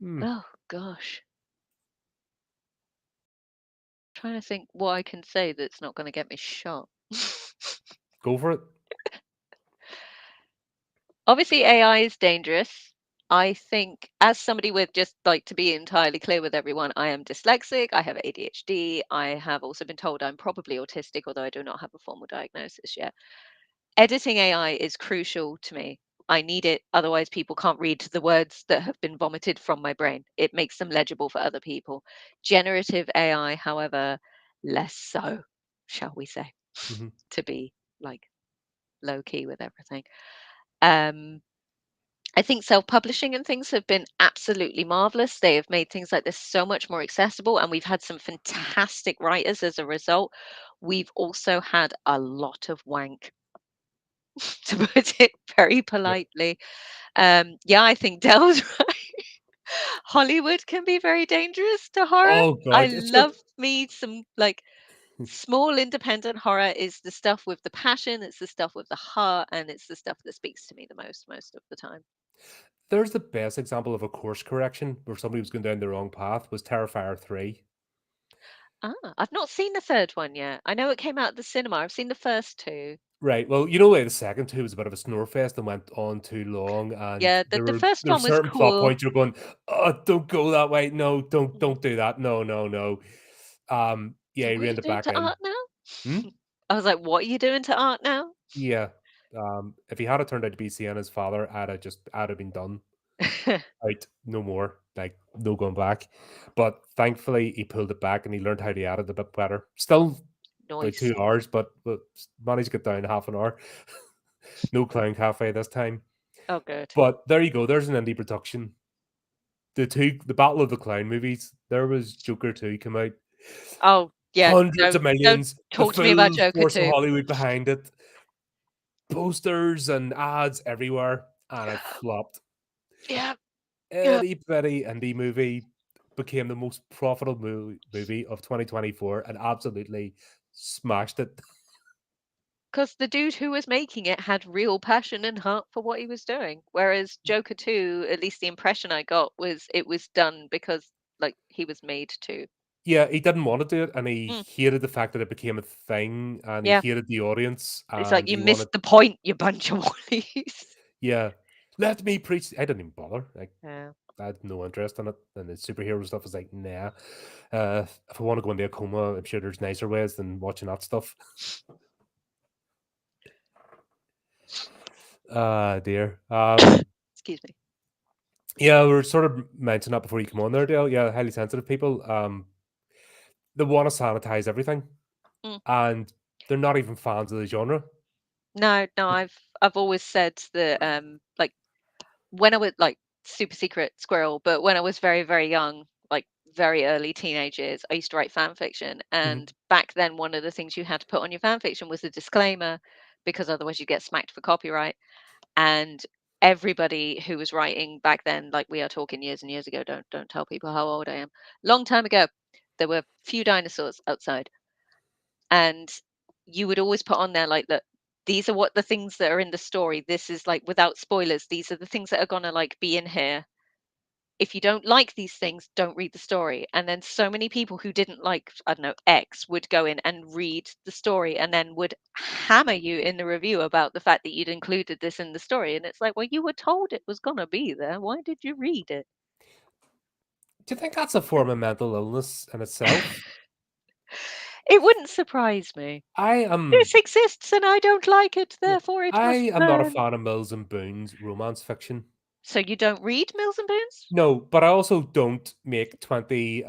Speaker 1: Hmm,
Speaker 2: Oh gosh, trying to think what I can say that's not going to get me shot.
Speaker 1: go for it.
Speaker 2: Obviously, AI is dangerous. I think, as somebody with, just like to be entirely clear with everyone, I am dyslexic, I have ADHD, I have also been told I'm probably autistic, although I do not have a formal diagnosis yet. Editing AI is crucial to me. I need it, otherwise, people can't read the words that have been vomited from my brain. It makes them legible for other people. Generative AI, however, less so, shall we say,
Speaker 1: Hmm.
Speaker 2: to be like low key with everything. Um, I think self-publishing and things have been absolutely marvelous. They have made things like this so much more accessible, and we've had some fantastic writers as a result. We've also had a lot of wank, to put it very
Speaker 1: Yep.
Speaker 2: politely. Yeah, I think Dell's right. Hollywood can be very dangerous to horror.
Speaker 1: Oh
Speaker 2: I
Speaker 1: god, it's just
Speaker 2: love me some like small independent horror is the stuff with the passion, it's the stuff with the heart, and it's the stuff that speaks to me the most of the time.
Speaker 1: there's the best example of a course correction where somebody was going down the wrong path was Terrifier 3.
Speaker 2: Ah, I've not seen the third one yet. I know it came out at the cinema. I've seen the first two.
Speaker 1: Right. Well, you know, the second two was a bit of a snore fest and went on too long, and
Speaker 2: Yeah, the first
Speaker 1: there were
Speaker 2: one was
Speaker 1: certain plot
Speaker 2: cool.
Speaker 1: points you're going, "Oh, don't go that way. No,
Speaker 2: Mm.
Speaker 1: don't do that. No, no, no." Yeah,
Speaker 2: So
Speaker 1: he
Speaker 2: what are you
Speaker 1: reined it
Speaker 2: doing
Speaker 1: back
Speaker 2: to
Speaker 1: in.
Speaker 2: art now?
Speaker 1: Hmm?
Speaker 2: I was like, what are you doing to art now?
Speaker 1: Yeah. If he had it turned out to be Sienna's father, I'd have been done. Out, no more. Like no going back. But thankfully, he pulled it back and he learned how to edit a bit better. Still about
Speaker 2: Noise.
Speaker 1: 2 hours, but managed to get down half an hour. No clown cafe this time.
Speaker 2: Oh, good.
Speaker 1: But there you go. There's an indie production. The Battle of the Clown movies. There was Joker 2 come out.
Speaker 2: Oh, yeah.
Speaker 1: Hundreds of
Speaker 2: Don't
Speaker 1: millions, the
Speaker 2: talk to me about
Speaker 1: full
Speaker 2: Joker
Speaker 1: force of
Speaker 2: too.
Speaker 1: Hollywood behind it, posters and ads everywhere, and it flopped.
Speaker 2: Yeah. Yeah.
Speaker 1: Itty bitty indie movie became the most profitable movie of 2024 and absolutely smashed it.
Speaker 2: Because the dude who was making it had real passion and heart for what he was doing. Whereas Joker 2, at least the impression I got was it was done because like he was made to.
Speaker 1: Yeah, he didn't want to do it, and he
Speaker 2: Mm,
Speaker 1: hated the fact that it became a thing, and he
Speaker 2: yeah.
Speaker 1: hated the audience,
Speaker 2: It's like
Speaker 1: and
Speaker 2: you
Speaker 1: he wanted,
Speaker 2: missed the point, you bunch of wallies.
Speaker 1: yeah, let me preach. I didn't even bother. Like,
Speaker 2: Yeah.
Speaker 1: I had no interest in it, and the superhero stuff was like, nah. If I want to go into a coma, I'm sure there's nicer ways than watching that stuff. Ah, dear.
Speaker 2: Excuse me.
Speaker 1: Yeah, we were sort of mentioning that before you come on there, Dale. Yeah, highly sensitive people. They want to sanitize everything,
Speaker 2: Mm.
Speaker 1: and they're not even fans of the genre.
Speaker 2: No, no, I've always said that like when I was like super secret squirrel, but when I was very, very young, like very early teenage years, I used to write fan fiction.
Speaker 1: Mhm.
Speaker 2: And back then, one of the things you had to put on your fan fiction was a disclaimer, because otherwise you get smacked for copyright. And everybody who was writing back then, like we are talking years and years ago, don't tell people how old I am. Long time ago, there were few dinosaurs outside, and you would always put on there like that, these are what the things that are in the story, this is like without spoilers, these are the things that are gonna like be in here. If you don't like these things, don't read the story. And then so many people who didn't like, I don't know, X would go in and read the story and then would hammer you in the review about the fact that you'd included this in the story. And it's like, well, you were told it was gonna be there, why did you read it?
Speaker 1: Do you think that's a form of mental illness in itself?
Speaker 2: It wouldn't surprise me.
Speaker 1: I am,
Speaker 2: This exists and I don't like it,
Speaker 1: yeah,
Speaker 2: therefore it
Speaker 1: I
Speaker 2: must
Speaker 1: am not a
Speaker 2: burn.
Speaker 1: fan of Mills and Boon's romance fiction.
Speaker 2: So you don't read Mills and Boons?
Speaker 1: No, but I also don't make 20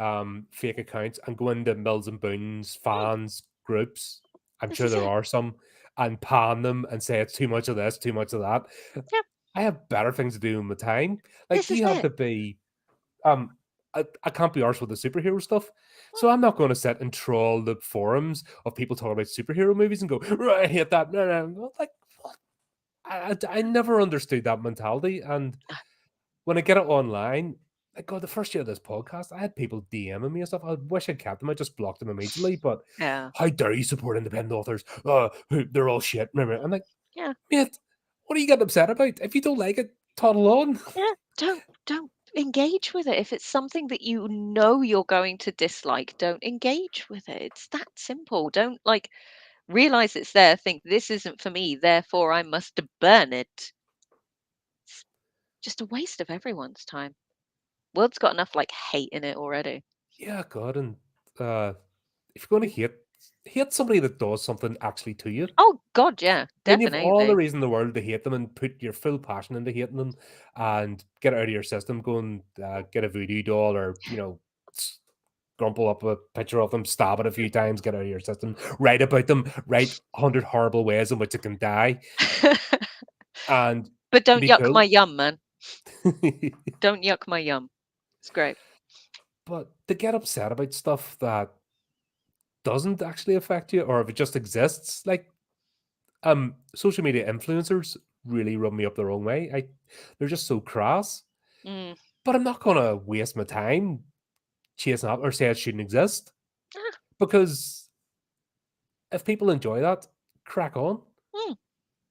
Speaker 1: fake accounts and go into Mills and Boon's
Speaker 2: Mm,
Speaker 1: fans groups. I'm
Speaker 2: this
Speaker 1: sure
Speaker 2: is
Speaker 1: there
Speaker 2: it.
Speaker 1: are some, and pan them and say it's too much of this, too much of that.
Speaker 2: Yeah,
Speaker 1: I have better things to do in my time. Like
Speaker 2: this is
Speaker 1: you have
Speaker 2: it.
Speaker 1: to be um I can't be arsed with the superhero stuff.
Speaker 2: Mm,
Speaker 1: So I'm not going to sit and troll the forums of people talking about superhero movies and go, right, I hate that. No, no, no. Like, what? I never understood that mentality. And
Speaker 2: ah,
Speaker 1: when I get it online, like, God, the first year of this podcast, I had people DMing me and stuff. I wish I'd kept them. I just blocked them immediately. But
Speaker 2: yeah,
Speaker 1: how dare you support independent authors? They're all shit. Remember? I'm like,
Speaker 2: yeah,
Speaker 1: mate, what are you getting upset about? If you don't like it, toddle on.
Speaker 2: yeah. Don't engage with it. If it's something that you know you're going to dislike, don't engage with it. It's that simple. Don't like realize it's there, think this isn't for me, therefore I must burn it. Just a waste of everyone's time. World's got enough like hate in it already.
Speaker 1: Yeah, God, and uh, if you're going to hate somebody that does something actually to you,
Speaker 2: Oh God, yeah,
Speaker 1: then you've all the
Speaker 2: definitely.
Speaker 1: reason in the world to hate them and put your full passion into hating them and get it out of your system. Go and get a voodoo doll or, grumple up a picture of them, stab it a few times, get it out of your system, write about them, write 100 horrible ways in which it can die, and
Speaker 2: But don't
Speaker 1: be
Speaker 2: yuck
Speaker 1: cool.
Speaker 2: my yum, man. Don't yuck my yum. It's great.
Speaker 1: But to get upset about stuff that doesn't actually affect you or if it just exists, like social media influencers really rub me up the wrong way. They're just so crass.
Speaker 2: Mm.
Speaker 1: But I'm not gonna waste my time chasing up or say it shouldn't exist
Speaker 2: Ah,
Speaker 1: because if people enjoy that, crack on.
Speaker 2: mm,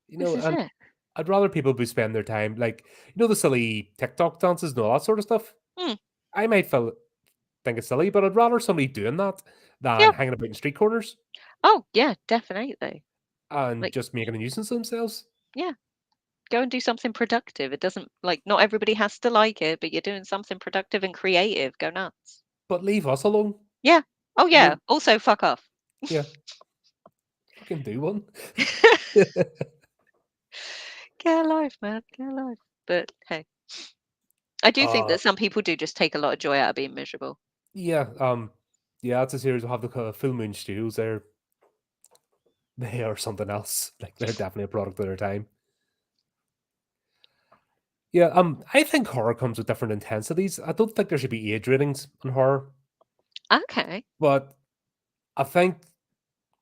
Speaker 1: You
Speaker 2: this
Speaker 1: know,
Speaker 2: is
Speaker 1: and
Speaker 2: it.
Speaker 1: I'd rather people be spend their time like the silly TikTok dances and all that sort of stuff.
Speaker 2: Mm.
Speaker 1: I might think it's silly, but I'd rather somebody doing that than
Speaker 2: Yeah.
Speaker 1: hanging about in street corners
Speaker 2: Oh yeah, definitely.
Speaker 1: and
Speaker 2: Like,
Speaker 1: just making a nuisance of themselves.
Speaker 2: yeah, go and do something productive. It doesn't like not everybody has to like it, but you're doing something productive and creative. Go nuts.
Speaker 1: But leave us alone.
Speaker 2: Yeah. Oh yeah.
Speaker 1: We're
Speaker 2: Also, fuck off.
Speaker 1: yeah, fucking do one.
Speaker 2: Get a life, man. Get a life. But hey, I do think
Speaker 1: uh
Speaker 2: that some people do just take a lot of joy out of being miserable.
Speaker 1: yeah, yeah, it's a series will have the Full Moon Stews. They are something else. Like they're definitely a product of their time. Yeah, I think horror comes with different intensities. I don't think there should be age ratings on horror,
Speaker 2: Okay.
Speaker 1: but I think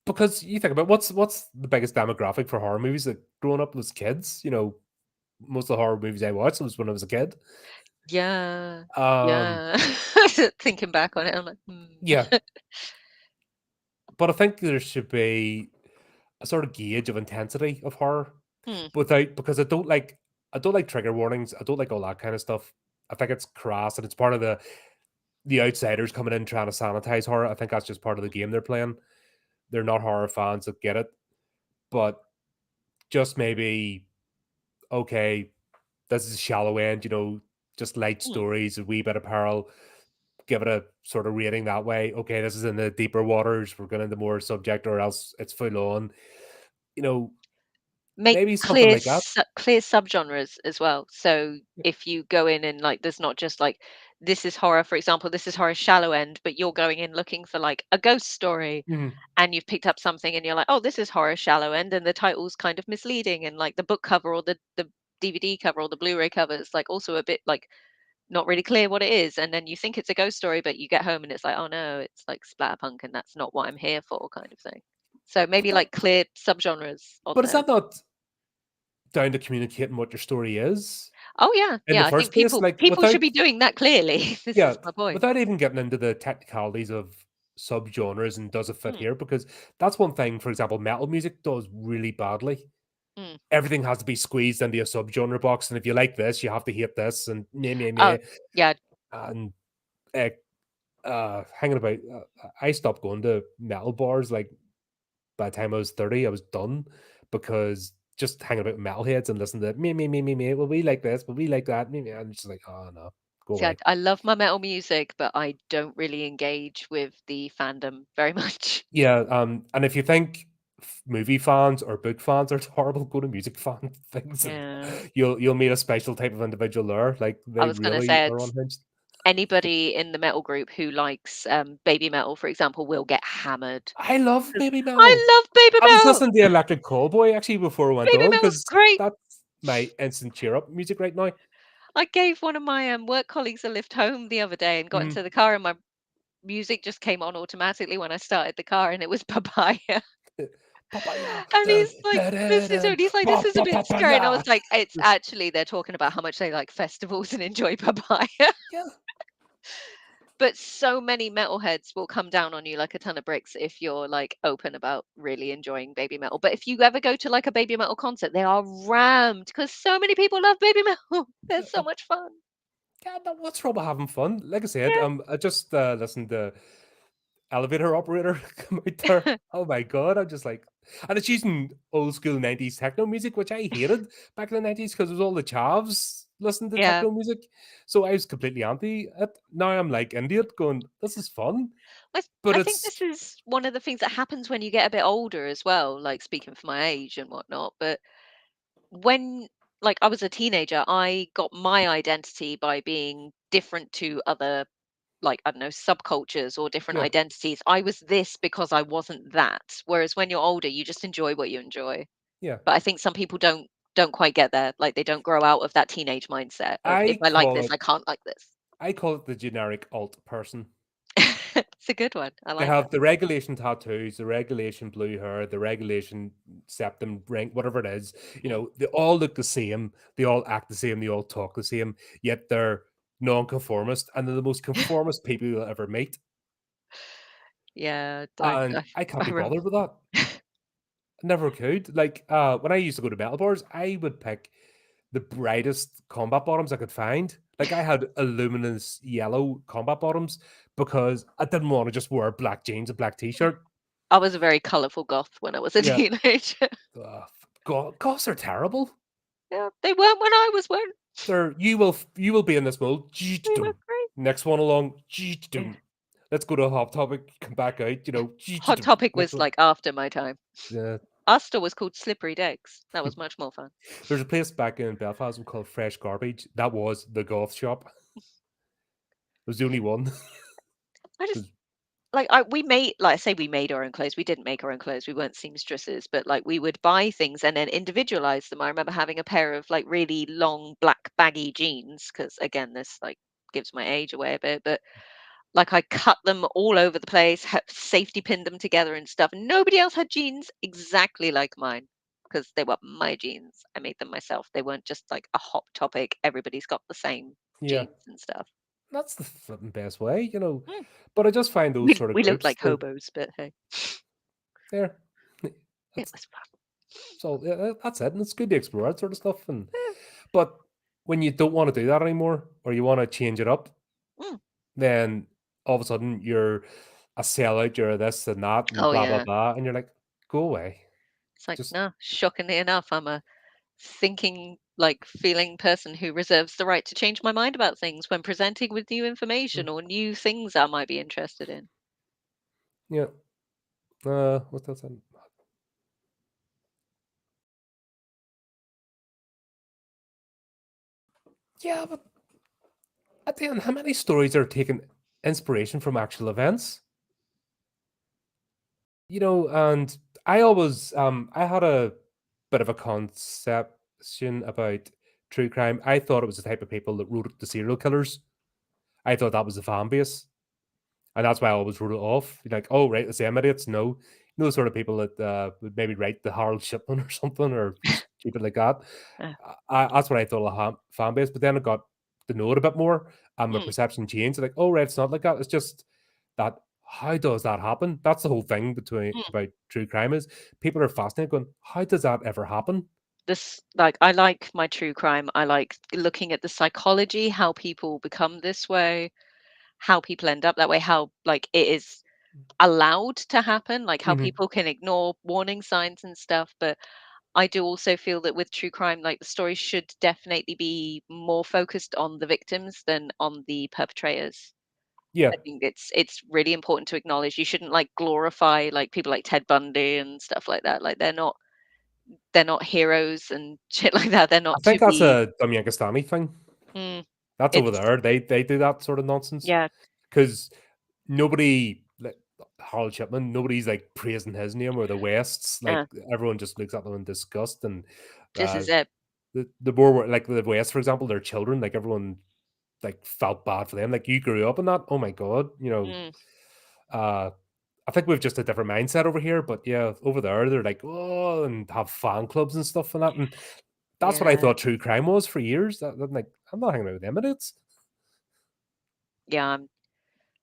Speaker 1: because you think about what's the biggest demographic for horror movies that growing up was kids. Most of the horror movies I watched was when I was a kid.
Speaker 2: Yeah.
Speaker 1: Um,
Speaker 2: Yeah. Thinking back on it, I'm like,
Speaker 1: yeah, but I think there should be a sort of gauge of intensity of horror
Speaker 2: hmm.
Speaker 1: without because I don't like trigger warnings. I don't like all that kind of stuff. I think it's crass and it's part of the outsiders coming in trying to sanitize horror. I think that's just part of the game they're playing. They're not horror fans that get it, but just maybe okay, this is a shallow end. Just light
Speaker 2: Hmm.
Speaker 1: stories, a wee bit of peril. Give it a sort of rating that way. Okay, this is in the deeper waters. We're going into more subject, or else it's full on. You know,
Speaker 2: Make
Speaker 1: maybe something like that.
Speaker 2: clear subgenres as well. So if you go in and like there's not just like this is horror, for example, this is horror shallow end, but you're going in looking for like a ghost story
Speaker 1: Mhm.
Speaker 2: and you've picked up something and you're like, oh, this is horror shallow end, and the title's kind of misleading, and like the book cover or the DVD cover or the Blu-ray cover is like also a bit like not really clear what it is, and then you think it's a ghost story, but you get home and it's like, oh no, it's like splatterpunk, and that's not what I'm here for, kind of thing. So
Speaker 1: But
Speaker 2: maybe
Speaker 1: that,
Speaker 2: like clear subgenres on
Speaker 1: but is
Speaker 2: there.
Speaker 1: that not down to communicating what your story is
Speaker 2: Oh yeah,
Speaker 1: in the
Speaker 2: yeah. I think
Speaker 1: first place? Like
Speaker 2: people should be doing that clearly. This
Speaker 1: yeah,
Speaker 2: is my point.
Speaker 1: without even getting into the technicalities of subgenres and does it fit
Speaker 2: Mm,
Speaker 1: here? Because that's one thing, for example, metal music does really badly.
Speaker 2: mm.
Speaker 1: Everything has to be squeezed into a subgenre box, and if you like this, you have to hate this, and meh,
Speaker 2: Oh
Speaker 1: meh.
Speaker 2: yeah,
Speaker 1: And uh, hanging about, I stopped going to metal bars. Like by the time I was 30, I was done because just hanging about with metalheads and listening to me. Well, we like this, but we like that. Me. I'm just like, oh no, go
Speaker 2: see,
Speaker 1: away.
Speaker 2: I love my metal music, but I don't really engage with the fandom very much.
Speaker 1: Yeah, and if you think movie fans or book fans are horrible, go to music fan things, and
Speaker 2: Yeah,
Speaker 1: you'll meet a special type of individual there. Like
Speaker 2: I
Speaker 1: they
Speaker 2: was gonna
Speaker 1: really
Speaker 2: say
Speaker 1: are
Speaker 2: it's
Speaker 1: unhinged.
Speaker 2: anybody in the metal group who likes baby metal, for example, will get hammered
Speaker 1: I love
Speaker 2: 'cause
Speaker 1: baby metal.
Speaker 2: I love baby
Speaker 1: I was
Speaker 2: metal.
Speaker 1: listening to Electric Callboy actually before we went
Speaker 2: Baby
Speaker 1: on
Speaker 2: metal's
Speaker 1: because
Speaker 2: great.
Speaker 1: that's my instant cheer up music right now.
Speaker 2: I gave one of my work colleagues a lift home the other day and got
Speaker 1: Mhm.
Speaker 2: into the car, and my music just came on automatically when I started the car, and it was Papaya.
Speaker 1: Papaya,
Speaker 2: And
Speaker 1: da,
Speaker 2: he's like,
Speaker 1: da, da,
Speaker 2: "Listen to
Speaker 1: da,
Speaker 2: it." And he's like, "This is a bit scary." And I
Speaker 1: papaya.
Speaker 2: was like, "It's actually they're talking about how much they like festivals and enjoy papaya."
Speaker 1: Yeah,
Speaker 2: But so many metalheads will come down on you like a ton of bricks if you're like open about really enjoying baby metal. But if you ever go to like a baby metal concert, they are rammed because so many people love baby metal. They're so much fun.
Speaker 1: yeah. No, what's wrong with having fun? Like I said,
Speaker 2: Yeah.
Speaker 1: I just listened to elevator operator come out there. Oh my god, I'm just like, and it's using old school 90s techno music, which I hated back in the 90s because it was all the chavs. listen to
Speaker 2: Yeah.
Speaker 1: techno music. So I was completely anti it. Now I'm like into it, going, this is fun.
Speaker 2: I th
Speaker 1: But
Speaker 2: I think
Speaker 1: it's
Speaker 2: this is one of the things that happens when you get a bit older as well, like, speaking for my age and whatnot, but when like, I was a teenager, I got my identity by being different to other, like, I don't know, subcultures or different
Speaker 1: yeah,
Speaker 2: identities. I was this because I wasn't that, whereas when you're older, you just enjoy what you enjoy.
Speaker 1: yeah.
Speaker 2: But I think some people don't quite get there, like, they don't grow out of that teenage mindset of, "If
Speaker 1: I
Speaker 2: I like
Speaker 1: call
Speaker 2: this,
Speaker 1: it
Speaker 2: I can't like this."
Speaker 1: I call it the generic alt person.
Speaker 2: It's a good one, I
Speaker 1: They
Speaker 2: like that.
Speaker 1: have the regulation tattoos, the regulation blue hair, the regulation septum ring, whatever it is.
Speaker 2: Mm.
Speaker 1: They all look the same. They all act the same. They all talk the same. Yet they're non-conformist, and they're the most conformist people you'll ever meet.
Speaker 2: Yeah,
Speaker 1: And I can't
Speaker 2: I
Speaker 1: be
Speaker 2: rem
Speaker 1: bothered with that. I never could. Like when I used to go to metal bars, I would pick the brightest combat bottoms I could find. Like I had a luminous yellow combat bottoms because I didn't want to just wear black jeans and black t-shirt.
Speaker 2: I was a very colourful goth when I was a
Speaker 1: Yeah,
Speaker 2: teenager.
Speaker 1: goths are terrible.
Speaker 2: Yeah, they weren't when I was one.
Speaker 1: They're you will be in this mode.
Speaker 2: They were great.
Speaker 1: Next one along.
Speaker 2: Yeah.
Speaker 1: Let's go to a hot topic. Come back out.
Speaker 2: Hot Topic
Speaker 1: Next
Speaker 2: was,
Speaker 1: one.
Speaker 2: like, after my time.
Speaker 1: Yeah.
Speaker 2: Astor was called Slippery Decks. That was much more fun.
Speaker 1: There's a place back in Belfast called Fresh Garbage. That was the goth shop. It was the only one.
Speaker 2: I just
Speaker 1: 'Cause-
Speaker 2: like, I we made like I say we made our own clothes. We didn't make our own clothes. We weren't seamstresses, but, like, we would buy things and then individualize them. I remember having a pair of, like, really long black baggy jeans because again, this, like, gives my age away a bit, but like, I cut them all over the place, safety pinned them together and stuff. Nobody else had jeans exactly like mine because they were my jeans. I made them myself. They weren't just like a hot topic. Everybody's got the same
Speaker 1: yeah,
Speaker 2: jeans and stuff.
Speaker 1: that's the flipping best way.
Speaker 2: Mm.
Speaker 1: But I just find those
Speaker 2: We
Speaker 1: sort of
Speaker 2: we looked
Speaker 1: groups,
Speaker 2: like hobos, but hey,
Speaker 1: they're
Speaker 2: it
Speaker 1: that's
Speaker 2: was fun.
Speaker 1: so yeah, that's it, and it's good to explore that sort of stuff. And
Speaker 2: Yeah.
Speaker 1: but when you don't want to do that anymore, or you want to change it up,
Speaker 2: Mm.
Speaker 1: then all of a sudden you're a sellout, you're a this and that, and
Speaker 2: Oh
Speaker 1: blah blah
Speaker 2: yeah,
Speaker 1: blah, and you're like, go away.
Speaker 2: it's like
Speaker 1: Just
Speaker 2: no. Shockingly enough, I'm a thinking, like feeling person who reserves the right to change my mind about things when presenting with new
Speaker 1: mm,
Speaker 2: information or new things I might be interested in.
Speaker 1: yeah. What's that? Saying? Yeah, but at the end, how many stories are taking inspiration from actual events? And I had a bit of a conception about true crime. I thought it was the type of people that wrote the serial killers. I thought that was the fan base. And that's why I always wrote it off. You're like, oh, right, it's the idiots. No, the sort of people that would maybe write the Harold Shipman or something or stupid like that.
Speaker 2: Uh,
Speaker 1: That's what I thought of the fan base. But then I got to know it a bit more and my
Speaker 2: mm,
Speaker 1: perception changed. Like, oh, right, it's not like that. It's just that. How does that happen? That's the whole thing between
Speaker 2: mm.
Speaker 1: about true crime is people are fascinated going, how does that ever happen?
Speaker 2: This like I like my true crime. I like looking at the psychology, how people become this way, how people end up that way, how like it is allowed to happen, like how
Speaker 1: Hmm.
Speaker 2: people can ignore warning signs and stuff. But I do also feel that with true crime, like the story should definitely be more focused on the victims than on the perpetrators.
Speaker 1: Yeah,
Speaker 2: I think it's really important to acknowledge you shouldn't like glorify like people like Ted Bundy and stuff like that. Like they're not heroes and shit like that. They're
Speaker 1: I
Speaker 2: not to
Speaker 1: think that's
Speaker 2: be
Speaker 1: a Damyangastani thing.
Speaker 2: mm,
Speaker 1: That's over
Speaker 2: it's
Speaker 1: there. They do that sort of nonsense
Speaker 2: yeah,
Speaker 1: because nobody like Harold Shipman, nobody's like praising his name or the West's. Like
Speaker 2: uh,
Speaker 1: everyone just looks at them in disgust. And
Speaker 2: this
Speaker 1: uh,
Speaker 2: is it.
Speaker 1: the more like the West, for example, their children, like everyone like felt bad for them. Like you grew up in that. Oh my god,
Speaker 2: Mm,
Speaker 1: Uh, I think we've just a different mindset over here. But yeah, over there they're like oh, and have fan clubs and stuff and that. And that's what I
Speaker 2: yeah,
Speaker 1: thought true crime was for years. I'm like, I'm not hanging out with them idiots.
Speaker 2: yeah. I'm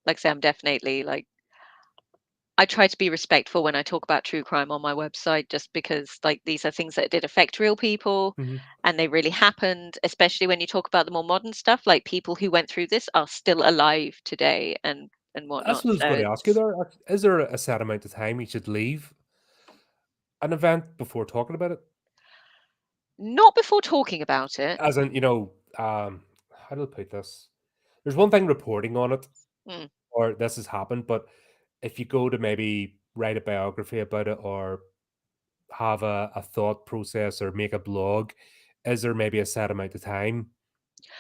Speaker 2: like I say, I'm definitely like I try to be respectful when I talk about true crime on my website, just because like these are things that did affect real people,
Speaker 1: Mhm.
Speaker 2: and they really happened. Especially when you talk about the more modern stuff, like people who went through this are still alive today and
Speaker 1: That's
Speaker 2: whatnot.
Speaker 1: what I was
Speaker 2: So
Speaker 1: going to ask you
Speaker 2: it's
Speaker 1: there. Is there a set amount of time you should leave an event before talking about it?
Speaker 2: not before talking about it.
Speaker 1: As in, how do I put this? There's one thing reporting on it,
Speaker 2: Mm.
Speaker 1: or this has happened, but if you go to maybe write a biography about it or have a thought process or make a blog, is there maybe a set amount of time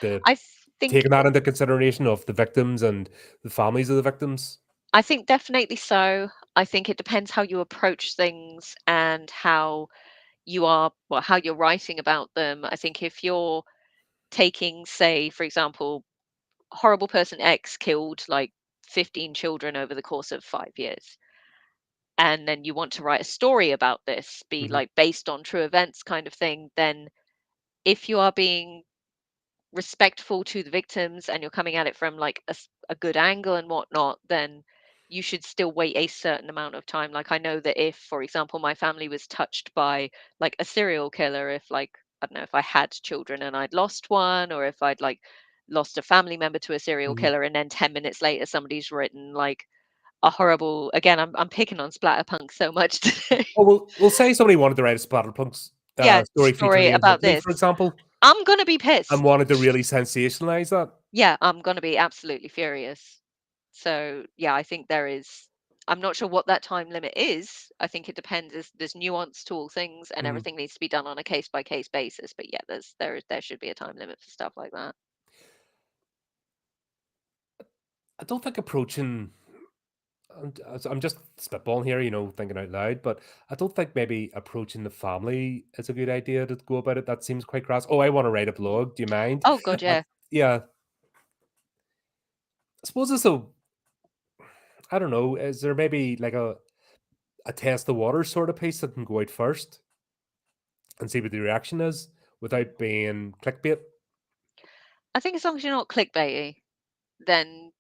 Speaker 1: to
Speaker 2: I think
Speaker 1: taking that into consideration of the victims and the families of the victims?
Speaker 2: I think definitely so. I think it depends how you approach things and how how you're writing about them. I think if you're taking, say, for example, horrible person X killed like 15 children over the course of 5 years, and then you want to write a story about this, be
Speaker 1: Mhm,
Speaker 2: like based on true events kind of thing, then if you are being respectful to the victims and you're coming at it from like a good angle and whatnot, then you should still wait a certain amount of time. Like I know that if, for example, my family was touched by like a serial killer, if like I don't know, if I had children and I'd lost one, or if I'd like lost a family member to a serial
Speaker 1: mhm.
Speaker 2: killer, and then 10 minutes later somebody's written like a horrible, again, I'm picking on splatterpunk so much today.
Speaker 1: Oh, we'll say somebody wanted to write a Splatterpunks,
Speaker 2: Yeah,
Speaker 1: story featuring
Speaker 2: story
Speaker 1: Ian
Speaker 2: about
Speaker 1: Buckley,
Speaker 2: this.
Speaker 1: for example,
Speaker 2: I'm gonna be
Speaker 1: and
Speaker 2: pissed.
Speaker 1: wanted to really sensationalize that.
Speaker 2: Yeah, I'm gonna be absolutely furious. So, yeah, I think I'm not sure what that time limit is. I think it depends. There's nuance to all things, and
Speaker 1: Mhm.
Speaker 2: everything needs to be done on a case by case basis. But yeah, there should be a time limit for stuff like that.
Speaker 1: I don't think approaching I'm just spitballing here, thinking out loud, but I don't think maybe approaching the family is a good idea to go about it. That seems quite crass. "Oh, I wanna write a blog. Do you mind?"
Speaker 2: Oh God,
Speaker 1: Uh,
Speaker 2: yeah.
Speaker 1: yeah. I suppose it's a I don't know, is there maybe like a test the water sort of piece that can go out first and see what the reaction is without being clickbait?
Speaker 2: I think as long as you're not clickbaity, then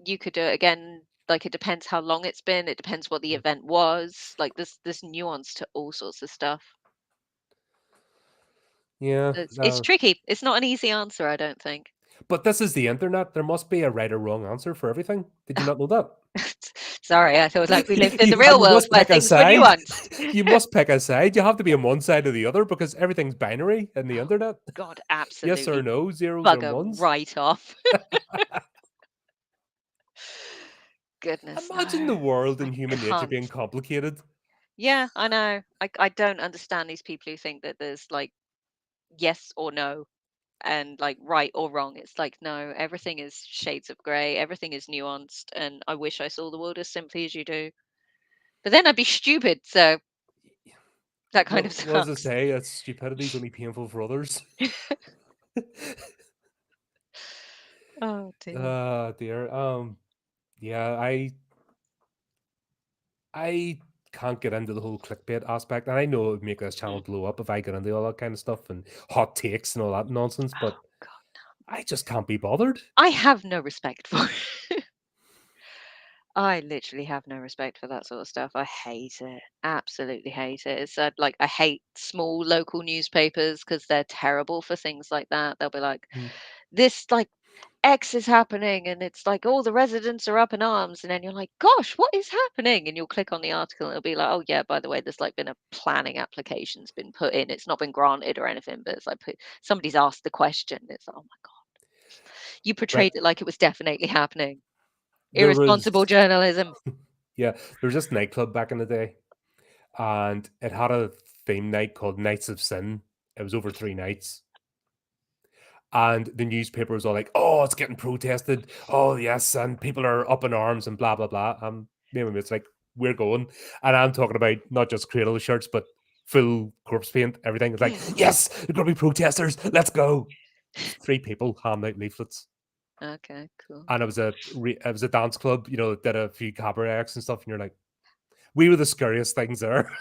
Speaker 2: you could do it again. Like it depends how long it's been. It depends what the
Speaker 1: Mm.
Speaker 2: event was. Like there's nuance to all sorts of stuff.
Speaker 1: Yeah,
Speaker 2: It's tricky. It's not an easy answer, I don't think.
Speaker 1: but this is the internet. There must be a right or wrong answer for everything. Did you not know that?
Speaker 2: Sorry, I thought like we lived in
Speaker 1: You
Speaker 2: the real
Speaker 1: you
Speaker 2: world
Speaker 1: must
Speaker 2: where
Speaker 1: pick a
Speaker 2: things were
Speaker 1: side.
Speaker 2: nuanced.
Speaker 1: You must pick a side. You have to be on one side or the other because everything's binary in the
Speaker 2: Oh,
Speaker 1: internet.
Speaker 2: God,
Speaker 1: Yes or
Speaker 2: absolutely
Speaker 1: no, zeros or
Speaker 2: bugger
Speaker 1: ones.
Speaker 2: right off. Goodness,
Speaker 1: Imagine the
Speaker 2: no.
Speaker 1: world
Speaker 2: I
Speaker 1: and human nature
Speaker 2: can't.
Speaker 1: being complicated.
Speaker 2: Yeah, I know. I don't understand these people who think that there's like yes or no and like right or wrong. It's like no, everything is shades of grey, everything is nuanced, and I wish I saw the world as simply as you do. But then I'd be stupid, so that kind of
Speaker 1: What does it
Speaker 2: sucks.
Speaker 1: say? That stupidity is only painful for others.
Speaker 2: Oh dear.
Speaker 1: Ah, dear. Yeah, I can't get into the whole clickbait aspect, and I know it would make this channel
Speaker 2: Mm.
Speaker 1: blow up if I get into all that kind of stuff and hot takes and all that nonsense, but
Speaker 2: Oh God.
Speaker 1: I just can't be bothered.
Speaker 2: I have no respect for it. I literally have no respect for that sort of stuff. I hate it. Absolutely hate it. It's like I hate small local newspapers because they're terrible for things like that. They'll be like,
Speaker 1: Mm.
Speaker 2: this like X is happening, and it's like all the residents are up in arms, and then you're like, gosh, what is happening? And you'll click on the article, and it'll be like, oh yeah, by the way, there's like been a planning application's been put in. It's not been granted or anything, but it's like somebody's asked the question. It's like, oh my God, you
Speaker 1: Right.
Speaker 2: portrayed it like it was definitely happening.
Speaker 1: There was
Speaker 2: Irresponsible journalism.
Speaker 1: yeah, there was this nightclub back in the day, and it had a theme night called Nights of Sin. It was over 3 nights. And the newspaper was all like, "Oh, it's getting protested. Oh, yes, and people are up in arms and blah blah blah." Me and my mates like, "We're going," and I'm talking about not just cradle shirts, but full corpse paint, everything. It's like,
Speaker 2: Mm.
Speaker 1: "Yes, there's gonna be protesters. Let's go!" 3 people handing out leaflets,
Speaker 2: Okay, cool.
Speaker 1: and it was a dance club. Did a few cabaret acts and stuff, and you're like, we were the scariest things there.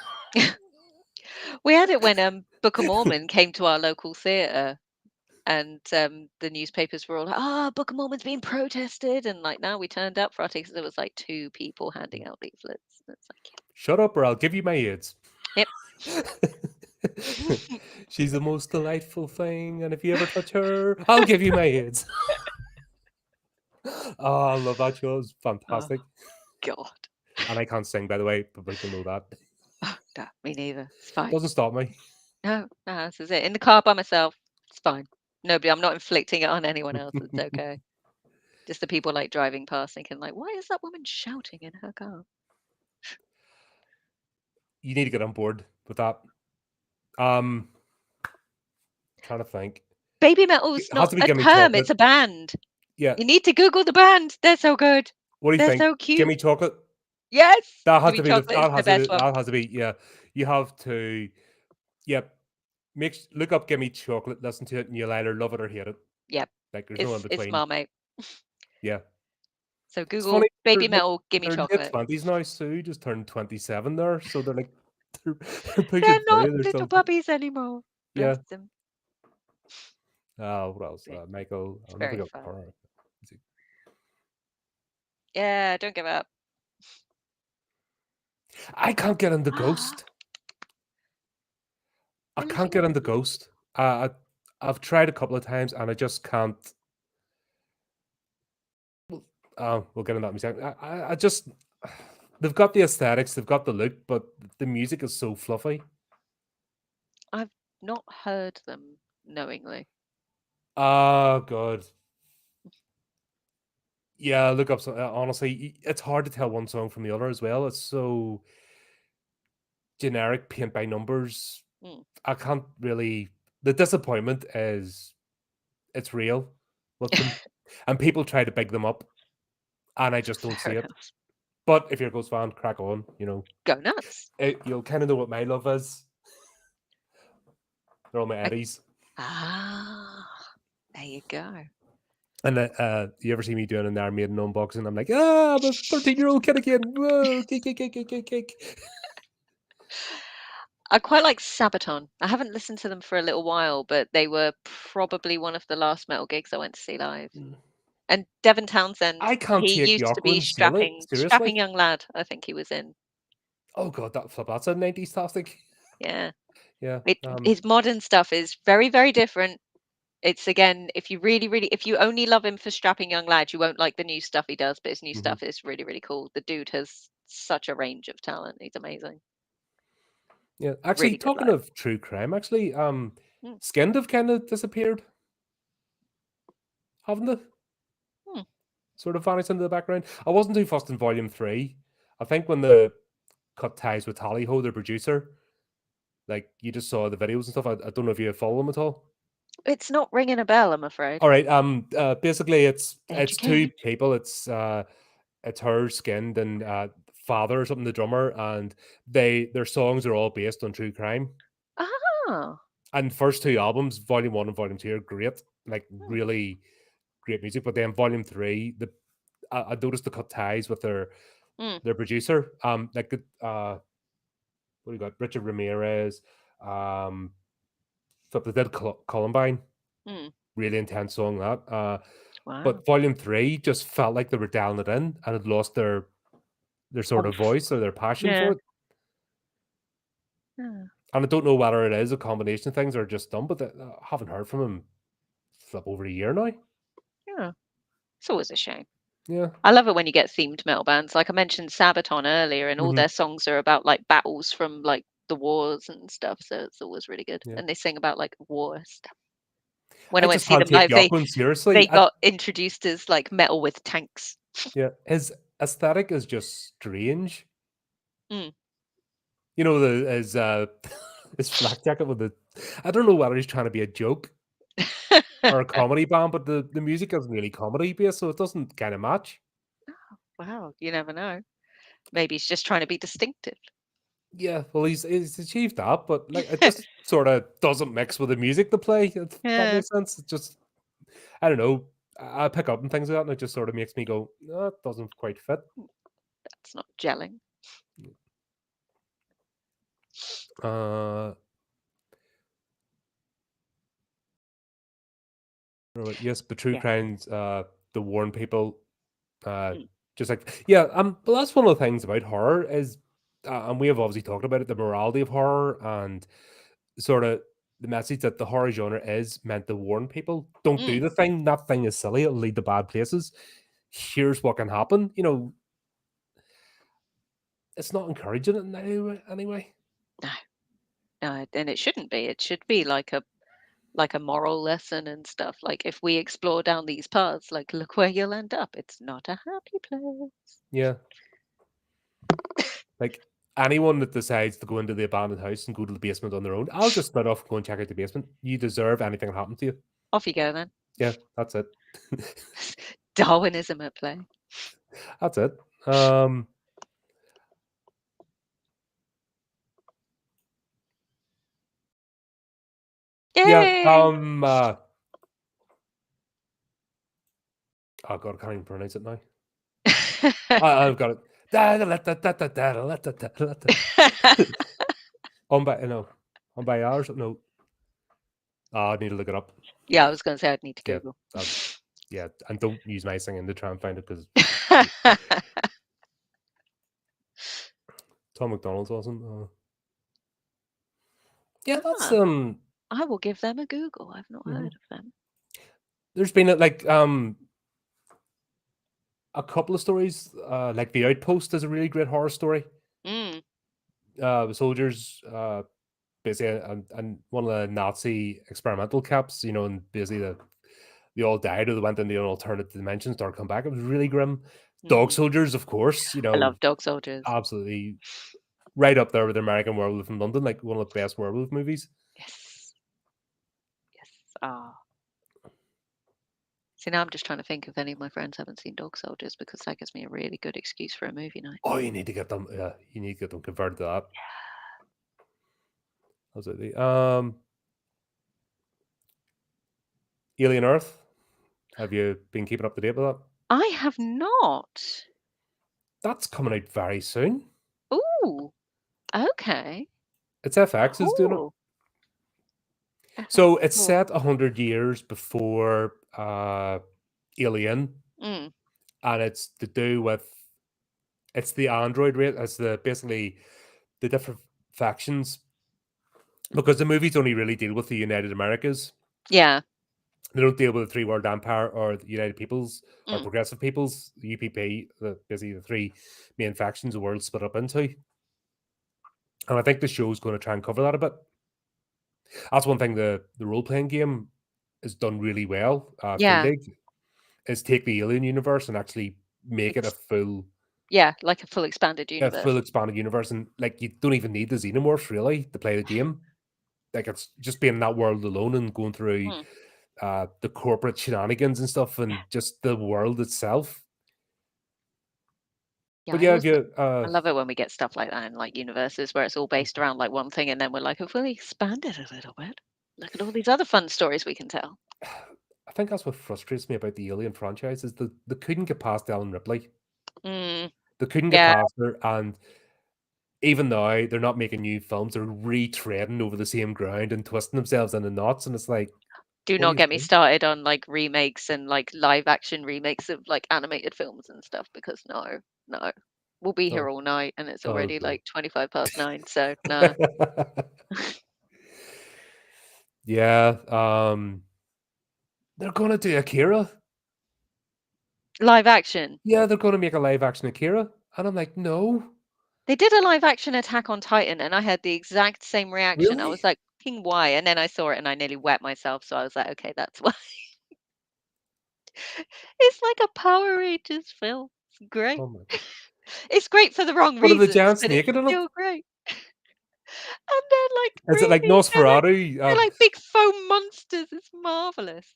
Speaker 2: We had it when Book of Mormon came to our local theatre, and the newspapers were all like, "Ah, Book of Mormon's being protested," and like now we turned up for our tickets. There was like 2 people handing out leaflets. And it's like,
Speaker 1: Shut up, or I'll give you my AIDS.
Speaker 2: yep.
Speaker 1: She's the most delightful thing, and if you ever touch her, I'll give you my AIDS. Oh, I love that show. It's
Speaker 2: Oh
Speaker 1: fantastic.
Speaker 2: God.
Speaker 1: And I can't sing, by the way, but people know that.
Speaker 2: Oh, no, me neither. It's fine.
Speaker 1: Doesn't stop me.
Speaker 2: No, no, this is it. In the car by myself. It's fine. Nobody. I'm not inflicting it on anyone else. It's okay. Just the people like driving past thinking like, why is that woman shouting in her car?
Speaker 1: You need to get on board with that. Um, trying to think.
Speaker 2: Baby
Speaker 1: It
Speaker 2: metal's
Speaker 1: has
Speaker 2: not
Speaker 1: to be
Speaker 2: a
Speaker 1: Gimme
Speaker 2: term,
Speaker 1: Chocolate.
Speaker 2: it's a band.
Speaker 1: Yeah.
Speaker 2: You need to Google the band. They're so good.
Speaker 1: What do you
Speaker 2: They're
Speaker 1: think?
Speaker 2: so cute.
Speaker 1: Gimme Chocolate.
Speaker 2: Yes.
Speaker 1: That has
Speaker 2: Give me
Speaker 1: to be the.
Speaker 2: chocolate is the best one.
Speaker 1: That has to be. Yeah. You have to. Yep. Look up Gimme Chocolate. Listen to it, and you'll either love it or hate it.
Speaker 2: Yep.
Speaker 1: Like there's no in
Speaker 2: It's
Speaker 1: between.
Speaker 2: Marmite.
Speaker 1: Yeah.
Speaker 2: So
Speaker 1: It's funny.
Speaker 2: Google baby metal, gimme
Speaker 1: They're late
Speaker 2: chocolate.
Speaker 1: 20s now. Sue just turned 27 there, so they're like they're, they're pushing
Speaker 2: They're not
Speaker 1: 30. They're
Speaker 2: little
Speaker 1: still
Speaker 2: puppies anymore.
Speaker 1: yeah.
Speaker 2: Bless them.
Speaker 1: What else?
Speaker 2: It's
Speaker 1: Michael.
Speaker 2: it's
Speaker 1: I'll never
Speaker 2: very
Speaker 1: get
Speaker 2: fun.
Speaker 1: horror.
Speaker 2: Yeah, don't give up.
Speaker 1: I can't get into Ghost. I
Speaker 2: Really
Speaker 1: can't get
Speaker 2: good.
Speaker 1: into Ghost. I've tried a couple of times and I just can't. We'll get into that in a second. I just they've got the aesthetics, they've got the look, but the music is so fluffy.
Speaker 2: I've not heard them knowingly.
Speaker 1: Oh god. Yeah, look up some honestly, it's hard to tell one song from the other as well. It's so generic, paint by numbers.
Speaker 2: Mm,
Speaker 1: I can't really the disappointment is it's real with them. And people try to big them up, and I just don't see
Speaker 2: fair
Speaker 1: it.
Speaker 2: enough.
Speaker 1: But if you're a Ghost fan, crack on, you know.
Speaker 2: Go nuts.
Speaker 1: You'll kind of know what my love is. They're all my
Speaker 2: I,
Speaker 1: Eddies.
Speaker 2: there you go.
Speaker 1: And you ever see me doing an Iron Maiden unboxing? I'm like, I'm a 13-year-old kid again. Whoa, kick, kick, kick, kick, kick, kick.
Speaker 2: I quite like Sabaton. I haven't listened to them for a little while, but they were probably one of the last metal gigs I went to see live.
Speaker 1: Mm.
Speaker 2: And Devin Townsend,
Speaker 1: I can't
Speaker 2: he
Speaker 1: take
Speaker 2: used to be
Speaker 1: Jocelyn seriously.
Speaker 2: strapping young lad, I think he was in.
Speaker 1: Oh god, that's a 90s tastic.
Speaker 2: Yeah.
Speaker 1: Yeah.
Speaker 2: His modern stuff is very, very different. It's again, if you if you only love him for strapping young lad, you won't like the new stuff he does, but his new
Speaker 1: Mhm.
Speaker 2: stuff is really, really cool. The dude has such a range of talent. He's amazing.
Speaker 1: Yeah. Actually,
Speaker 2: Really good
Speaker 1: talking
Speaker 2: live.
Speaker 1: of true crime, actually,
Speaker 2: Mm,
Speaker 1: Skinned have kind of disappeared, haven't they?
Speaker 2: mm.
Speaker 1: Sort of vanished into the background. I wasn't too fussed in Volume 3. I think when they cut ties with Tallyho, their producer, like you just saw the videos and stuff. I don't know if you follow them at all.
Speaker 2: It's not ringing a bell, I'm afraid.
Speaker 1: All right. Basically, it's two
Speaker 2: Educate.
Speaker 1: people. It's her, Skinned, and Father or something, the drummer, and their songs are all based on true crime.
Speaker 2: Ah.
Speaker 1: And first two albums, Volume 1 and Volume 2, are great, like
Speaker 2: Hmm,
Speaker 1: really great music. But then Volume 3, I noticed the cut ties with
Speaker 2: mm,
Speaker 1: their producer. Like what do you got? Richard Ramirez, um, flip they did Columbine,
Speaker 2: mm.
Speaker 1: really intense song that.
Speaker 2: Wow.
Speaker 1: But Volume 3 just felt like they were dialing it in and had lost their sort of
Speaker 2: Oomph.
Speaker 1: voice or their passion for
Speaker 2: Yeah.
Speaker 1: it.
Speaker 2: Yeah.
Speaker 1: And I don't know whether it is a combination of things or just done, but I haven't heard from him flip over a year now.
Speaker 2: Yeah. It's always a shame.
Speaker 1: Yeah.
Speaker 2: I love it when you get themed metal bands. Like I mentioned Sabaton earlier, and all
Speaker 1: Hmm.
Speaker 2: their songs are about like battles from like the wars and stuff. So it's always really good.
Speaker 1: Yeah.
Speaker 2: And they sing about like war stuff. When I
Speaker 1: I
Speaker 2: went to
Speaker 1: just
Speaker 2: see
Speaker 1: can't
Speaker 2: them
Speaker 1: take
Speaker 2: live,
Speaker 1: Jocelyn seriously.
Speaker 2: they got introduced as like metal with tanks.
Speaker 1: Yeah. His aesthetic is just strange.
Speaker 2: Mm.
Speaker 1: You know, his his flak jacket with the I don't know whether he's trying to be a joke or a comedy band, but the music isn't really comedy based, so it doesn't kind of match.
Speaker 2: Wow, you never know. Maybe he's just trying to be distinctive.
Speaker 1: Yeah, well, he's achieved that, but like it just sort of doesn't mix with the music to play. If that
Speaker 2: Yeah,
Speaker 1: makes sense. It just I don't know. I pick up on things like that, and it just sort of makes me go, no, it doesn't quite fit.
Speaker 2: that's not gelling.
Speaker 1: Uh, yes, but true
Speaker 2: Yeah.
Speaker 1: crimes, the warn people, uh,
Speaker 2: Mm,
Speaker 1: just like yeah. But that's one of the things about horror is, and we have obviously talked about it, the morality of horror and sort of the message that the horror genre is meant to warn people: don't do
Speaker 2: mm.
Speaker 1: the thing. That thing is silly. It'll lead to bad places. Here's what can happen. You know, it's not encouraging it in any way.
Speaker 2: No, no, and it shouldn't be. It should be like like a moral lesson and stuff. Like if we explore down these paths, like look where you'll end up. It's not a happy place.
Speaker 1: Yeah. Like anyone that decides to go into the abandoned house and go to the basement on their own, I'll just split off and go and check out the basement. You deserve anything that happened to you.
Speaker 2: Off you go then.
Speaker 1: Yeah, that's it.
Speaker 2: Darwinism at play.
Speaker 1: That's it. Um, yeah.
Speaker 2: Yay!
Speaker 1: Oh god, I can't even pronounce it now. I've got it. On by no, on by hours. No, I need to look it up.
Speaker 2: Yeah, I was going to say I'd need to
Speaker 1: Yeah,
Speaker 2: Google.
Speaker 1: yeah, and don't use my singing to try and find it because Tom McDonald's awesome. Yeah, that's
Speaker 2: Ah, I will give them a Google. I've not
Speaker 1: mhm.
Speaker 2: heard of them.
Speaker 1: There's been like a couple of stories. Like The Outpost is a really great horror story.
Speaker 2: Mm,
Speaker 1: The soldiers basically and one of the Nazi experimental camps, you know, and basically they all died or they went into an alternate dimension, started come back. It was really grim. Dog
Speaker 2: mm.
Speaker 1: Soldiers, of course, you
Speaker 2: I love
Speaker 1: know,
Speaker 2: dog soldiers.
Speaker 1: absolutely right up there with American Werewolf in London, like one of the best werewolf movies.
Speaker 2: Yes. Yes. Ah. See, now I'm just trying to think if any of my friends haven't seen Dog Soldiers because that gives me a really good excuse for a movie night.
Speaker 1: Oh, you need to get them. You need to get them converted to that. Absolutely. Alien Earth. Have you been keeping up to date with that?
Speaker 2: I have not.
Speaker 1: That's coming out very soon.
Speaker 2: Ooh. Okay.
Speaker 1: It's FX is doing it.
Speaker 2: Cool.
Speaker 1: So it's
Speaker 2: Cool.
Speaker 1: set 100 years before Alien,
Speaker 2: Mm.
Speaker 1: and it's to do with it's the android race. It's the basically the different factions because the movies only really deal with the United Americas.
Speaker 2: Yeah.
Speaker 1: They don't deal with the Three World Empire or the United Peoples or
Speaker 2: Mm.
Speaker 1: Progressive Peoples, the UPP, basically the three main factions the world split up into. And I think the show's going to try and cover that a bit. That's one thing the role playing game has done really well. Free
Speaker 2: Yeah.
Speaker 1: League is take the Alien universe and actually make it
Speaker 2: Yeah, like a full expanded
Speaker 1: a
Speaker 2: universe.
Speaker 1: full expanded universe, and like you don't even need the xenomorphs really to play the game. Like it's just being in that world alone and going through
Speaker 2: Mm.
Speaker 1: the corporate shenanigans and stuff, and just the world itself.
Speaker 2: Yeah,
Speaker 1: But yeah, if you
Speaker 2: I love it when we get stuff like that in like universes where it's all based around like one thing and then we're like, if we expand it a little bit, look at all these other fun stories we can tell.
Speaker 1: I think that's what frustrates me about the Alien franchise is they couldn't get past Ellen Ripley.
Speaker 2: Mm.
Speaker 1: They couldn't get
Speaker 2: Yeah,
Speaker 1: past her, and even now they're not making new films. They're retreading over the same ground and twisting themselves into knots, and it's like,
Speaker 2: do
Speaker 1: what are
Speaker 2: not
Speaker 1: you
Speaker 2: get me
Speaker 1: doing?
Speaker 2: started on like remakes and like live action remakes of like animated films and stuff because no, no. We'll be
Speaker 1: Oh,
Speaker 2: here all night and it's
Speaker 1: oh
Speaker 2: already
Speaker 1: god.
Speaker 2: like 25 past 9, so no.
Speaker 1: Yeah, they're gonna do Akira.
Speaker 2: Live action.
Speaker 1: Yeah, they're gonna make a live action Akira, and I'm like, no,
Speaker 2: They did a live action Attack on Titan and I had the exact same reaction. I
Speaker 1: really?
Speaker 2: was like, "Fucking why?" And then I saw it and I nearly wet myself, so I was like, "Okay, that's why." It's like a Power Rangers film. It's great.
Speaker 1: Oh my.
Speaker 2: It's great for the wrong
Speaker 1: What are the
Speaker 2: reasons,
Speaker 1: giants
Speaker 2: but it's
Speaker 1: naked in it?
Speaker 2: still great. And they're like
Speaker 1: Is it like
Speaker 2: really
Speaker 1: Nosferatu?
Speaker 2: they're like big foam monsters. It's marvelous.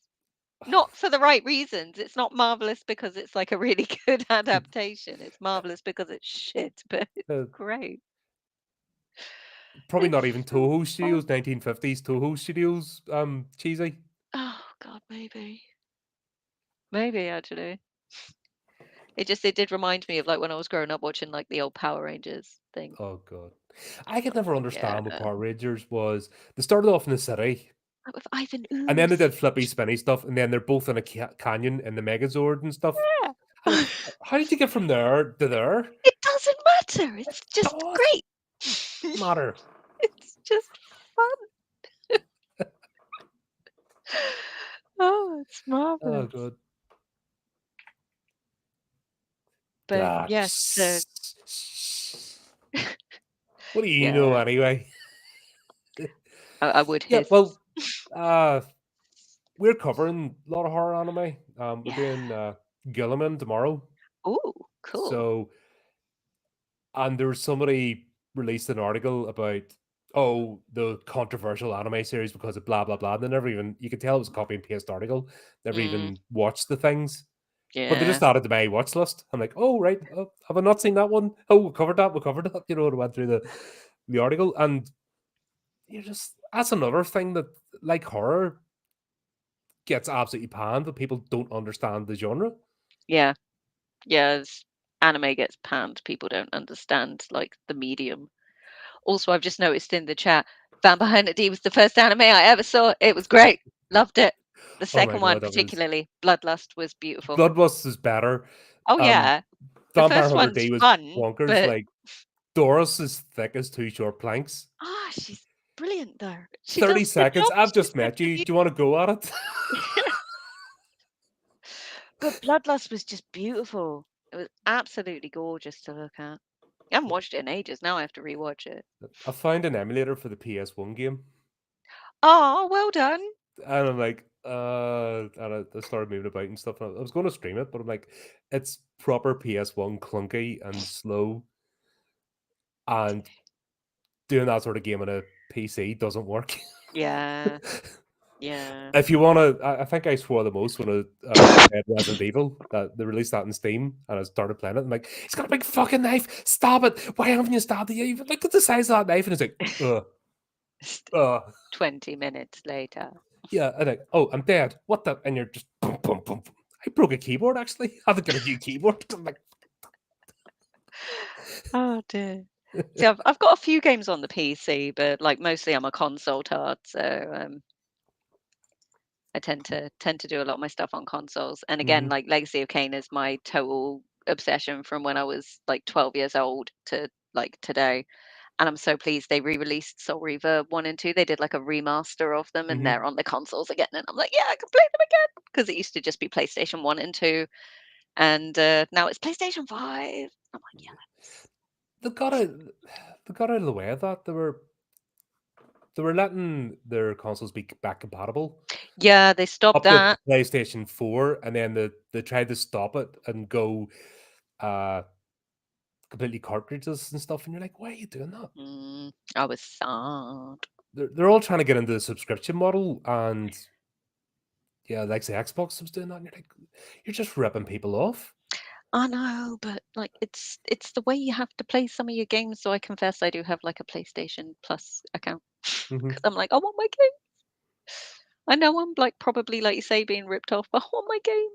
Speaker 2: Not for the right reasons. It's not marvelous because it's like a really good adaptation. It's marvelous because it's shit, but it's
Speaker 1: uh,
Speaker 2: great.
Speaker 1: probably not
Speaker 2: It's
Speaker 1: even
Speaker 2: so
Speaker 1: Toho
Speaker 2: fun.
Speaker 1: Studios, 1950s Toho Studios, cheesy.
Speaker 2: Oh god, maybe. Maybe actually. It did remind me of like when I was growing up watching like the old Power Rangers thing.
Speaker 1: Oh god, I could never
Speaker 2: Yeah.
Speaker 1: understand what Power Rangers was. They started off in the city,
Speaker 2: Like with Ivan
Speaker 1: and then they
Speaker 2: Ooze.
Speaker 1: did flippy spinny stuff, and then they're both in a canyon in the Megazord and stuff. I'm
Speaker 2: Yeah.
Speaker 1: like, how did you get from there to there?
Speaker 2: It doesn't matter.
Speaker 1: It
Speaker 2: It's just
Speaker 1: does
Speaker 2: great.
Speaker 1: matter.
Speaker 2: It's just fun. Oh, it's
Speaker 1: Oh
Speaker 2: marvelous.
Speaker 1: god.
Speaker 2: But
Speaker 1: Ah,
Speaker 2: yes, so
Speaker 1: what do you know
Speaker 2: yeah,
Speaker 1: anyway?
Speaker 2: I would
Speaker 1: Yeah,
Speaker 2: hiss.
Speaker 1: well, Uh, we're covering a lot of horror anime. We're
Speaker 2: Yeah.
Speaker 1: doing Gilliman tomorrow.
Speaker 2: Ooh, cool.
Speaker 1: So, and there was somebody released an article about the controversial anime series because of blah blah blah. They never even you could tell it was a copy and paste article. Never
Speaker 2: Mm,
Speaker 1: even watched the things, but they
Speaker 2: yeah.
Speaker 1: just added to my watch list. I'm like, oh right, have I not seen that one? Oh, we covered that. We covered that. You know, and I went through the article, and you just that's another thing that like horror gets absolutely panned, but people don't understand the genre.
Speaker 2: Yeah. Yeah. Anime gets panned. People don't understand like the medium. Also, I've just noticed in the chat, Vampire Hunter D was the first anime I ever saw. It was great. Loved it. The
Speaker 1: Oh my
Speaker 2: second one,
Speaker 1: god, that was
Speaker 2: particularly, Bloodlust, was beautiful.
Speaker 1: Bloodlust is better.
Speaker 2: Oh
Speaker 1: Um,
Speaker 2: yeah, the
Speaker 1: Vampire
Speaker 2: first
Speaker 1: Hunter
Speaker 2: one's
Speaker 1: D was
Speaker 2: fun,
Speaker 1: bonkers.
Speaker 2: but
Speaker 1: Like Doris is thick as two short planks.
Speaker 2: she's brilliant though. She
Speaker 1: 30
Speaker 2: does the
Speaker 1: seconds.
Speaker 2: job.
Speaker 1: I've
Speaker 2: She's
Speaker 1: just
Speaker 2: such
Speaker 1: met
Speaker 2: a
Speaker 1: you.
Speaker 2: beauty.
Speaker 1: Do you want to go at it?
Speaker 2: But Bloodlust was just beautiful. It was absolutely gorgeous to look at. I haven't watched it in ages. Now I have to rewatch it.
Speaker 1: I found an emulator for the PS1 game.
Speaker 2: Oh, well done.
Speaker 1: And I'm like, and I started moving about and stuff. And I was going to stream it, but I'm like, it's proper PS1 clunky and slow. And doing that sort of game on a PC doesn't work.
Speaker 2: Yeah, yeah.
Speaker 1: If you want to, I think I swore the most when I played Resident Evil. That they released that in Steam, and I started playing it. I'm like, he's got a big fucking knife. Stop it! Why haven't you stabbed it? Even look at the size of that knife, and it's like,
Speaker 2: 20 minutes later.
Speaker 1: yeah. And like, oh, I'm dead. What the? And you're just boom, boom, boom. I broke a keyboard actually. I had to get a new keyboard. I'm like,
Speaker 2: Oh dear. See, I've got a few games on the PC, but like mostly I'm a console tard, so I tend to do a lot of my stuff on consoles. And again,
Speaker 1: mhm,
Speaker 2: like Legacy of Kain is my total obsession from when I was like 12 years old to like today. And I'm so pleased they re-released Soul Reaver 1 and 2. They did like a remaster of them and
Speaker 1: mhm.
Speaker 2: they're on the consoles again. And I'm like, yeah, I can play them again. Because it used to just be PlayStation 1 and 2. And now it's PlayStation 5. I'm like, yes.
Speaker 1: They got it. They got out of the way of that. They were letting their consoles be back compatible
Speaker 2: Yeah, they stopped
Speaker 1: up to
Speaker 2: that.
Speaker 1: PlayStation 4, and then they tried to stop it and go uh completely cartridges and stuff, and you're like, why are you doing that?
Speaker 2: I was sad.
Speaker 1: They're all trying to get into the subscription model, and yeah, like the Xbox was doing that, and you're just ripping people off.
Speaker 2: I know, but like it's the way you have to play some of your games. So I confess I do have like a PlayStation Plus account
Speaker 1: Mhm.
Speaker 2: because I'm like, I want my game. I know I'm like probably like you say being ripped off, but I want my games.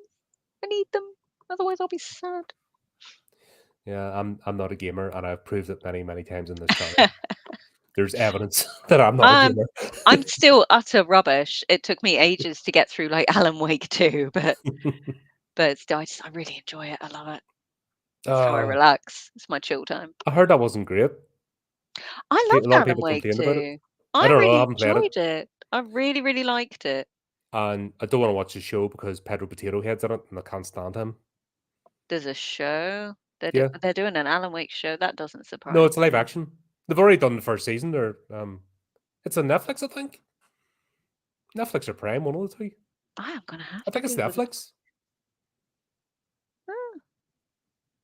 Speaker 2: I need them. Otherwise I'll be sad.
Speaker 1: Yeah, I'm not a gamer, and I've proved it many, many times in this channel. There's evidence that I'm not a
Speaker 2: Um,
Speaker 1: gamer.
Speaker 2: I'm still utter rubbish. It took me ages to get through like Alan Wake 2, but still I really enjoy it. I love it. It's how I
Speaker 1: uh,
Speaker 2: relax. It's my chill time.
Speaker 1: I heard that wasn't great.
Speaker 2: I
Speaker 1: A
Speaker 2: loved
Speaker 1: lot of
Speaker 2: Alan
Speaker 1: people
Speaker 2: Wake
Speaker 1: complained about it.
Speaker 2: 2.
Speaker 1: I
Speaker 2: I
Speaker 1: don't know. I
Speaker 2: really
Speaker 1: haven't played it,
Speaker 2: enjoyed it. I really, really liked it.
Speaker 1: and I don't want to watch the show because Pedro Potato Head's in it, and I can't stand him.
Speaker 2: There's a show.
Speaker 1: Yeah,
Speaker 2: They're doing an Alan Wake show. That doesn't
Speaker 1: no,
Speaker 2: surprise
Speaker 1: it's live
Speaker 2: me.
Speaker 1: action. They've already done the first season. Or it's on Netflix, I think. Netflix or Prime, one of the two.
Speaker 2: I am gonna
Speaker 1: I
Speaker 2: have to
Speaker 1: think it's
Speaker 2: Google it.
Speaker 1: Netflix.
Speaker 2: Oh.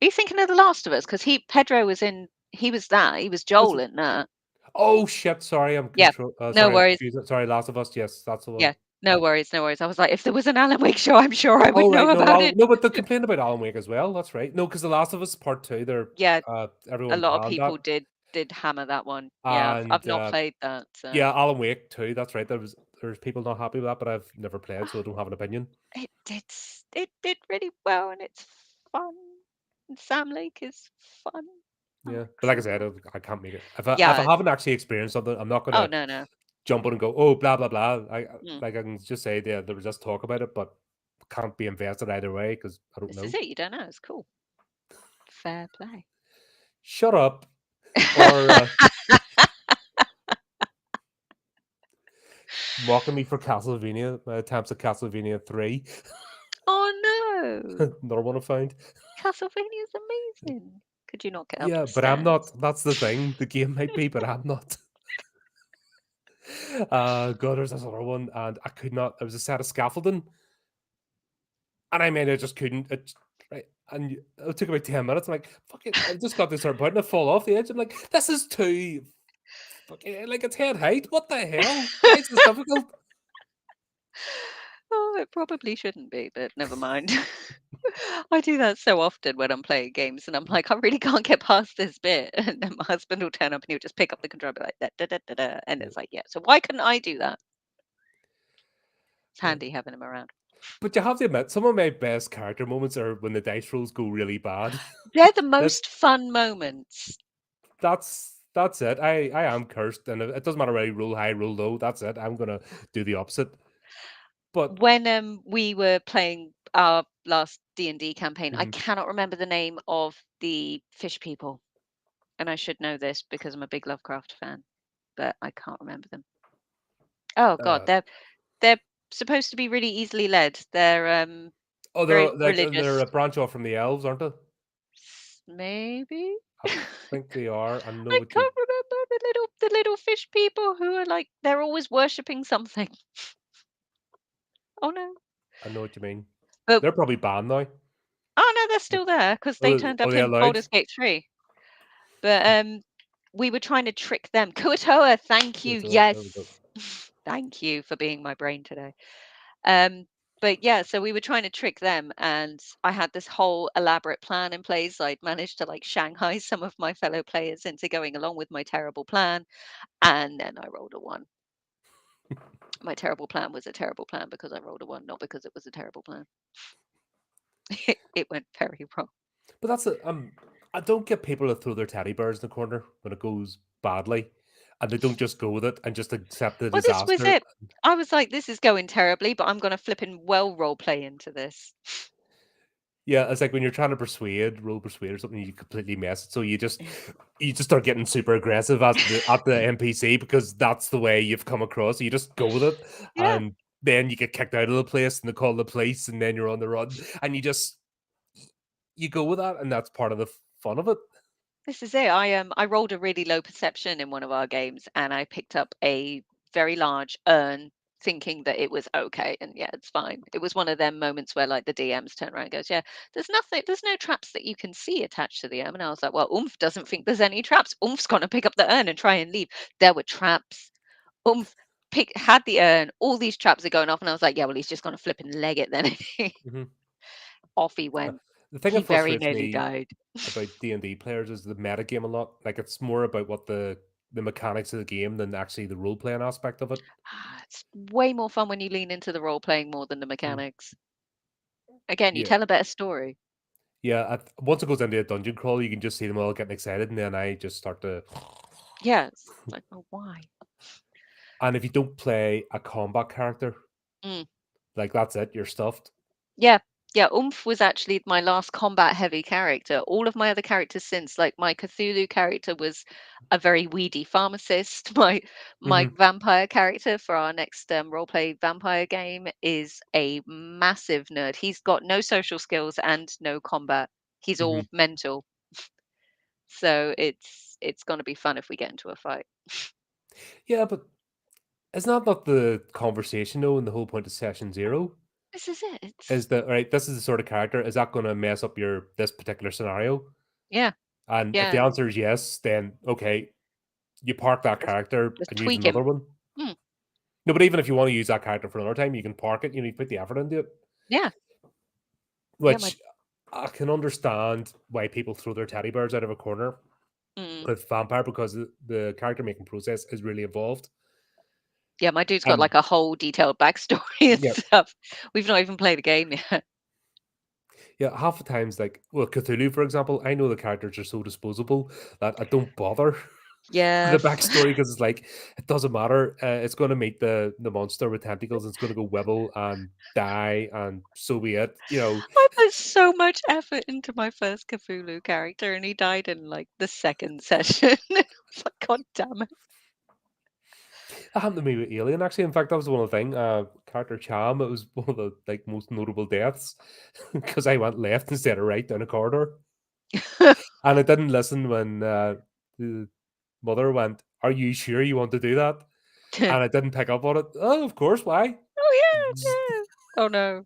Speaker 2: Are you thinking of The Last of Us? Because Pedro was in. He was that. He was
Speaker 1: Was
Speaker 2: Joel
Speaker 1: it?
Speaker 2: in that.
Speaker 1: Oh shit! Sorry,
Speaker 2: Yeah. No
Speaker 1: Sorry, I'm
Speaker 2: worries.
Speaker 1: confused. Sorry, Last of Us. Yes, that's the one.
Speaker 2: Yeah. No worries. No worries. I was like, if there was an Alan Wake show, I'm sure I would
Speaker 1: Oh
Speaker 2: know
Speaker 1: right, no,
Speaker 2: about it.
Speaker 1: no, but they complained about Alan Wake as well. That's right. No, because The Last of Us Part Two, they're
Speaker 2: Yeah. A
Speaker 1: everyone
Speaker 2: lot of
Speaker 1: panned that,
Speaker 2: people did hammer that one. Yeah. I've
Speaker 1: and
Speaker 2: not played that.
Speaker 1: yeah,
Speaker 2: So
Speaker 1: Alan Wake too. That's right. There's people not happy with that, but I've never played, so I don't have an opinion.
Speaker 2: it did really well, and it's fun. And Sam Lake is fun. I
Speaker 1: Yeah,
Speaker 2: like
Speaker 1: but like I
Speaker 2: Sam
Speaker 1: said,
Speaker 2: Lake.
Speaker 1: I can't make it. If I
Speaker 2: Yeah.
Speaker 1: haven't actually experienced something, I'm not
Speaker 2: Oh
Speaker 1: gonna
Speaker 2: no no.
Speaker 1: jump on and go, oh, blah blah blah.
Speaker 2: Mm.
Speaker 1: I can just say there was just talk about it, but can't be invested either way because I don't
Speaker 2: This is
Speaker 1: know.
Speaker 2: it. You don't know. It's cool. Fair play.
Speaker 1: Shut up, or mocking me for Castlevania. My attempts at Castlevania 3.
Speaker 2: Oh no.
Speaker 1: Another one I found.
Speaker 2: Castlevania is amazing. Could you not get up
Speaker 1: Yeah,
Speaker 2: the
Speaker 1: but I'm
Speaker 2: stairs?
Speaker 1: not. That's the thing. The game might be, but I'm not. God, there's this other one, and I could not. It was a set of scaffolding, and I mean, I just couldn't. Right, and it took about 10 minutes. I'm like, fuck it, I've just got to start point, and I fall off the edge. I'm like, this is too fucking like it's head height. What the hell? Why is this difficult?
Speaker 2: Oh, it probably shouldn't be, but never mind. I do that so often when I'm playing games, and I'm like, I really can't get past this bit, and then my husband will turn up and he'll just pick up the controller like that, da, da, da, da, and
Speaker 1: Yeah,
Speaker 2: it's like, yeah. So why couldn't I do that? It's
Speaker 1: yeah.
Speaker 2: handy having him around.
Speaker 1: But you have to admit, some of my best character moments are when the dice rolls go really bad.
Speaker 2: They're the
Speaker 1: that
Speaker 2: most fun moments.
Speaker 1: that's it. I am cursed, and it doesn't matter whether I roll high, roll low. That's it. I'm gonna do the opposite. But
Speaker 2: When we were playing our last D&D campaign, I
Speaker 1: mhm,
Speaker 2: cannot remember the name of the fish people, and I should know this because I'm a big Lovecraft fan, but I can't remember them. Oh God,
Speaker 1: uh,
Speaker 2: they're supposed to be really easily led. They're
Speaker 1: oh,
Speaker 2: very
Speaker 1: they're
Speaker 2: religious.
Speaker 1: a branch off from the elves, aren't they?
Speaker 2: Maybe?
Speaker 1: I think they are. I know
Speaker 2: I
Speaker 1: what you.
Speaker 2: can't remember the little fish people who are like they're always worshipping something. Oh no.
Speaker 1: I know what you mean.
Speaker 2: But
Speaker 1: They're probably banned now.
Speaker 2: oh no, they're still there because they turned
Speaker 1: Oh,
Speaker 2: up
Speaker 1: they
Speaker 2: in
Speaker 1: allowed?
Speaker 2: Baldur's Gate 3. But we were trying to trick them. Kuatoa, thank you.
Speaker 1: There we go.
Speaker 2: Yes. Thank you for being my brain today. Um, but yeah, so we were trying to trick them, and I had this whole elaborate plan in place. I'd managed to like Shanghai some of my fellow players into going along with my terrible plan, and then I rolled a one. My terrible plan was a terrible plan because I rolled a one, not because it was a terrible plan. It went very wrong.
Speaker 1: But that's a I don't get people to throw their teddy bears in the corner when it goes badly, and they don't just go with it and just accept the
Speaker 2: Well, this was
Speaker 1: disaster.
Speaker 2: it. I was like, this is going terribly, but I'm going to flip and well role play into this.
Speaker 1: Yeah, it's like when you're trying to roll persuade or something, you completely mess it. So you just start getting super aggressive at the NPC because that's the way you've come across. So you just go with it,
Speaker 2: Yeah.
Speaker 1: and then you get kicked out of the place, and they call the police, and then you're on the run, and you go with that, and that's part of the fun of it.
Speaker 2: This is it. I rolled a really low perception in one of our games, and I picked up a very large urn thinking that it was okay, and yeah, it's fine. It was one of them moments where like the DMs turn around and goes, yeah, there's no traps that you can see attached to the urn. And I was like, well, Oomph doesn't think there's any traps. Oomphl's gonna pick up the urn and try and leave. There were traps. Oomph had the urn, all these traps are going off, and I was like, yeah, well, he's just gonna flip and leg it then.
Speaker 1: Mhm.
Speaker 2: Off he
Speaker 1: Uh,
Speaker 2: went.
Speaker 1: the thing
Speaker 2: He
Speaker 1: that
Speaker 2: very
Speaker 1: frustrates
Speaker 2: nearly
Speaker 1: me
Speaker 2: died.
Speaker 1: about D&D players is the meta game a lot. Like it's more about what the mechanics of the game than actually the role playing aspect of it.
Speaker 2: It's way more fun when you lean into the role playing more than the
Speaker 1: Mhm.
Speaker 2: mechanics. Again, you
Speaker 1: Yeah,
Speaker 2: tell a better story.
Speaker 1: yeah. Once it goes into a dungeon crawl, you can just see them all getting excited, and then I just start to.
Speaker 2: Yes. Like, oh, why?
Speaker 1: And if you don't play a combat character,
Speaker 2: Mm.
Speaker 1: like that's it, you're stuffed.
Speaker 2: Yeah. Yeah. Oomph was actually my last combat heavy character. All of my other characters since, like my Cthulhu character was a very weedy pharmacist. My
Speaker 1: Hmm.
Speaker 2: vampire character for our next roleplay vampire game is a massive nerd. He's got no social skills and no combat. He's all
Speaker 1: Hmm.
Speaker 2: mental. So it's gonna be fun if we get into a fight.
Speaker 1: Yeah, but isn't that not the conversation though? And the whole point of session zero
Speaker 2: This is it.
Speaker 1: is that right? This is the sort of character. Is that going to mess up your this particular scenario?
Speaker 2: Yeah,
Speaker 1: And if the
Speaker 2: yeah,
Speaker 1: answer is yes, then okay, you park that
Speaker 2: just
Speaker 1: character
Speaker 2: just
Speaker 1: and use
Speaker 2: tweak
Speaker 1: another
Speaker 2: him.
Speaker 1: one.
Speaker 2: Mm,
Speaker 1: No, but even if you want to use that character for another time, you can park it. You know, you put the effort into it,
Speaker 2: yeah, yeah, my
Speaker 1: which I can understand why people throw their teddy bears out of a corner
Speaker 2: mm,
Speaker 1: with Vampire because the character making process is really involved.
Speaker 2: yeah, my dude's got
Speaker 1: And
Speaker 2: like a whole detailed backstory and
Speaker 1: yeah,
Speaker 2: stuff. We've not even played a game yet.
Speaker 1: yeah, half the times, like well, Cthulhu, for example, I know the characters are so disposable that I don't bother with the
Speaker 2: Yes.
Speaker 1: backstory because it's like it doesn't matter. It's going to meet the monster with tentacles. And it's going to go wibble and die, and so be it. You know,
Speaker 2: I put so much effort into my first Cthulhu character and he died in like the second session. I was like, God damn it.
Speaker 1: that happened to me with Alien. Actually, in fact, that was one of the thing. Character Cham. It was one of the like most notable deaths because I went left instead of right down a corridor, and I didn't listen when the mother went, "Are you sure you want to do that?" and I didn't pick up on it. Oh, of course, why?
Speaker 2: Oh, yeah, yeah. Oh, no.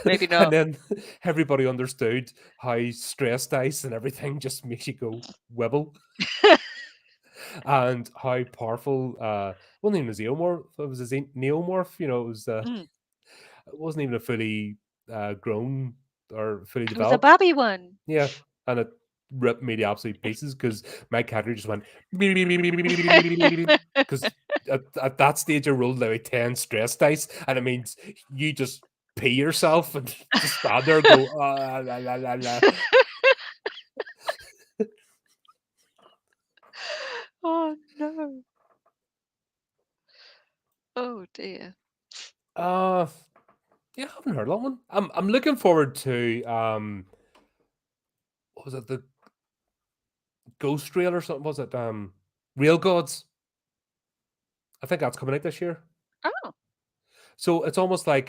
Speaker 2: Maybe
Speaker 1: And
Speaker 2: not.
Speaker 1: then everybody understood how stress dice and everything just makes you go wibble, and how powerful. It wasn't even a xenomorph; it was a neomorph. It was.
Speaker 2: Mm.
Speaker 1: It wasn't even a fully grown or fully
Speaker 2: It was a
Speaker 1: developed.
Speaker 2: Barbie one.
Speaker 1: Yeah, and it ripped me to absolute pieces because my cat just went because at that stage I rolled like 10 stress dice, and it means you just pee yourself and just stand there and go la, la, la, la.
Speaker 2: Oh, no. Oh, dear.
Speaker 1: Uh yeah, I haven't heard that one. I'm looking forward to what was it, the Ghost Rail or something? Was it Rail Gods? I think that's coming out this year.
Speaker 2: Oh,
Speaker 1: So it's almost like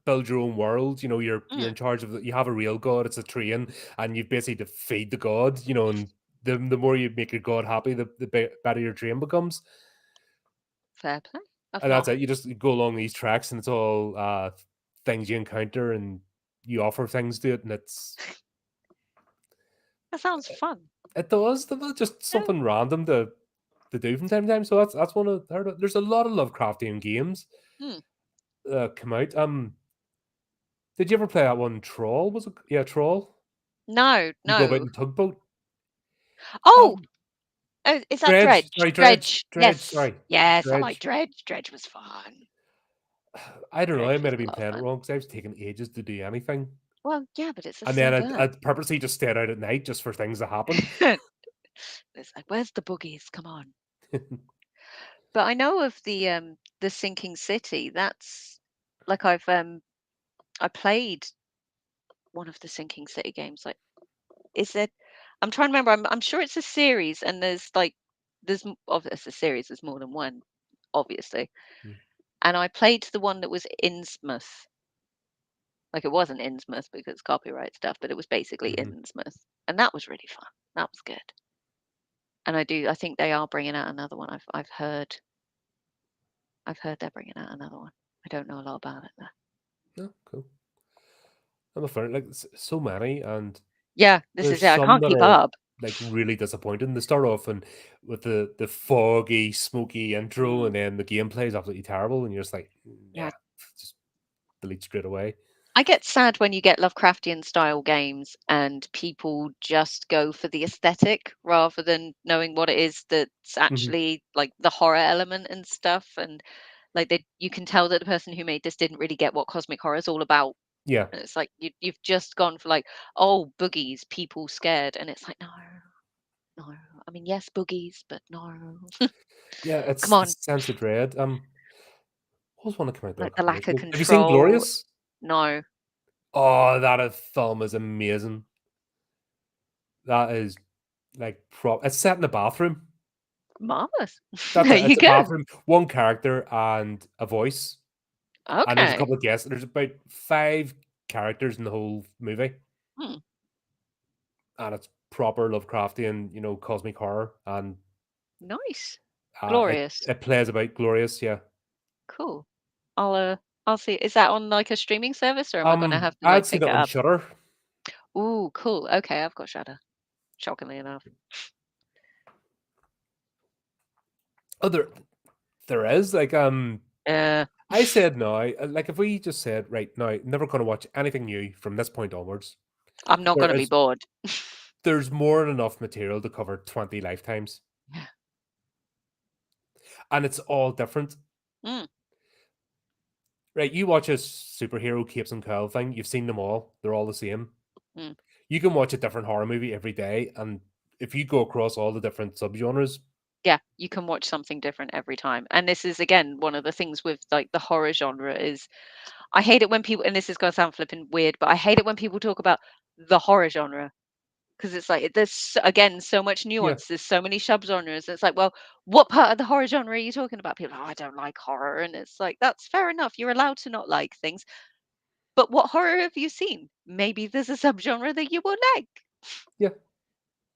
Speaker 1: build your own world. You're
Speaker 2: mm,
Speaker 1: in charge of you have a real god. It's a train, and you basically to feed the god. And the more you make your god happy, the better your train becomes.
Speaker 2: fair play. I've
Speaker 1: And that's
Speaker 2: not.
Speaker 1: it. You just go along these tracks, and it's all things you encounter, and you offer things to it, and
Speaker 2: That sounds fun.
Speaker 1: it does. Just
Speaker 2: Yeah.
Speaker 1: something random to do from time to time. So that's one of there's a lot of Lovecraftian games
Speaker 2: Mm.
Speaker 1: come out. Did you ever play that one? Troll, was it? Yeah, Troll.
Speaker 2: No,
Speaker 1: You go about
Speaker 2: no.
Speaker 1: in tugboat.
Speaker 2: Oh,
Speaker 1: Um,
Speaker 2: is that
Speaker 1: Dredge,
Speaker 2: Dredge?
Speaker 1: sorry, Dredge,
Speaker 2: Dredge.
Speaker 1: Dredge,
Speaker 2: Yes.
Speaker 1: sorry,
Speaker 2: Yes, I like
Speaker 1: Dredge.
Speaker 2: Dredge. Dredge was fun.
Speaker 1: I don't know. I
Speaker 2: Dredge
Speaker 1: might
Speaker 2: was
Speaker 1: have
Speaker 2: a
Speaker 1: been
Speaker 2: lot of
Speaker 1: playing it
Speaker 2: fun.
Speaker 1: wrong because I was taking ages to do anything,
Speaker 2: Well, yeah, but it's
Speaker 1: and
Speaker 2: still
Speaker 1: then
Speaker 2: good.
Speaker 1: I'd purposely just stayed out at night just for things to happen.
Speaker 2: It's like, where's the boogies? Come on. But I know of the Sinking City. That's like I played one of the Sinking City games. Like, is it? I'm trying to remember. I'm sure it's a series, and it's a series. There's more than one, obviously. And I played the one that was Innsmouth. Like it wasn't Innsmouth because copyright stuff, but it was basically
Speaker 1: Mhm.
Speaker 2: Innsmouth, and that was really fun. That was good. And I think they are bringing out another one. I've heard they're bringing out another one. I don't know a lot about it though.
Speaker 1: No, cool. I'm a fan. Like so many, and
Speaker 2: Yeah, this is
Speaker 1: there's
Speaker 2: it. I
Speaker 1: some
Speaker 2: can't
Speaker 1: that
Speaker 2: keep
Speaker 1: are
Speaker 2: up.
Speaker 1: like really disappointing. They start off and with the foggy, smoky intro,
Speaker 2: Mm,
Speaker 1: and then the gameplay is absolutely terrible, and you're just like,
Speaker 2: yeah.
Speaker 1: yeah, just delete straight away.
Speaker 2: I get sad when you get Lovecraftian style games and people just go for the aesthetic rather than knowing what it is that's
Speaker 1: Mhm.
Speaker 2: actually like the horror element and stuff. And like you can tell that the person who made this didn't really get what cosmic horror is all about.
Speaker 1: Yeah,
Speaker 2: And it's like you've just gone for like, oh, boogies, people scared, and it's like, no, no. I mean, yes, boogies, but no.
Speaker 1: yeah,
Speaker 2: Come
Speaker 1: it's the
Speaker 2: on,
Speaker 1: sense of dread. What was one that came out there a
Speaker 2: like the
Speaker 1: couple of years
Speaker 2: lack of
Speaker 1: ago? Have you seen
Speaker 2: control.
Speaker 1: Glorious?
Speaker 2: No,
Speaker 1: Oh, that film is amazing. That is like it's set in a bathroom.
Speaker 2: marvelous.
Speaker 1: That's
Speaker 2: There
Speaker 1: it.
Speaker 2: you
Speaker 1: It's a
Speaker 2: go.
Speaker 1: bathroom, one character and a voice, and there's a
Speaker 2: Okay.
Speaker 1: couple of guests. There's about 5 characters in the whole movie,
Speaker 2: Hmm,
Speaker 1: and it's proper Lovecraftian, cosmic horror, and
Speaker 2: nice.
Speaker 1: it
Speaker 2: Glorious.
Speaker 1: it plays about Glorious. Yeah.
Speaker 2: Cool. I'll uh I'll see. Is that on like a streaming service or am I gonna have to
Speaker 1: I'd
Speaker 2: like
Speaker 1: seen
Speaker 2: pick
Speaker 1: it
Speaker 2: it
Speaker 1: on
Speaker 2: up?
Speaker 1: Shutter.
Speaker 2: Ooh, cool. Okay, I've got Shudder. Shockingly enough.
Speaker 1: Oh, there is like
Speaker 2: Uh
Speaker 1: I said no. Like if we just said right now, never going to watch anything new from this point onwards.
Speaker 2: I'm not
Speaker 1: There
Speaker 2: gonna be
Speaker 1: is
Speaker 2: bored.
Speaker 1: there's more than enough material to cover 20 lifetimes,
Speaker 2: Yeah.
Speaker 1: and it's all different.
Speaker 2: Mm,
Speaker 1: Right, you watch a superhero capes and cowl thing, you've seen them all. They're all the same.
Speaker 2: mm.
Speaker 1: You can watch a different horror movie every day, and if you go across all the different subgenres,
Speaker 2: Yeah, you can watch something different every time. And this is again one of the things with like the horror genre is I hate it when people, and this is gonna sound flipping weird, but I hate it when people talk about the horror genre. Because it's like again so much
Speaker 1: yeah,
Speaker 2: nuance. There's so many subgenres. It's like, well, what part of the horror genre are you talking about? People, are, oh, I don't like horror, and it's like that's fair enough. You're allowed to not like things, but what horror have you seen? Maybe there's a subgenre that you will like.
Speaker 1: yeah.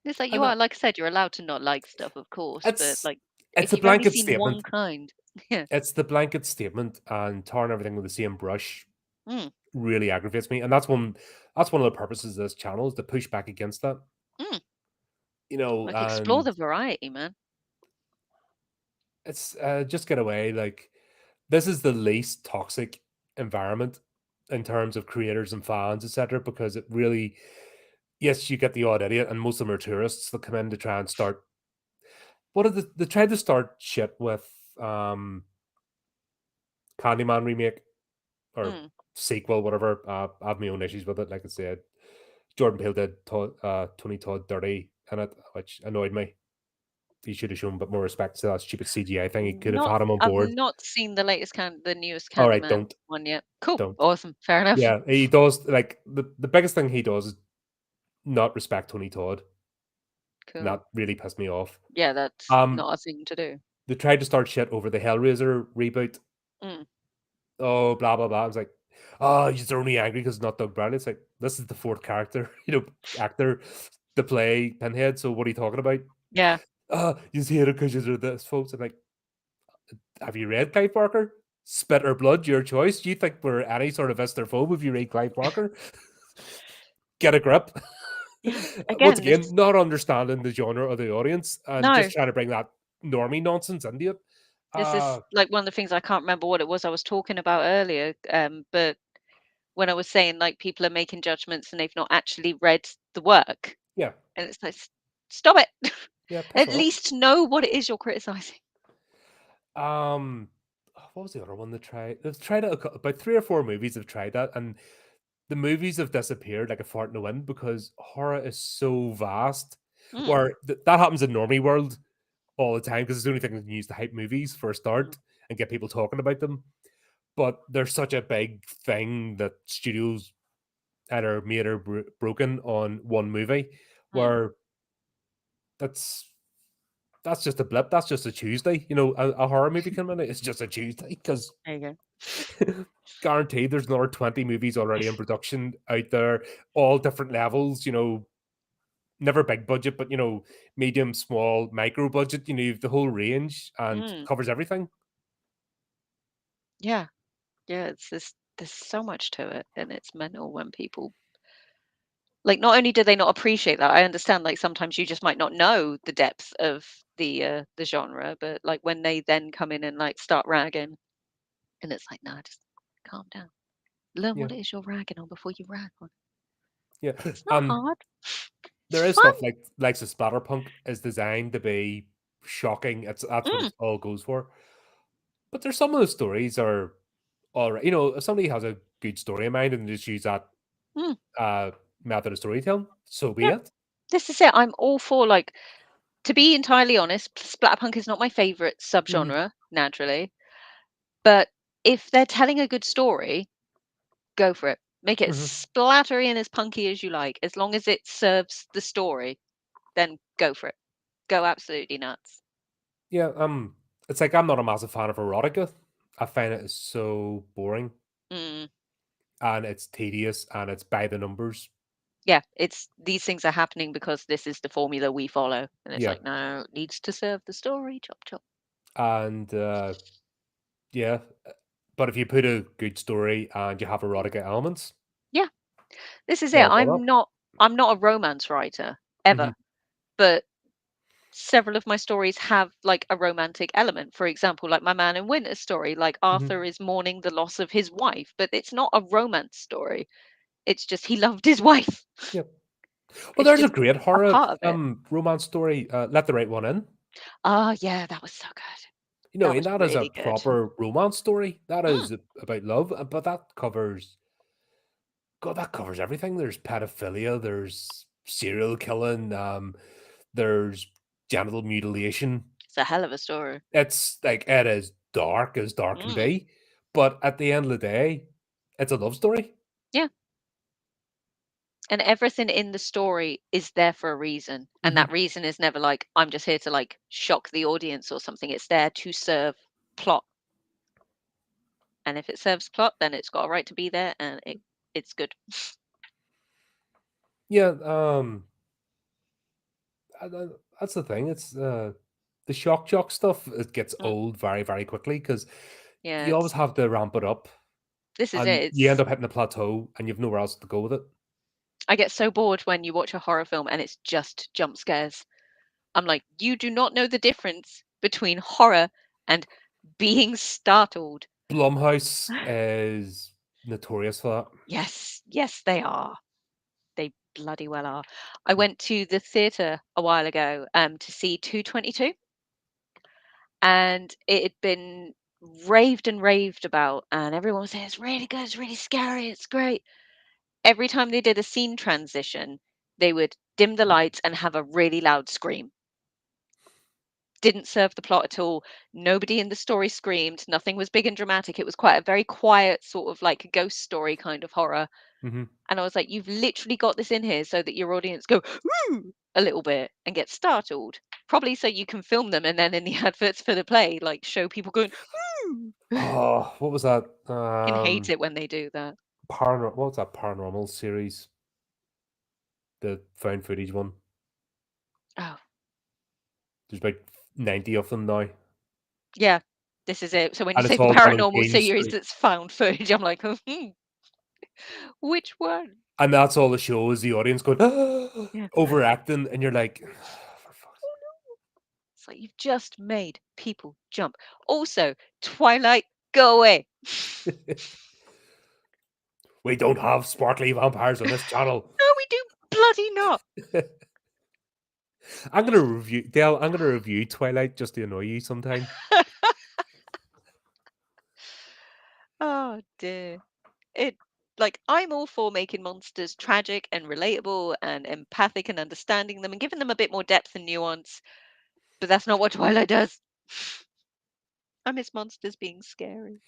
Speaker 2: It's like you
Speaker 1: And
Speaker 2: are, like I said, you're allowed to not like stuff, of course, but
Speaker 1: it's
Speaker 2: like
Speaker 1: it's
Speaker 2: if
Speaker 1: a
Speaker 2: you've only
Speaker 1: blanket
Speaker 2: seen one
Speaker 1: statement.
Speaker 2: kind, yeah.
Speaker 1: It's the blanket statement, and tarring everything with the same brush
Speaker 2: Mm,
Speaker 1: really aggravates me. And that's one of the purposes of this channel is to push back against that.
Speaker 2: mm. Like explore
Speaker 1: And
Speaker 2: the variety, man.
Speaker 1: it's just get away. Like this is the least toxic environment in terms of creators and fans, etc. Because it really, yes, you get the odd idiot, and most of them are tourists that come in to try and start. What are they tried to start shit with Candyman remake or
Speaker 2: Mm.
Speaker 1: sequel, whatever. I have my own issues with it. Like I said, Jordan Peele did Tony Todd dirty in it, which annoyed me. He should have shown a bit more respect to that stupid CGI thing. He could have
Speaker 2: Not
Speaker 1: had him on
Speaker 2: I've
Speaker 1: board.
Speaker 2: not seen the newest
Speaker 1: All right,
Speaker 2: Candyman
Speaker 1: don't,
Speaker 2: one yet. Cool.
Speaker 1: don't.
Speaker 2: Awesome. Fair enough.
Speaker 1: Yeah, he does. Like the biggest thing he does is not respect Tony Todd, and
Speaker 2: Cool.
Speaker 1: that really pissed me off.
Speaker 2: Yeah, that's
Speaker 1: Um,
Speaker 2: not a thing to do.
Speaker 1: they tried to start shit over the Hellraiser reboot.
Speaker 2: Mm,
Speaker 1: Oh, blah blah blah. I was like, oh, you're only angry because it's not Doug Bradley. It's like this is the fourth character, actor to play Pinhead. So what are you talking about?
Speaker 2: yeah.
Speaker 1: You hate it because you're this, folks. I'm like, have you read Clive Barker? Spit or blood, your choice. Do you think we're any sort of estherphobe if you read Clive Barker? Get a grip.
Speaker 2: Yeah.
Speaker 1: Once
Speaker 2: Again,
Speaker 1: again,
Speaker 2: this
Speaker 1: not understanding the genre or the audience and just
Speaker 2: no,
Speaker 1: trying to bring that normie nonsense into it.
Speaker 2: this is
Speaker 1: Uh
Speaker 2: like one of the things I can't remember what it was I was talking about earlier. But when I was saying like people are making judgments and they've not actually read the work,
Speaker 1: yeah,
Speaker 2: and it's like, stop it.
Speaker 1: yeah, piss
Speaker 2: At
Speaker 1: off.
Speaker 2: least know what it is you're criticizing.
Speaker 1: Um, what was the other one they tried? They've tried it about 3 or 4 movies. Have tried that, and the movies have disappeared like a fart in the wind because horror is so vast.
Speaker 2: Mm,
Speaker 1: Where that happens in normie world all the time because it's the only thing that can use to hype movies for a
Speaker 2: mm,
Speaker 1: start and get people talking about them. But there's such a big thing that studios either made or broken on one movie,
Speaker 2: mm.
Speaker 1: where that's that's just a blip. That's just a Tuesday. A horror movie coming out. It's just a Tuesday because
Speaker 2: There you go.
Speaker 1: guaranteed there's another 20 movies already in production out there, all different levels. Never big budget, but medium, small, micro budget. You've the whole range and
Speaker 2: Mm,
Speaker 1: covers everything.
Speaker 2: yeah. Yeah, it's this there's so much to it, and it's mental when people like, not only do they not appreciate that, I understand, like, sometimes you just might not know the depth of the genre, but, like, when they then come in and, like, start ragging, and it's like, "Nah, just calm down. Learn
Speaker 1: Yeah,
Speaker 2: what it is you're ragging on before you rag on it.
Speaker 1: yeah.
Speaker 2: It's not
Speaker 1: And
Speaker 2: hard. It's
Speaker 1: there is
Speaker 2: fun."
Speaker 1: stuff like the splatterpunk is designed to be shocking. That's what
Speaker 2: Mm,
Speaker 1: it all goes for. But there's some of the stories are all right. If somebody has a good story in mind and just use that
Speaker 2: mm,
Speaker 1: uh method of storytelling, so be
Speaker 2: yeah.
Speaker 1: it.
Speaker 2: This is it. I'm all for, like to be entirely honest, splatterpunk is not my favorite
Speaker 1: Hmm.
Speaker 2: subgenre, naturally, but if they're telling a good story, go for it. Make it as
Speaker 1: Hmm.
Speaker 2: splattery and as punky as you like. As long as it serves the story, then go for it. Go absolutely nuts.
Speaker 1: Yeah, it's like I'm not a massive fan of erotica. I find it is so boring
Speaker 2: Mm,
Speaker 1: and it's tedious and it's by the numbers.
Speaker 2: yeah, it's these things are happening because this is the formula we follow. And it's
Speaker 1: Yeah,
Speaker 2: like, no, it needs to serve the story. Chop chop.
Speaker 1: and yeah, but if you put a good story and you have
Speaker 2: Mm,
Speaker 1: erotica elements,
Speaker 2: yeah, this is it.
Speaker 1: all for that.
Speaker 2: I'm not a romance writer
Speaker 1: Hmm.
Speaker 2: ever, but several of my stories have like a romantic element. For example, like my Man in Winter story, like
Speaker 1: Hmm.
Speaker 2: Arthur is mourning the loss of his wife, but it's not a romance story. It's just he loved his wife.
Speaker 1: Yeah. Well,
Speaker 2: It's
Speaker 1: there's a
Speaker 2: just
Speaker 1: great
Speaker 2: a
Speaker 1: horror
Speaker 2: part of it.
Speaker 1: romance story. Let the right one in.
Speaker 2: Oh, yeah, that was so good. That
Speaker 1: And
Speaker 2: was
Speaker 1: that is a
Speaker 2: really good.
Speaker 1: proper romance story. That
Speaker 2: Mm,
Speaker 1: is about love, but that covers God. That covers everything. There's pedophilia. There's serial killing. There's genital mutilation.
Speaker 2: it's a hell of a story.
Speaker 1: It's like it is dark as dark can
Speaker 2: Mm,
Speaker 1: be, but at the end of the day, it's a love story.
Speaker 2: yeah, and everything in the story is there for a reason, and
Speaker 1: Hmm.
Speaker 2: that reason is never like, "I'm just here to, like, shock the audience or something." It's there to serve plot, and if it serves plot, then it's got a right to be there, and it's good.
Speaker 1: Yeah. that's the thing. It's the shock jock stuff. It gets
Speaker 2: Mm,
Speaker 1: old very, very quickly because
Speaker 2: yeah,
Speaker 1: you always have to ramp it up,
Speaker 2: this is it.
Speaker 1: and you end
Speaker 2: It's
Speaker 1: up hitting a plateau, and you've nowhere else to go with it.
Speaker 2: I get so bored when you watch a horror film and it's just jump scares. I'm like, you do not know the difference between horror and being startled.
Speaker 1: Blumhouse is notorious for
Speaker 2: Yes, yes, they are. They bloody well are. I went to the theatre a while ago to see 222, and it had been raved and raved about, and everyone was saying it's really good, it's really scary, it's great. Every time they did a scene transition, they would dim the lights and have a really loud scream. Didn't serve the plot at all. Nobody in the story screamed. Nothing was big and dramatic. It was quite a very quiet, sort of like a ghost story kind of horror.
Speaker 1: that.
Speaker 2: And I was like, you've literally got this in here so that your audience go, "Ooh," a little bit and get startled. Probably so you can film them and then in the adverts for the play, like show people going, "Ooh."
Speaker 1: Oh, what was that?
Speaker 2: And hate it when they do that.
Speaker 1: What was that paranormal series? The found footage one.
Speaker 2: Oh,
Speaker 1: There's about 90 of them now,
Speaker 2: yeah, this is it. So when you
Speaker 1: and
Speaker 2: say
Speaker 1: it's
Speaker 2: the
Speaker 1: all done in
Speaker 2: paranormal
Speaker 1: green
Speaker 2: series
Speaker 1: screen.
Speaker 2: that's found footage, I'm like, which one?
Speaker 1: And that's all the show is the audience going
Speaker 2: Yeah.
Speaker 1: overacting, and you're like, for fuck's
Speaker 2: It's like you've just made people jump. Also, Twilight, go away.
Speaker 1: sake. We don't have sparkly vampires on this channel.
Speaker 2: No, we do bloody not.
Speaker 1: I'm gonna review Dale. I'm gonna review Twilight just to annoy you sometime.
Speaker 2: Oh dear. It like I'm all for making monsters tragic and relatable and empathic and understanding them and giving them a bit more depth and nuance, but that's not what Twilight does. I miss monsters being scary.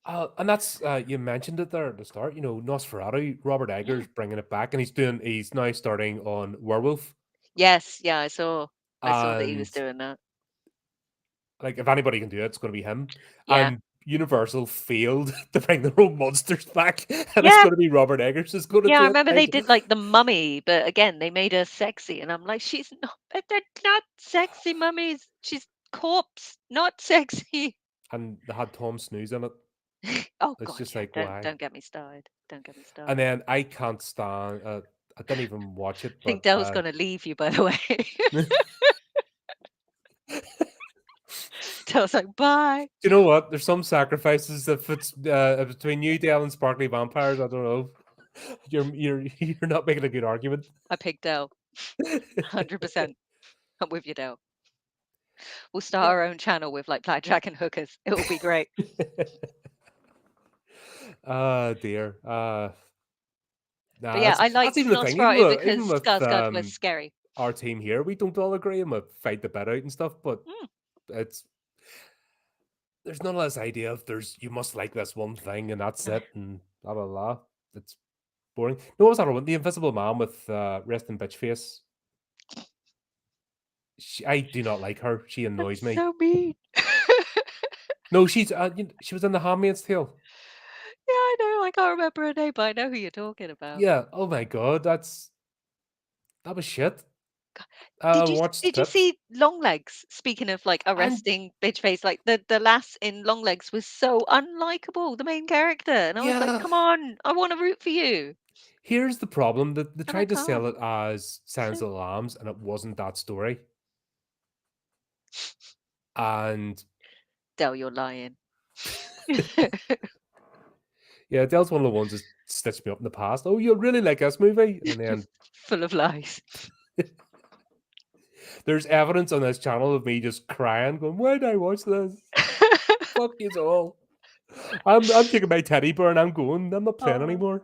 Speaker 1: And that's you mentioned it there at the start. You know, Nosferatu. Robert
Speaker 2: Mm.
Speaker 1: Eggers bringing it back, and he's now starting on Werewolf.
Speaker 2: Yes, yeah, I saw that he was
Speaker 1: And
Speaker 2: doing that.
Speaker 1: like, if anybody can do it, it's going to be him.
Speaker 2: Yeah.
Speaker 1: And Universal failed to bring their own monsters back, and it's
Speaker 2: Yeah,
Speaker 1: going to be Robert Eggers is going to
Speaker 2: yeah, I
Speaker 1: do it.
Speaker 2: remember they
Speaker 1: Like,
Speaker 2: did like the mummy, but again, they made her sexy, and I'm like, she's not. They're not sexy mummies. She's corpse, not sexy.
Speaker 1: and they had Tom Snooze in it.
Speaker 2: Oh
Speaker 1: It's
Speaker 2: God,
Speaker 1: just
Speaker 2: yeah.
Speaker 1: like,
Speaker 2: Don't
Speaker 1: why?
Speaker 2: don't get me started. Don't get me
Speaker 1: And
Speaker 2: started.
Speaker 1: then I can't stand. I didn't even watch it,
Speaker 2: I think
Speaker 1: but
Speaker 2: Dell's gonna leave you, by the way.
Speaker 1: do
Speaker 2: Dell's like, bye.
Speaker 1: you know what? There's some sacrifices if it's between you, Dale, and Sparkly Vampires. I don't know. You're not making a good argument.
Speaker 2: I picked Dell. 100%. I'm with you, Dell. We'll start
Speaker 1: Yeah.
Speaker 2: our own channel with like blackjack and hookers. It will be great.
Speaker 1: Ah, dear.
Speaker 2: But
Speaker 1: Nah,
Speaker 2: yeah, I
Speaker 1: that's
Speaker 2: liked
Speaker 1: even the thing. Even
Speaker 2: Nosferatu
Speaker 1: with
Speaker 2: because
Speaker 1: even with
Speaker 2: Skarsgård was scary.
Speaker 1: our team here, we don't all agree and we fight the bet out and stuff. But
Speaker 2: Mm.
Speaker 1: it's there's none of this idea of there's you must like this one thing and that's
Speaker 2: No.
Speaker 1: it and blah blah blah. It's boring. No, what was that one? The Invisible Man with resting bitch face. I do not like her. She
Speaker 2: That's
Speaker 1: annoys me.
Speaker 2: so mean.
Speaker 1: No, she was in The Handmaid's Tale.
Speaker 2: Yeah, I know. I can't remember her name, but I know who you're talking about.
Speaker 1: Yeah. Oh my god, that was shit.
Speaker 2: God,
Speaker 1: I
Speaker 2: Did you
Speaker 1: watched
Speaker 2: did you
Speaker 1: clips
Speaker 2: see Longlegs? Speaking of like
Speaker 1: and
Speaker 2: arresting bitch face, like the lass in Longlegs was so unlikable, the main character, and I was like,
Speaker 1: yeah.
Speaker 2: come on, I want to root for you,
Speaker 1: Here's the problem that they
Speaker 2: and I
Speaker 1: tried to sell
Speaker 2: can't.
Speaker 1: it as Silence of the Lambs, and it wasn't that story. And
Speaker 2: Dell, you're lying.
Speaker 1: yeah, Dale's one of the ones that stitched me up in the past. Oh, you'll really like this movie, and then
Speaker 2: Full of lies.
Speaker 1: there's evidence on this channel of me just crying, going, "Why did I watch this? Fuck you all." I'm taking my teddy bear and I'm going. I'm not playing
Speaker 2: Oh,
Speaker 1: anymore.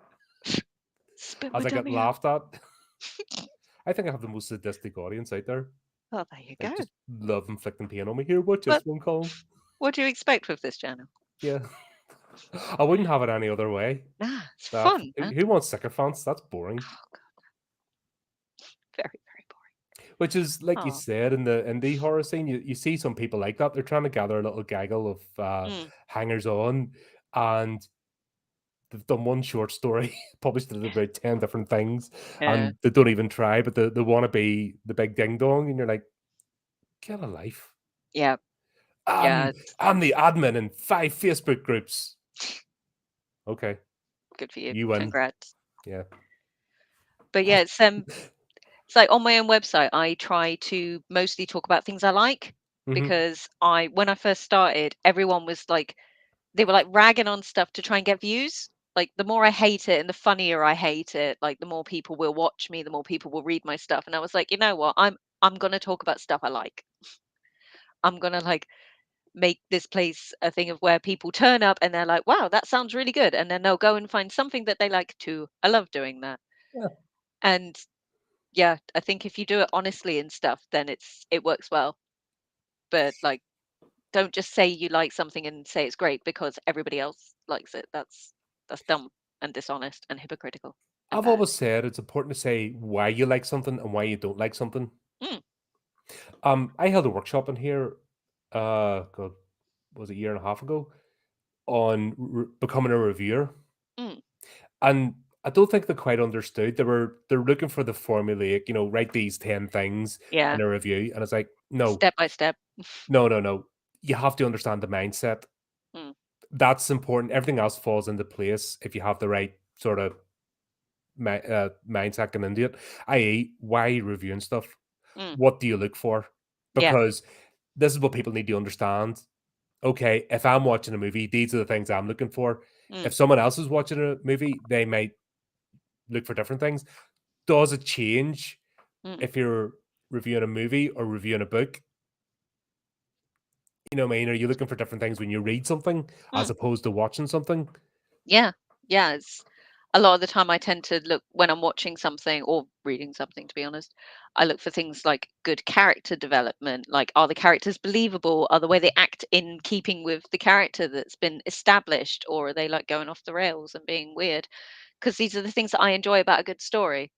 Speaker 2: spit my
Speaker 1: As I get
Speaker 2: dummy out.
Speaker 1: laughed at. I think I have the most sadistic audience out there.
Speaker 2: Oh, there you
Speaker 1: Like
Speaker 2: go.
Speaker 1: just love inflicting pain on me. Here, watch this
Speaker 2: But
Speaker 1: one, Colin.
Speaker 2: what do you expect with this channel?
Speaker 1: Yeah. I wouldn't have it any other way.
Speaker 2: Nah, it's fun, man.
Speaker 1: Who wants sycophants? That's boring.
Speaker 2: Oh, God, very, very
Speaker 1: Which is like you
Speaker 2: boring.
Speaker 1: said in the indie horror scene, you see some people like that. They're trying to gather a little gaggle of
Speaker 2: Oh.
Speaker 1: hangers on, and they've done one short story, published it in about 10 different things,
Speaker 2: Yeah.
Speaker 1: and they don't even try, but they wanna be the big ding dong, and you're like, "Get a life."
Speaker 2: Yeah. Yeah.
Speaker 1: "I'm I'm the admin in 5 Facebook groups." Okay,
Speaker 2: Good for you.
Speaker 1: you win.
Speaker 2: Congrats.
Speaker 1: Yeah.
Speaker 2: But yeah, it's like on my own website, I try to mostly talk about things I like
Speaker 1: Mhm.
Speaker 2: because when I first started, everyone was like, they were like ragging on stuff to try and get views. Like the more I hate it and the funnier I hate it, like the more people will watch me, the more people will read my stuff. And I was like, you know what? I'm gonna talk about stuff I like. I'm gonna like make this place a thing of where people turn up and they're like, wow, that sounds really good. And then they'll go and find something that they like too. I love doing that.
Speaker 1: Yeah.
Speaker 2: And yeah, I think if you do it honestly and stuff, then it works well. But like, don't just say you like something and say it's great because everybody else likes it. That's dumb and dishonest and hypocritical and
Speaker 1: I've
Speaker 2: bad.
Speaker 1: always said it's important to say why you like something and why you don't like something.
Speaker 2: Mm,
Speaker 1: I held a workshop in here, God, was it a year and a half ago, on becoming a reviewer,
Speaker 2: mm,
Speaker 1: and I don't think they quite understood. They're looking for the formulaic, write these 10 things
Speaker 2: yeah,
Speaker 1: in a review, and it's like, no,
Speaker 2: step by step.
Speaker 1: no, no, no. You have to understand the mindset.
Speaker 2: Mm,
Speaker 1: That's important. Everything else falls into place if you have the right sort of mindset going into it. I.e., why are you reviewing stuff?
Speaker 2: mm,
Speaker 1: What do you look for?
Speaker 2: yeah,
Speaker 1: Because this is what people need to understand. Okay, if I'm watching a movie, these are the things I'm looking for.
Speaker 2: mm,
Speaker 1: If someone else is watching a movie, they might look for different things. Does it change
Speaker 2: mm,
Speaker 1: if you're reviewing a movie or reviewing a book? You know what I mean? Are you looking for different things when you read something as
Speaker 2: mm.
Speaker 1: opposed to watching something?
Speaker 2: Yeah, yeah. It's a lot of the time I tend to look when I'm watching something or reading something, to be honest. I look for things like good character development, like are the characters believable? Are the way they act in keeping with the character that's been established, or are they like going off the rails and being weird? Because these are the things that I enjoy about a good story.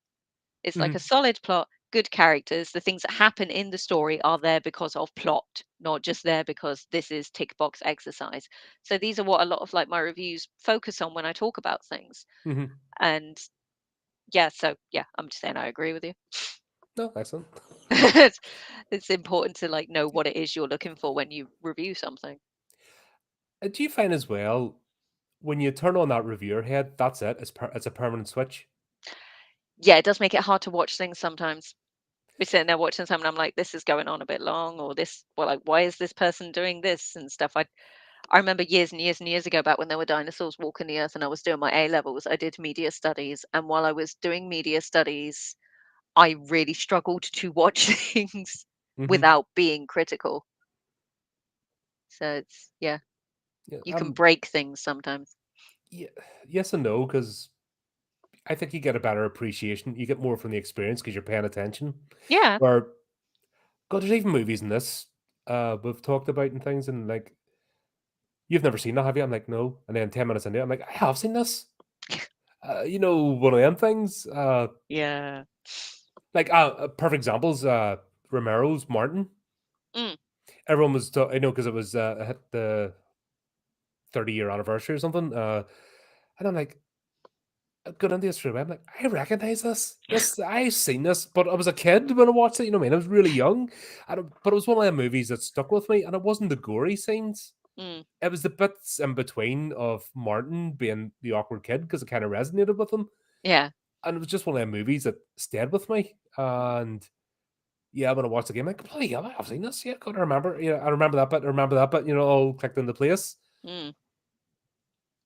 Speaker 2: It's like a
Speaker 1: Mhm,
Speaker 2: solid plot, good characters. The things that happen in the story are there because of plot, not just there because this is tick box exercise. So these are what a lot of like my reviews focus on when I talk about things.
Speaker 1: mhm.
Speaker 2: And yeah, so yeah, I'm just saying I agree with you.
Speaker 1: No, excellent.
Speaker 2: it's, it's important to like know what it is you're looking for when you review something.
Speaker 1: Do you find as well when you turn on that reviewer head, that's it. It's a permanent switch.
Speaker 2: Yeah, it does make it hard to watch things sometimes. Be sitting there watching something, I'm like, this is going on a bit long, or this, well, like, why is this person doing this and stuff? I remember years and years and years ago, back when there were dinosaurs walking the earth and I was doing my A levels, I did media studies. And while I was doing media studies, I really struggled to watch things
Speaker 1: Mhm.
Speaker 2: without being critical. So yeah,
Speaker 1: Yeah,
Speaker 2: you can break things sometimes.
Speaker 1: ye yes and no, because I think you get a better appreciation. You get more from the experience because 'cause you're paying attention.
Speaker 2: Yeah.
Speaker 1: Where God, there's even movies in this, we've talked about and things, and, like, "You've never seen that, have you?" I'm like, "No." And then 10 minutes into it, I'm like, "I have seen this." One of them things,
Speaker 2: Yeah.
Speaker 1: like, a perfect examples, Romero's Martin.
Speaker 2: Mm,
Speaker 1: Everyone was ta I know because it was, hit the 30-year anniversary or something, and I'm like, got into it straight away. I'm like, I recognize this. I've seen this, but I was a kid when I watched it. You know what I mean? I was really young, but it was one of the movies that stuck with me, and it wasn't the gory scenes.
Speaker 2: mm,
Speaker 1: It was the bits in between of Martin being the awkward kid because it kind of resonated with him,
Speaker 2: yeah.
Speaker 1: and it was just one of the movies that stayed with me. And yeah, when I watched the game, I'm like, bloody hell, I've seen this. Yeah, I remember. Yeah, I remember that bit. I remember that bit. All clicked into place.
Speaker 2: Mm,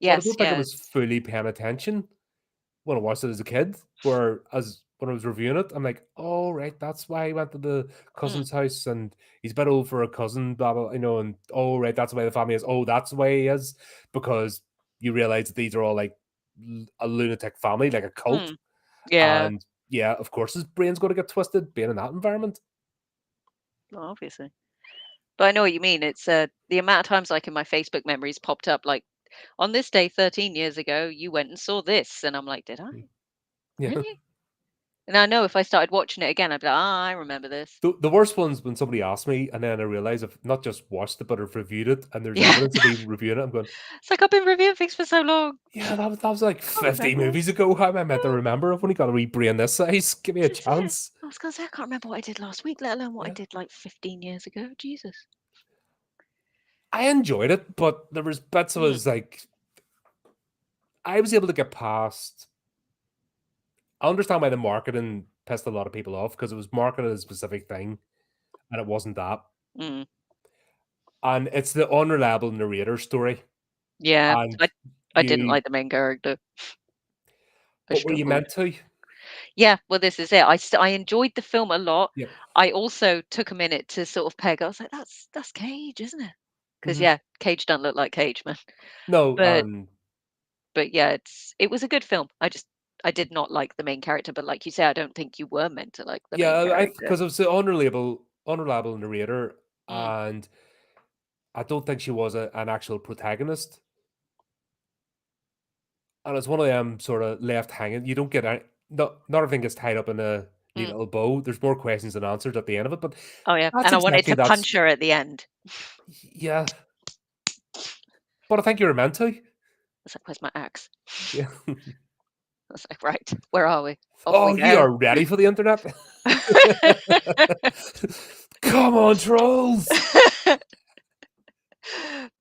Speaker 1: But I
Speaker 2: yes.
Speaker 1: don't think I
Speaker 2: Yeah.
Speaker 1: was fully paying attention when I watched it as a kid, where as when I was reviewing it, I'm like, "Oh, right, that's why he went to the
Speaker 2: Mm,
Speaker 1: cousin's house, and he's a bit old for a cousin, blah blah." And oh, right, that's why the family is. Oh, that's why he is, because you realize that these are all like a lunatic family, like a cult,
Speaker 2: mm, yeah.
Speaker 1: and yeah, of course, his brain's going to get twisted being in that environment.
Speaker 2: Well, obviously. But I know what you mean. It's the amount of times like in my Facebook memories popped up like on this day 13 years ago, you went and saw this, and I'm like, did I
Speaker 1: Yeah,
Speaker 2: really? And I know if I started watching it again, I'd be like, "Ah, I remember this."
Speaker 1: The worst one's when somebody asks me, and then I realize I've not just watched it, but I've reviewed it, and there's
Speaker 2: Yeah.
Speaker 1: evidence of me reviewing it. I'm going,
Speaker 2: It's like, "I've been reviewing things for so long.
Speaker 1: yeah, that was like
Speaker 2: I can't
Speaker 1: 50
Speaker 2: remember."
Speaker 1: movies ago. How am I meant to remember? I've only got a wee brain this size. Give me a
Speaker 2: This is it.
Speaker 1: chance.
Speaker 2: I was gonna say, I can't remember what I did last week, let alone what I
Speaker 1: Yeah.
Speaker 2: did, like, 15 years ago. Jesus.
Speaker 1: I enjoyed it, but there was bits of
Speaker 2: Mm,
Speaker 1: us like I was able to get past. I understand why the marketing pissed a lot of people off because it was marketed as a specific thing, and it wasn't that.
Speaker 2: mm.
Speaker 1: And it's the unreliable narrator story,
Speaker 2: Yeah,
Speaker 1: and
Speaker 2: I didn't
Speaker 1: you.
Speaker 2: like the main character. I
Speaker 1: But were you
Speaker 2: struggled.
Speaker 1: meant to?
Speaker 2: Yeah, well, this is it. I enjoyed the film a lot.
Speaker 1: Yep.
Speaker 2: I also took a minute to sort of peg. I was like, "That's Cage, isn't it?" Because
Speaker 1: Hmm.
Speaker 2: yeah, Cage doesn't look like Cage, man.
Speaker 1: No,
Speaker 2: But yeah, it was a good film. I did not like the main character, but like you say, I don't think you were meant to like the main
Speaker 1: yeah, I
Speaker 2: character.
Speaker 1: because it was the unreliable narrator,
Speaker 2: Mm,
Speaker 1: and I don't think she was an actual protagonist. And it's one of them sort of left hanging. You don't get any, not everything gets tied up in a neat
Speaker 2: mm.
Speaker 1: little bow. There's more questions than answers at the end of it, but
Speaker 2: Oh yeah,
Speaker 1: that's
Speaker 2: and I wanted
Speaker 1: exactly
Speaker 2: to punch
Speaker 1: that's
Speaker 2: her at the end.
Speaker 1: yeah. But I think you were meant to.
Speaker 2: I was like, "Where's my axe?"
Speaker 1: Yeah.
Speaker 2: I was like, "Right, where are we? Off we
Speaker 1: Oh, you
Speaker 2: go."
Speaker 1: are ready for the internet? Come on, trolls.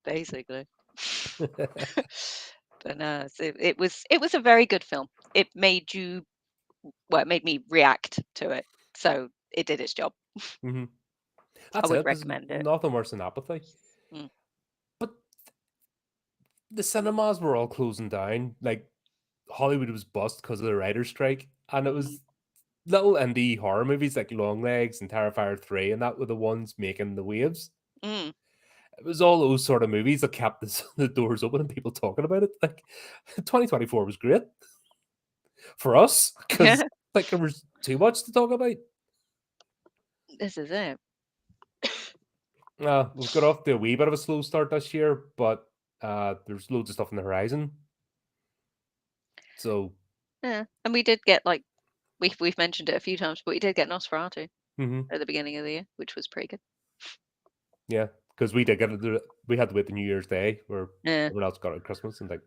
Speaker 2: Basically. But no, so it was a very good film. It made you well, it made me react to it. So it did its job.
Speaker 1: Mhm.
Speaker 2: I
Speaker 1: That's
Speaker 2: would
Speaker 1: it. There's
Speaker 2: recommend it.
Speaker 1: nothing worse than apathy.
Speaker 2: Mm,
Speaker 1: But the cinemas were all closing down. Like Hollywood was bust because of the writer's strike, and it
Speaker 2: mm,
Speaker 1: was little indie horror movies like Longlegs and Terrifier 3, and that were the ones making the waves.
Speaker 2: mm.
Speaker 1: It was all those sort of movies that kept the doors open and people talking about it. Like 2024 was great for us because
Speaker 2: Yeah,
Speaker 1: like there was too much to talk about.
Speaker 2: this is it.
Speaker 1: We've got off to a wee bit of a slow start this year, but there's loads of stuff on the horizon. So,
Speaker 2: Yeah. And we did get like we've mentioned it a few times, but we did get Nosferatu
Speaker 1: mhm,
Speaker 2: at the beginning of the year, which was pretty good.
Speaker 1: yeah, because we did get it. We had to wait the New Year's Day where
Speaker 2: Yeah.
Speaker 1: everyone else got it at Christmas, and like,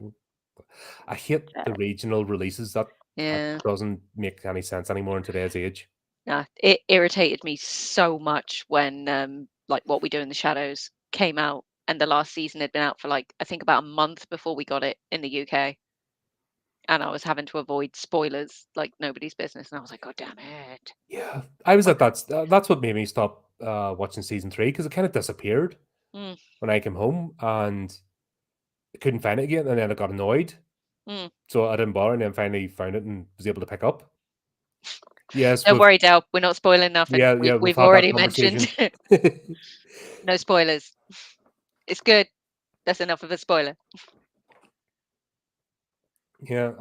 Speaker 1: I hate
Speaker 2: uh,
Speaker 1: the regional releases. That
Speaker 2: Yeah.
Speaker 1: doesn't make any sense anymore in today's age.
Speaker 2: Nah, it irritated me so much when like What We Do in the Shadows came out and the last season had been out for like I think about a month before we got it in the UK. And I was having to avoid spoilers like nobody's business. And I was like, God damn it.
Speaker 1: Yeah, I was
Speaker 2: Why
Speaker 1: at that's what made me stop watching season 3 because it kind of disappeared
Speaker 2: mm,
Speaker 1: when I came home and I couldn't find it again, and then I got annoyed,
Speaker 2: mm.
Speaker 1: so I didn't bother, and then finally found it and was able to pick up. Yes,
Speaker 2: Don't worry, Del. We're not spoiling nothing.
Speaker 1: yeah,
Speaker 2: We
Speaker 1: yeah, we've
Speaker 2: we've
Speaker 1: had that
Speaker 2: already mentioned
Speaker 1: conversation.
Speaker 2: no spoilers. It's good. That's enough of a spoiler.
Speaker 1: Yeah,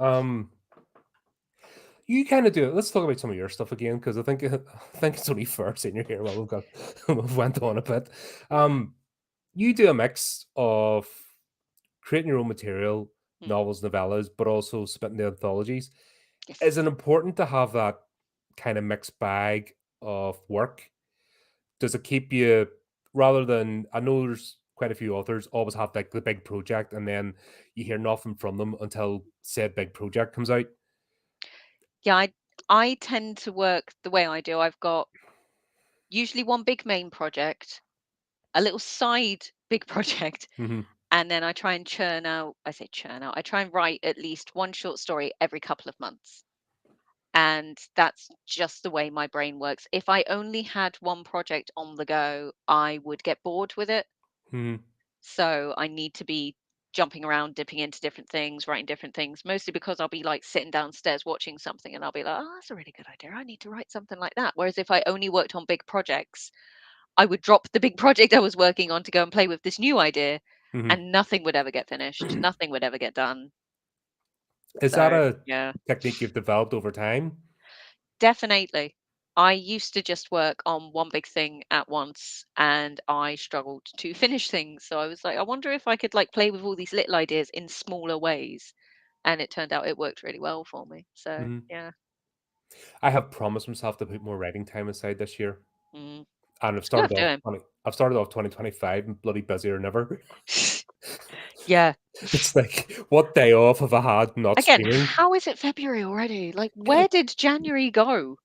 Speaker 1: you kind of do it. Let's talk about some of your stuff again because I think it's only fair seeing you're here while we've went on a bit. Um, you do a mix of creating your own material,
Speaker 2: Mm,
Speaker 1: novels, novellas, but also spitting the anthologies. Is
Speaker 2: yes.
Speaker 1: it important to have that kind of mixed bag of work? Does it keep you rather than I know there's quite a few authors always have like the big project and then you hear nothing from them until said big project comes out.
Speaker 2: Yeah, I tend to work the way I do. I've got usually one big main project, a little side big project,
Speaker 1: Hmm.
Speaker 2: and then I try and churn out, I say churn out, I try and write at least one short story every couple of months. And that's just the way my brain works. If I only had one project on the go, I would get bored with it.
Speaker 1: Hmm.
Speaker 2: So I need to be jumping around, dipping into different things, writing different things, mostly because I'll be like sitting downstairs watching something and I'll be like, oh, that's a really good idea. I need to write something like that. Whereas if I only worked on big projects, I would drop the big project I was working on to go and play with this new idea
Speaker 1: Hmm.
Speaker 2: and nothing would ever get finished. Nothing would ever get done.
Speaker 1: Is that
Speaker 2: So,
Speaker 1: a
Speaker 2: yeah,
Speaker 1: technique you've developed over time?
Speaker 2: definitely. I used to just work on one big thing at once and I struggled to finish things. So I was like, I wonder if I could like play with all these little ideas in smaller ways. And it turned out it worked really well for me. So,
Speaker 1: Hmm.
Speaker 2: yeah.
Speaker 1: I have promised myself to put more writing time aside this year,
Speaker 2: Mm.
Speaker 1: and
Speaker 2: It's worth doing.
Speaker 1: I've started off 2025 and bloody busier than ever.
Speaker 2: Yeah.
Speaker 1: It's like, what day off have I had not
Speaker 2: Again,
Speaker 1: streaming?
Speaker 2: how is it February already? Like,
Speaker 1: Yeah,
Speaker 2: where did January go?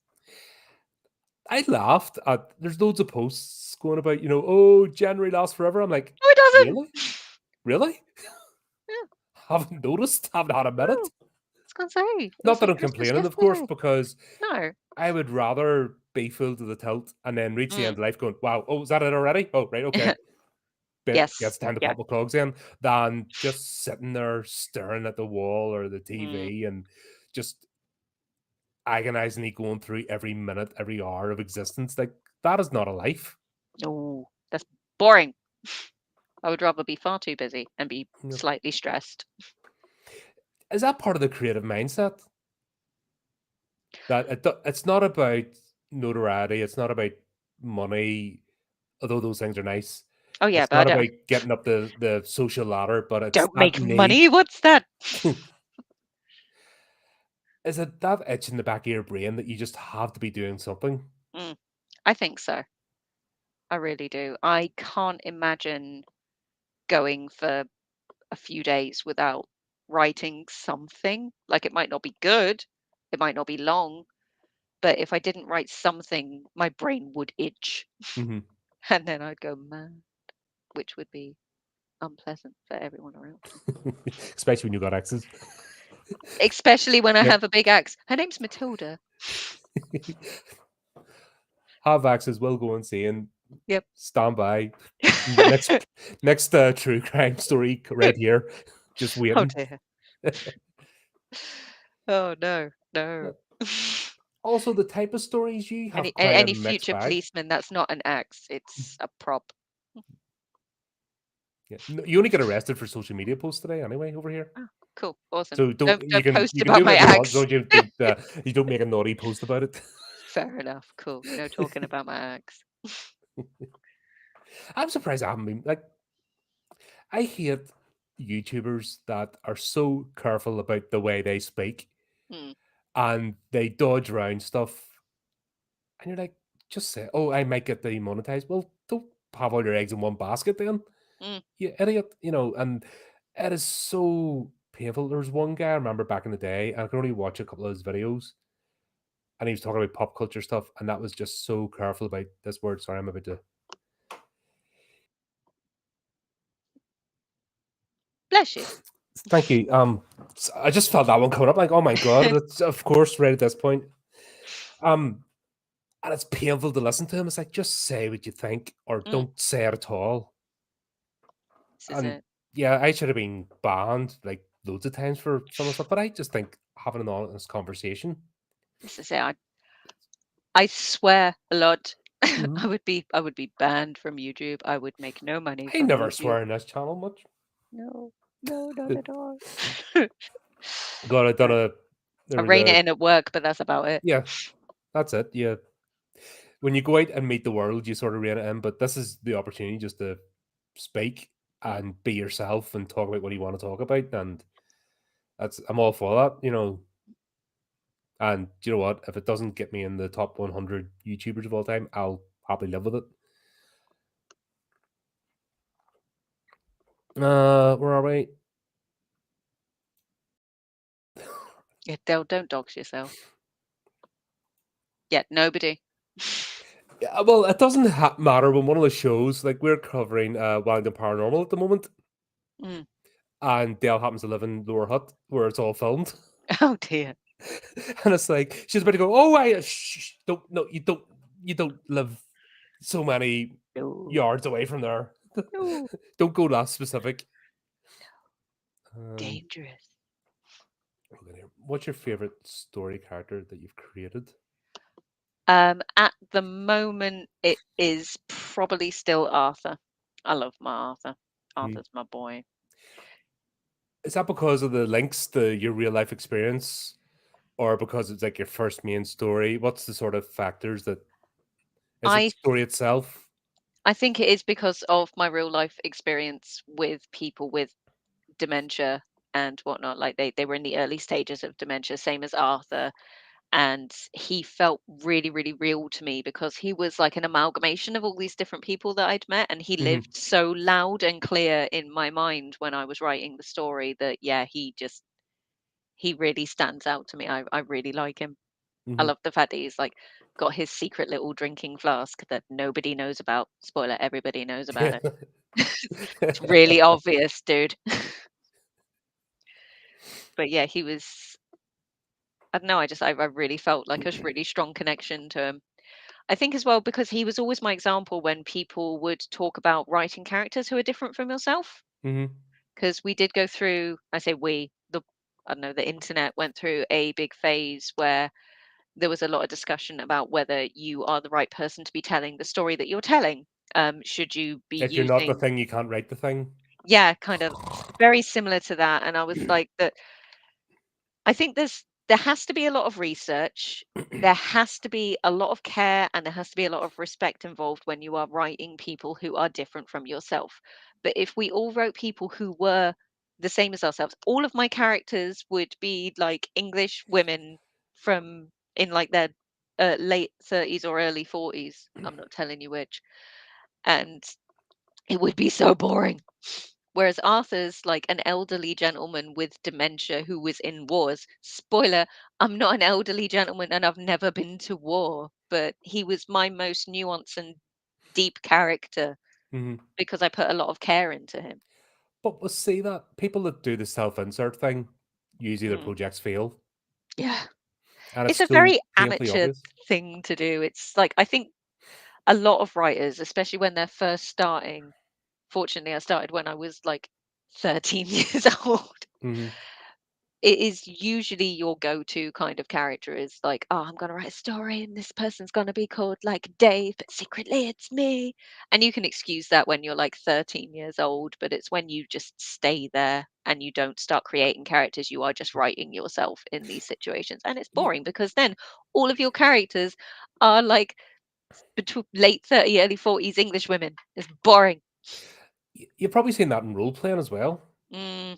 Speaker 1: I laughed at there's loads of posts going about, oh, January lasts forever. I'm like,
Speaker 2: No, it doesn't.
Speaker 1: really? Really?
Speaker 2: Yeah.
Speaker 1: Haven't noticed, haven't had a
Speaker 2: No.
Speaker 1: minute.
Speaker 2: I was gonna say, it
Speaker 1: Not
Speaker 2: was
Speaker 1: that
Speaker 2: like
Speaker 1: I'm
Speaker 2: Christmas
Speaker 1: complaining, of course,
Speaker 2: yesterday.
Speaker 1: because
Speaker 2: No.
Speaker 1: I would rather be full to the tilt and then reach the
Speaker 2: Mm.
Speaker 1: end of life going, wow, oh, is that it already? Oh, right, okay. But yeah,
Speaker 2: Yes.
Speaker 1: it's time to
Speaker 2: Yeah.
Speaker 1: pop my clogs in, than just sitting there staring at the wall or the
Speaker 2: Mm.
Speaker 1: TV and just agonizingly going through every minute, every hour of existence. Like, that is not a life.
Speaker 2: No, that's boring. I would rather be far too busy and be
Speaker 1: You know,
Speaker 2: slightly stressed.
Speaker 1: is that part of the creative mindset? That it's not about notoriety, it's not about money, although those things are nice.
Speaker 2: Oh yeah,
Speaker 1: It's
Speaker 2: but I
Speaker 1: not
Speaker 2: don't
Speaker 1: about getting up the social ladder, but it's
Speaker 2: don't
Speaker 1: that
Speaker 2: make
Speaker 1: need.
Speaker 2: money. What's that?
Speaker 1: Is it that itch in the back of your brain that you just have to be doing something?
Speaker 2: Mm, I think so. I really do. I can't imagine going for a few days without writing something. Like it might not be good, it might not be long, but if I didn't write something, my brain would itch
Speaker 1: Mhm.
Speaker 2: and then I'd go mad, which would be unpleasant for everyone around me.
Speaker 1: Especially when you got exes.
Speaker 2: Especially when I
Speaker 1: Yep.
Speaker 2: have a big axe. Her name's Matilda.
Speaker 1: Have exes, will go insane.
Speaker 2: Yep.
Speaker 1: Stand by. Next true crime story right here. Just
Speaker 2: Oh
Speaker 1: waiting.
Speaker 2: dear. Oh no, no.
Speaker 1: Also, the type of stories you have quite a
Speaker 2: Any
Speaker 1: mixed
Speaker 2: future
Speaker 1: bag.
Speaker 2: policeman, that's not an axe, it's a prop.
Speaker 1: Yeah. You only get arrested for social media posts today anyway over here.
Speaker 2: Oh, cool, awesome.
Speaker 1: So don't you
Speaker 2: Don't
Speaker 1: can
Speaker 2: post
Speaker 1: you can
Speaker 2: about
Speaker 1: do
Speaker 2: my
Speaker 1: whatever you want as long
Speaker 2: axe.
Speaker 1: as you don't make a naughty post about it.
Speaker 2: Fair enough, cool. No talking about my axe.
Speaker 1: I'm surprised I haven't been like I hate YouTubers that are so careful about the way they speak
Speaker 2: Mm,
Speaker 1: and they dodge around stuff and you're like, just say, oh, I might get demonetized. Well, don't have all your eggs in one basket then.
Speaker 2: mm,
Speaker 1: You idiot. And it is so painful. There was one guy I remember back in the day, and I could only watch a couple of his videos, and he was talking about pop culture stuff, and that was just so careful about this word. Sorry, I'm about to.
Speaker 2: bless you.
Speaker 1: Thank you. I just felt that one coming up. Like, oh my god, that's of course right at this point. Um, and it's painful to listen to him. It's like just say what you think, or
Speaker 2: Mm,
Speaker 1: don't say it at all.
Speaker 2: this is
Speaker 1: And
Speaker 2: it.
Speaker 1: yeah, I should have been banned like loads of times for some of the stuff, but I just think having an honest conversation.
Speaker 2: This is it. I swear a lot.
Speaker 1: Mhm.
Speaker 2: I would be banned from YouTube. I would make no money
Speaker 1: I
Speaker 2: from
Speaker 1: never
Speaker 2: YouTube.
Speaker 1: swear on this channel much.
Speaker 2: No, no, not at all.
Speaker 1: God, I done
Speaker 2: I
Speaker 1: a there
Speaker 2: I
Speaker 1: was
Speaker 2: rein it
Speaker 1: a
Speaker 2: in at work, but that's about it.
Speaker 1: yeah, that's it. Yeah. When you go out and meet the world, you sort of rein it in, but this is the opportunity just to speak
Speaker 2: Mm,
Speaker 1: and be yourself and talk about what you want to talk about. And I'm all for that. And you know what? If it doesn't get me in the top 100 YouTubers of all time, I'll happily live with it. Where are we?
Speaker 2: yeah, don't dox yourself. Yeah, nobody.
Speaker 1: Yeah, well, it doesn't matter when one of the shows, like we're covering Wellington Paranormal at the moment,
Speaker 2: Mm.
Speaker 1: and Dale happens to live in Lower Hutt where it's all filmed.
Speaker 2: Oh dear.
Speaker 1: And it's like she's about to go, oh, I don't no, you don't live so many
Speaker 2: No,
Speaker 1: yards away from there.
Speaker 2: no,
Speaker 1: Don't go that specific. Um,
Speaker 2: dangerous.
Speaker 1: what's your favorite story character that you've created?
Speaker 2: At the moment, it is probably still Arthur. I love my Arthur.
Speaker 1: You,
Speaker 2: Arthur's my boy.
Speaker 1: is that because of the links to your real life experience, or because it's like your first main story? What's the sort of factors that is it
Speaker 2: I
Speaker 1: story itself?
Speaker 2: I think it is because of my real life experience with people with dementia and whatnot. Like they were in the early stages of dementia, same as Arthur. and he felt really, really real to me because he was like an amalgamation of all these different people that I'd met, and he
Speaker 1: Hmm.
Speaker 2: lived so loud and clear in my mind when I was writing the story that, yeah, he really stands out to me. I really like him. I
Speaker 1: Hmm.
Speaker 2: love the fact that he's like got his secret little drinking flask that nobody knows about. Spoiler, everybody knows about
Speaker 1: Yeah.
Speaker 2: it. It's really obvious, dude. But yeah, he was, I don't know, I really felt like a really strong connection to him. I think as well because he was always my example when people would talk about writing characters who are different from yourself.
Speaker 1: Hmm.
Speaker 2: Because we did go through, I say we, the I don't know, the internet went through a big phase where there was a lot of discussion about whether you are the right person to be telling the story that you're telling. Should you be
Speaker 1: If you're not the
Speaker 2: using,
Speaker 1: thing, you can't write the thing.
Speaker 2: yeah, kind of very similar to that. And I was like, that I think there has to be a lot of research. There has to be a lot of care and there has to be a lot of respect involved when you are writing people who are different from yourself. But if we all wrote people who were the same as ourselves, all of my characters would be like English women from in like their late 30s or early 40s. I'm not telling you which. And it would be so boring. Whereas Arthur's like an elderly gentleman with dementia who was in wars. Spoiler, I'm not an elderly gentleman and I've never been to war, but he was my most nuanced and deep character
Speaker 1: Hmm.
Speaker 2: because I put a lot of care into him.
Speaker 1: But we'll see that people that do the self-insert thing, usually their
Speaker 2: Mm,
Speaker 1: projects fail,
Speaker 2: yeah.
Speaker 1: and
Speaker 2: It's
Speaker 1: it's
Speaker 2: a
Speaker 1: so
Speaker 2: very
Speaker 1: painfully
Speaker 2: amateur
Speaker 1: obvious.
Speaker 2: thing to do. It's like, I think a lot of writers, especially when they're first starting, fortunately, I started when I was like 13 years old.
Speaker 1: Hmm.
Speaker 2: It is usually your go-to kind of character is like, oh, I'm gonna write a story and this person's gonna be called like Dave, but secretly it's me. And you can excuse that when you're like 13 years old, but it's when you just stay there and you don't start creating characters, you are just writing yourself in these situations. And it's
Speaker 1: You,
Speaker 2: boring because then all of your characters are like between late 30, early 40s English women. It's boring.
Speaker 1: you've probably seen that in role playing as well.
Speaker 2: Mm,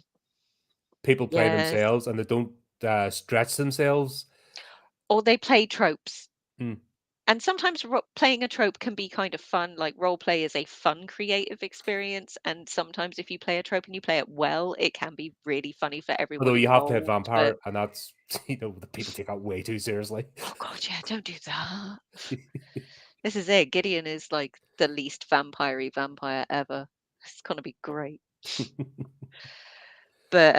Speaker 1: People play
Speaker 2: yes.
Speaker 1: themselves and they don't stretch themselves.
Speaker 2: Or they play tropes.
Speaker 1: Mm.
Speaker 2: And sometimes playing a trope can be kind of fun. Like role play is a fun creative experience, and sometimes if you play a trope and you play it well, it can be really funny for
Speaker 1: Although
Speaker 2: everyone
Speaker 1: you have to hit
Speaker 2: involved. But
Speaker 1: vampire, and that's the people take that way too seriously.
Speaker 2: oh god, yeah, don't do that. This is it. Gideon is like the least vampire-y vampire ever. It's gonna be great. But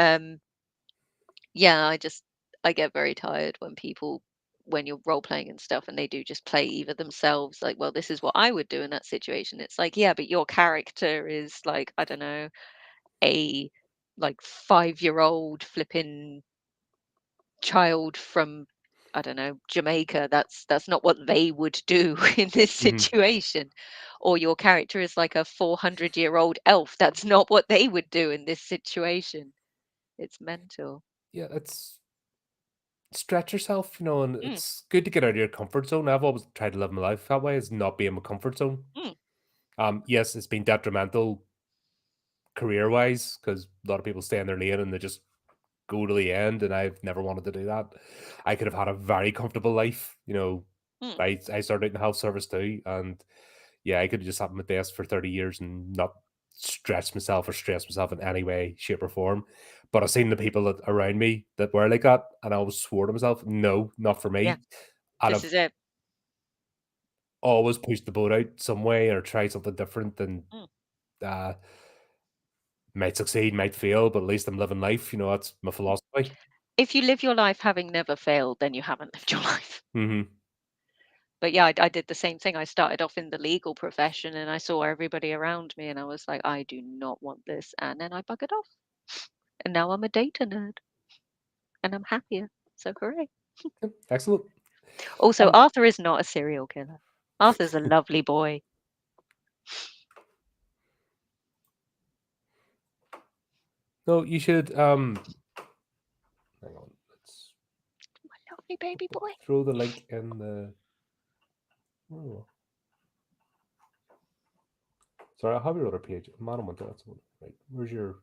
Speaker 2: yeah, I get very tired when people when you're role playing and stuff and they do just play either themselves like, well, this is what I would do in that situation. It's like, yeah, but your character is like, I don't know, a like 5-year-old flipping child from, I don't know, Jamaica. That's not what they would do in this
Speaker 1: Hmm.
Speaker 2: situation. Or your character is like a 400-year-old elf. That's not what they would do in this situation. It's mental.
Speaker 1: Yeah, it's stretch yourself, and
Speaker 2: Mm,
Speaker 1: it's good to get out of your comfort zone. I've always tried to live my life that way, is not be in my comfort zone.
Speaker 2: mm,
Speaker 1: Yes, it's been detrimental career wise because a lot of people stay in their lane and they just go to the end, and I've never wanted to do that. I could have had a very comfortable life.
Speaker 2: mm.
Speaker 1: I started out in health service too, and yeah, I could have just sat at my desk for 30 years and not stretch myself or stress myself in any way, shape, or form. But I've seen the people that around me that were like that, and I always swore to myself, no, not for
Speaker 2: Yeah,
Speaker 1: me. And
Speaker 2: this
Speaker 1: I've
Speaker 2: is it.
Speaker 1: always pushed the boat out some way or tried something different, and
Speaker 2: Mm,
Speaker 1: uh, might succeed, might fail, but at least I'm living life. That's my
Speaker 2: mm.
Speaker 1: philosophy.
Speaker 2: If you live your life having never failed, then you haven't lived your life.
Speaker 1: Hmm.
Speaker 2: But yeah, I did the same thing. I started off in the legal profession and I saw everybody around me and I was like, I do not want this. And then I buggered off. And now I'm a data nerd and I'm happier. So hooray.
Speaker 1: Excellent.
Speaker 2: Also,
Speaker 1: Um,
Speaker 2: Arthur is not a serial killer. Arthur's a lovely boy.
Speaker 1: no, you should. Hang on. Let's
Speaker 2: Lovely baby boy.
Speaker 1: throw the link in the. Oh, sorry, I have your other page. Man, I went to that one. Right, where's your?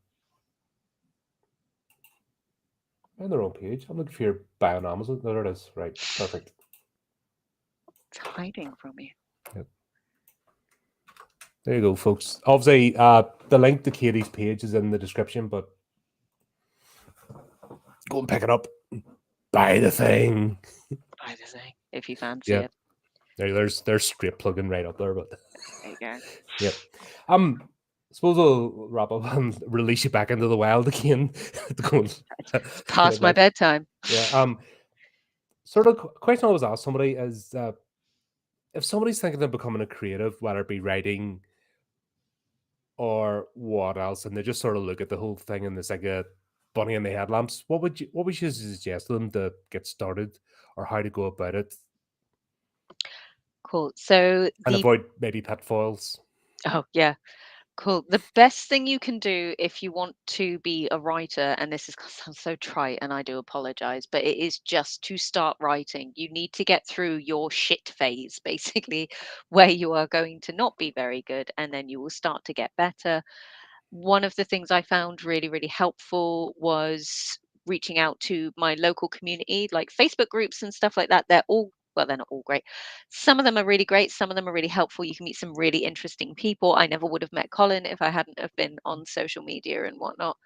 Speaker 1: On the wrong page. I'm looking for your bio on Amazon. There it is. Right. Perfect.
Speaker 3: It's hiding from you.
Speaker 1: Yep. There you go, folks. Obviously, the link to Katie's page is in the description, but go and pick it up. Buy the thing.
Speaker 3: Buy the thing if you fancy
Speaker 1: Yeah.
Speaker 3: it.
Speaker 1: There's straight plugging right up there, but
Speaker 3: There you go.
Speaker 1: yep. Suppose we'll wrap up and release you back into the wild again. To go and,
Speaker 3: It's past my
Speaker 1: like,
Speaker 3: bedtime.
Speaker 1: yeah. Sort of question I always ask somebody is, if somebody's thinking of becoming a creative, whether it be writing or what else, and they just sort of look at the whole thing and it's like a bunny in the headlamps, what would you suggest to them to get started or how to go about it
Speaker 3: Cool. So
Speaker 1: and avoid maybe pitfalls?
Speaker 3: yeah. Cool. The best thing you can do if you want to be a writer, and this is sounds so trite, and I do apologize, but it is just to start writing. You need to get through your shit phase, basically, where you are going to not be very good, and then you will start to get better. One of the things I found really, really helpful was reaching out to my local community, like Facebook groups and stuff like that. They're all, well, they're not all great. Some of them are really great. Some of them are really helpful. You can meet some really interesting people. I never would have met Colin if I hadn't have been on social media and whatnot.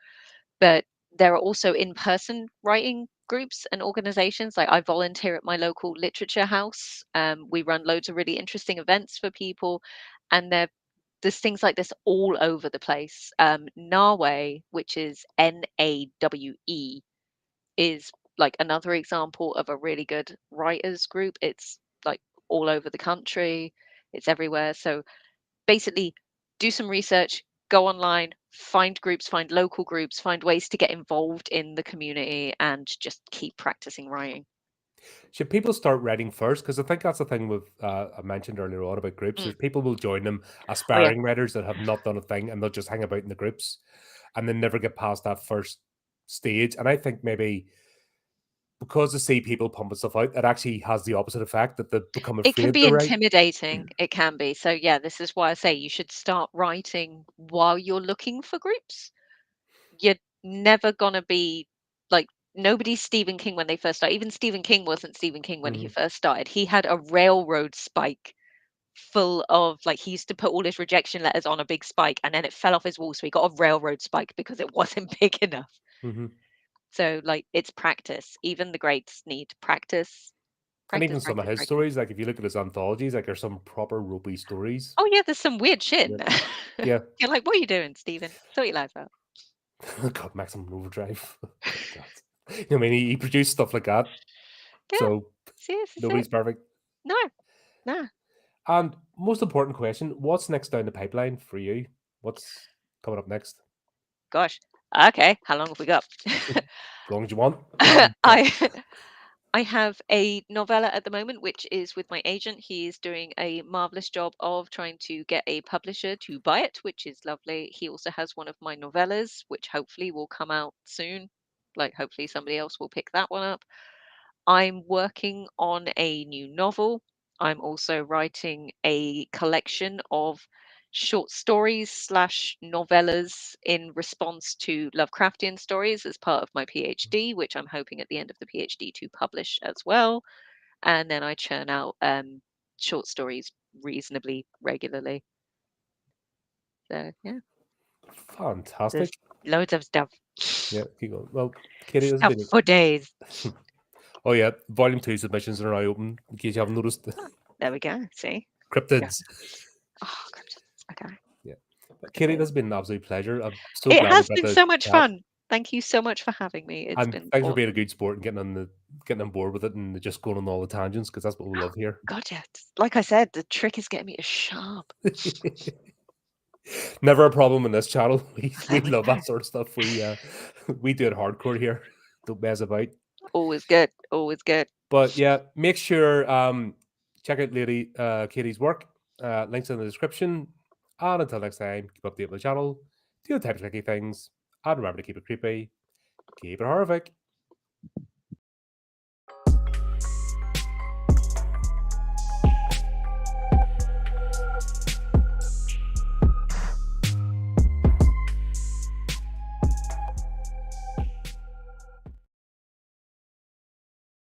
Speaker 3: But there are also in-person writing groups and organizations. Like I volunteer at my local literature house. We run loads of really interesting events for people, and there's things like this all over the place. Nawe, which is Nawe, is like another example of a really good writers group. It's like all over the country, it's everywhere. So basically, do some research, go online, find groups, find local groups, find ways to get involved in the community, and just keep practicing writing.
Speaker 1: Should people start writing first? Because I think that's the thing with I mentioned earlier on about groups.
Speaker 3: Mm.
Speaker 1: There's people will join them,
Speaker 3: Oh yeah.
Speaker 1: aspiring writers that have not done a thing, and they'll just hang about in the groups, and then never get past that first stage. And I think maybe because they see people pumping stuff out, it actually has the opposite effect that they become
Speaker 3: It can
Speaker 1: afraid
Speaker 3: be
Speaker 1: to write.
Speaker 3: intimidating. It can be. So yeah, this is why I say you should start writing while you're looking for groups. You're never gonna be like nobody's Stephen King when they first started. Even Stephen King wasn't Stephen King when he
Speaker 1: Mhm.
Speaker 3: first started. He had a railroad spike full of like he used to put all his rejection letters on a big spike and then it fell off his wall. So he got a railroad spike because it wasn't big enough.
Speaker 1: Mhm.
Speaker 3: So like it's practice. Even the greats need practice,
Speaker 1: And
Speaker 3: practice,
Speaker 1: even some of
Speaker 3: practice,
Speaker 1: his
Speaker 3: practice.
Speaker 1: stories, like if you look at his anthologies, like there's some proper ropey stories.
Speaker 3: Oh yeah, there's some weird shit in
Speaker 1: Yeah.
Speaker 3: there.
Speaker 1: Yeah.
Speaker 3: You're like, what are you doing, Stephen? Sort your life out.
Speaker 1: God, Maximum Overdrive. God, I mean, he produced stuff like that.
Speaker 3: Yeah.
Speaker 1: So
Speaker 3: See, this is it.
Speaker 1: nobody's perfect.
Speaker 3: No, no.
Speaker 1: And most important question, what's next down the pipeline for you? What's coming up next?
Speaker 3: Gosh. Okay. How long have we got?
Speaker 1: As long as you want. Yeah.
Speaker 3: I I have a novella at the moment, which is with my agent. He is doing a marvelous job of trying to get a publisher to buy it, which is lovely. He also has one of my novellas, which hopefully will come out soon. Like, hopefully, somebody else will pick that one up. I'm working on a new novel. I'm also writing a collection of short stories slash novellas in response to Lovecraftian stories as part of my PhD, which I'm hoping at the end of the PhD to publish as well. And then I churn out short stories reasonably regularly. So yeah, there's
Speaker 1: Fantastic.
Speaker 3: loads of stuff.
Speaker 1: Yeah, keep going. Well, Katie, this has
Speaker 3: Stuff
Speaker 1: been.
Speaker 3: for days.
Speaker 1: Oh yeah, Volume 2 submissions are now open. In case you haven't noticed,
Speaker 3: Oh, there we go. See? Yeah.
Speaker 1: cryptids.
Speaker 3: Oh, cryptids. Okay.
Speaker 1: Yeah, but
Speaker 3: Look at
Speaker 1: Katie, this
Speaker 3: those.
Speaker 1: has been an absolute pleasure. I'm so
Speaker 3: It
Speaker 1: glad we
Speaker 3: has
Speaker 1: got
Speaker 3: been
Speaker 1: to
Speaker 3: so much
Speaker 1: chat,
Speaker 3: fun. Thank you so much for having me. It's
Speaker 1: and
Speaker 3: been
Speaker 1: thanks for being a
Speaker 3: awesome.
Speaker 1: good sport and getting on board with it and just going on all the tangents because that's what we love here.
Speaker 3: God, yeah. Like I said, the trick is getting me to shut up.
Speaker 1: Never a problem in this channel. We
Speaker 3: There we
Speaker 1: love
Speaker 3: go.
Speaker 1: that sort of stuff. We do it hardcore here. Don't mess about.
Speaker 3: Always good. Always good.
Speaker 1: But yeah, make sure check out Lady Katie's work. Links in the description. And until next time, keep updated with the channel, do the type of tricky things, and remember to keep it creepy, keep it horrific.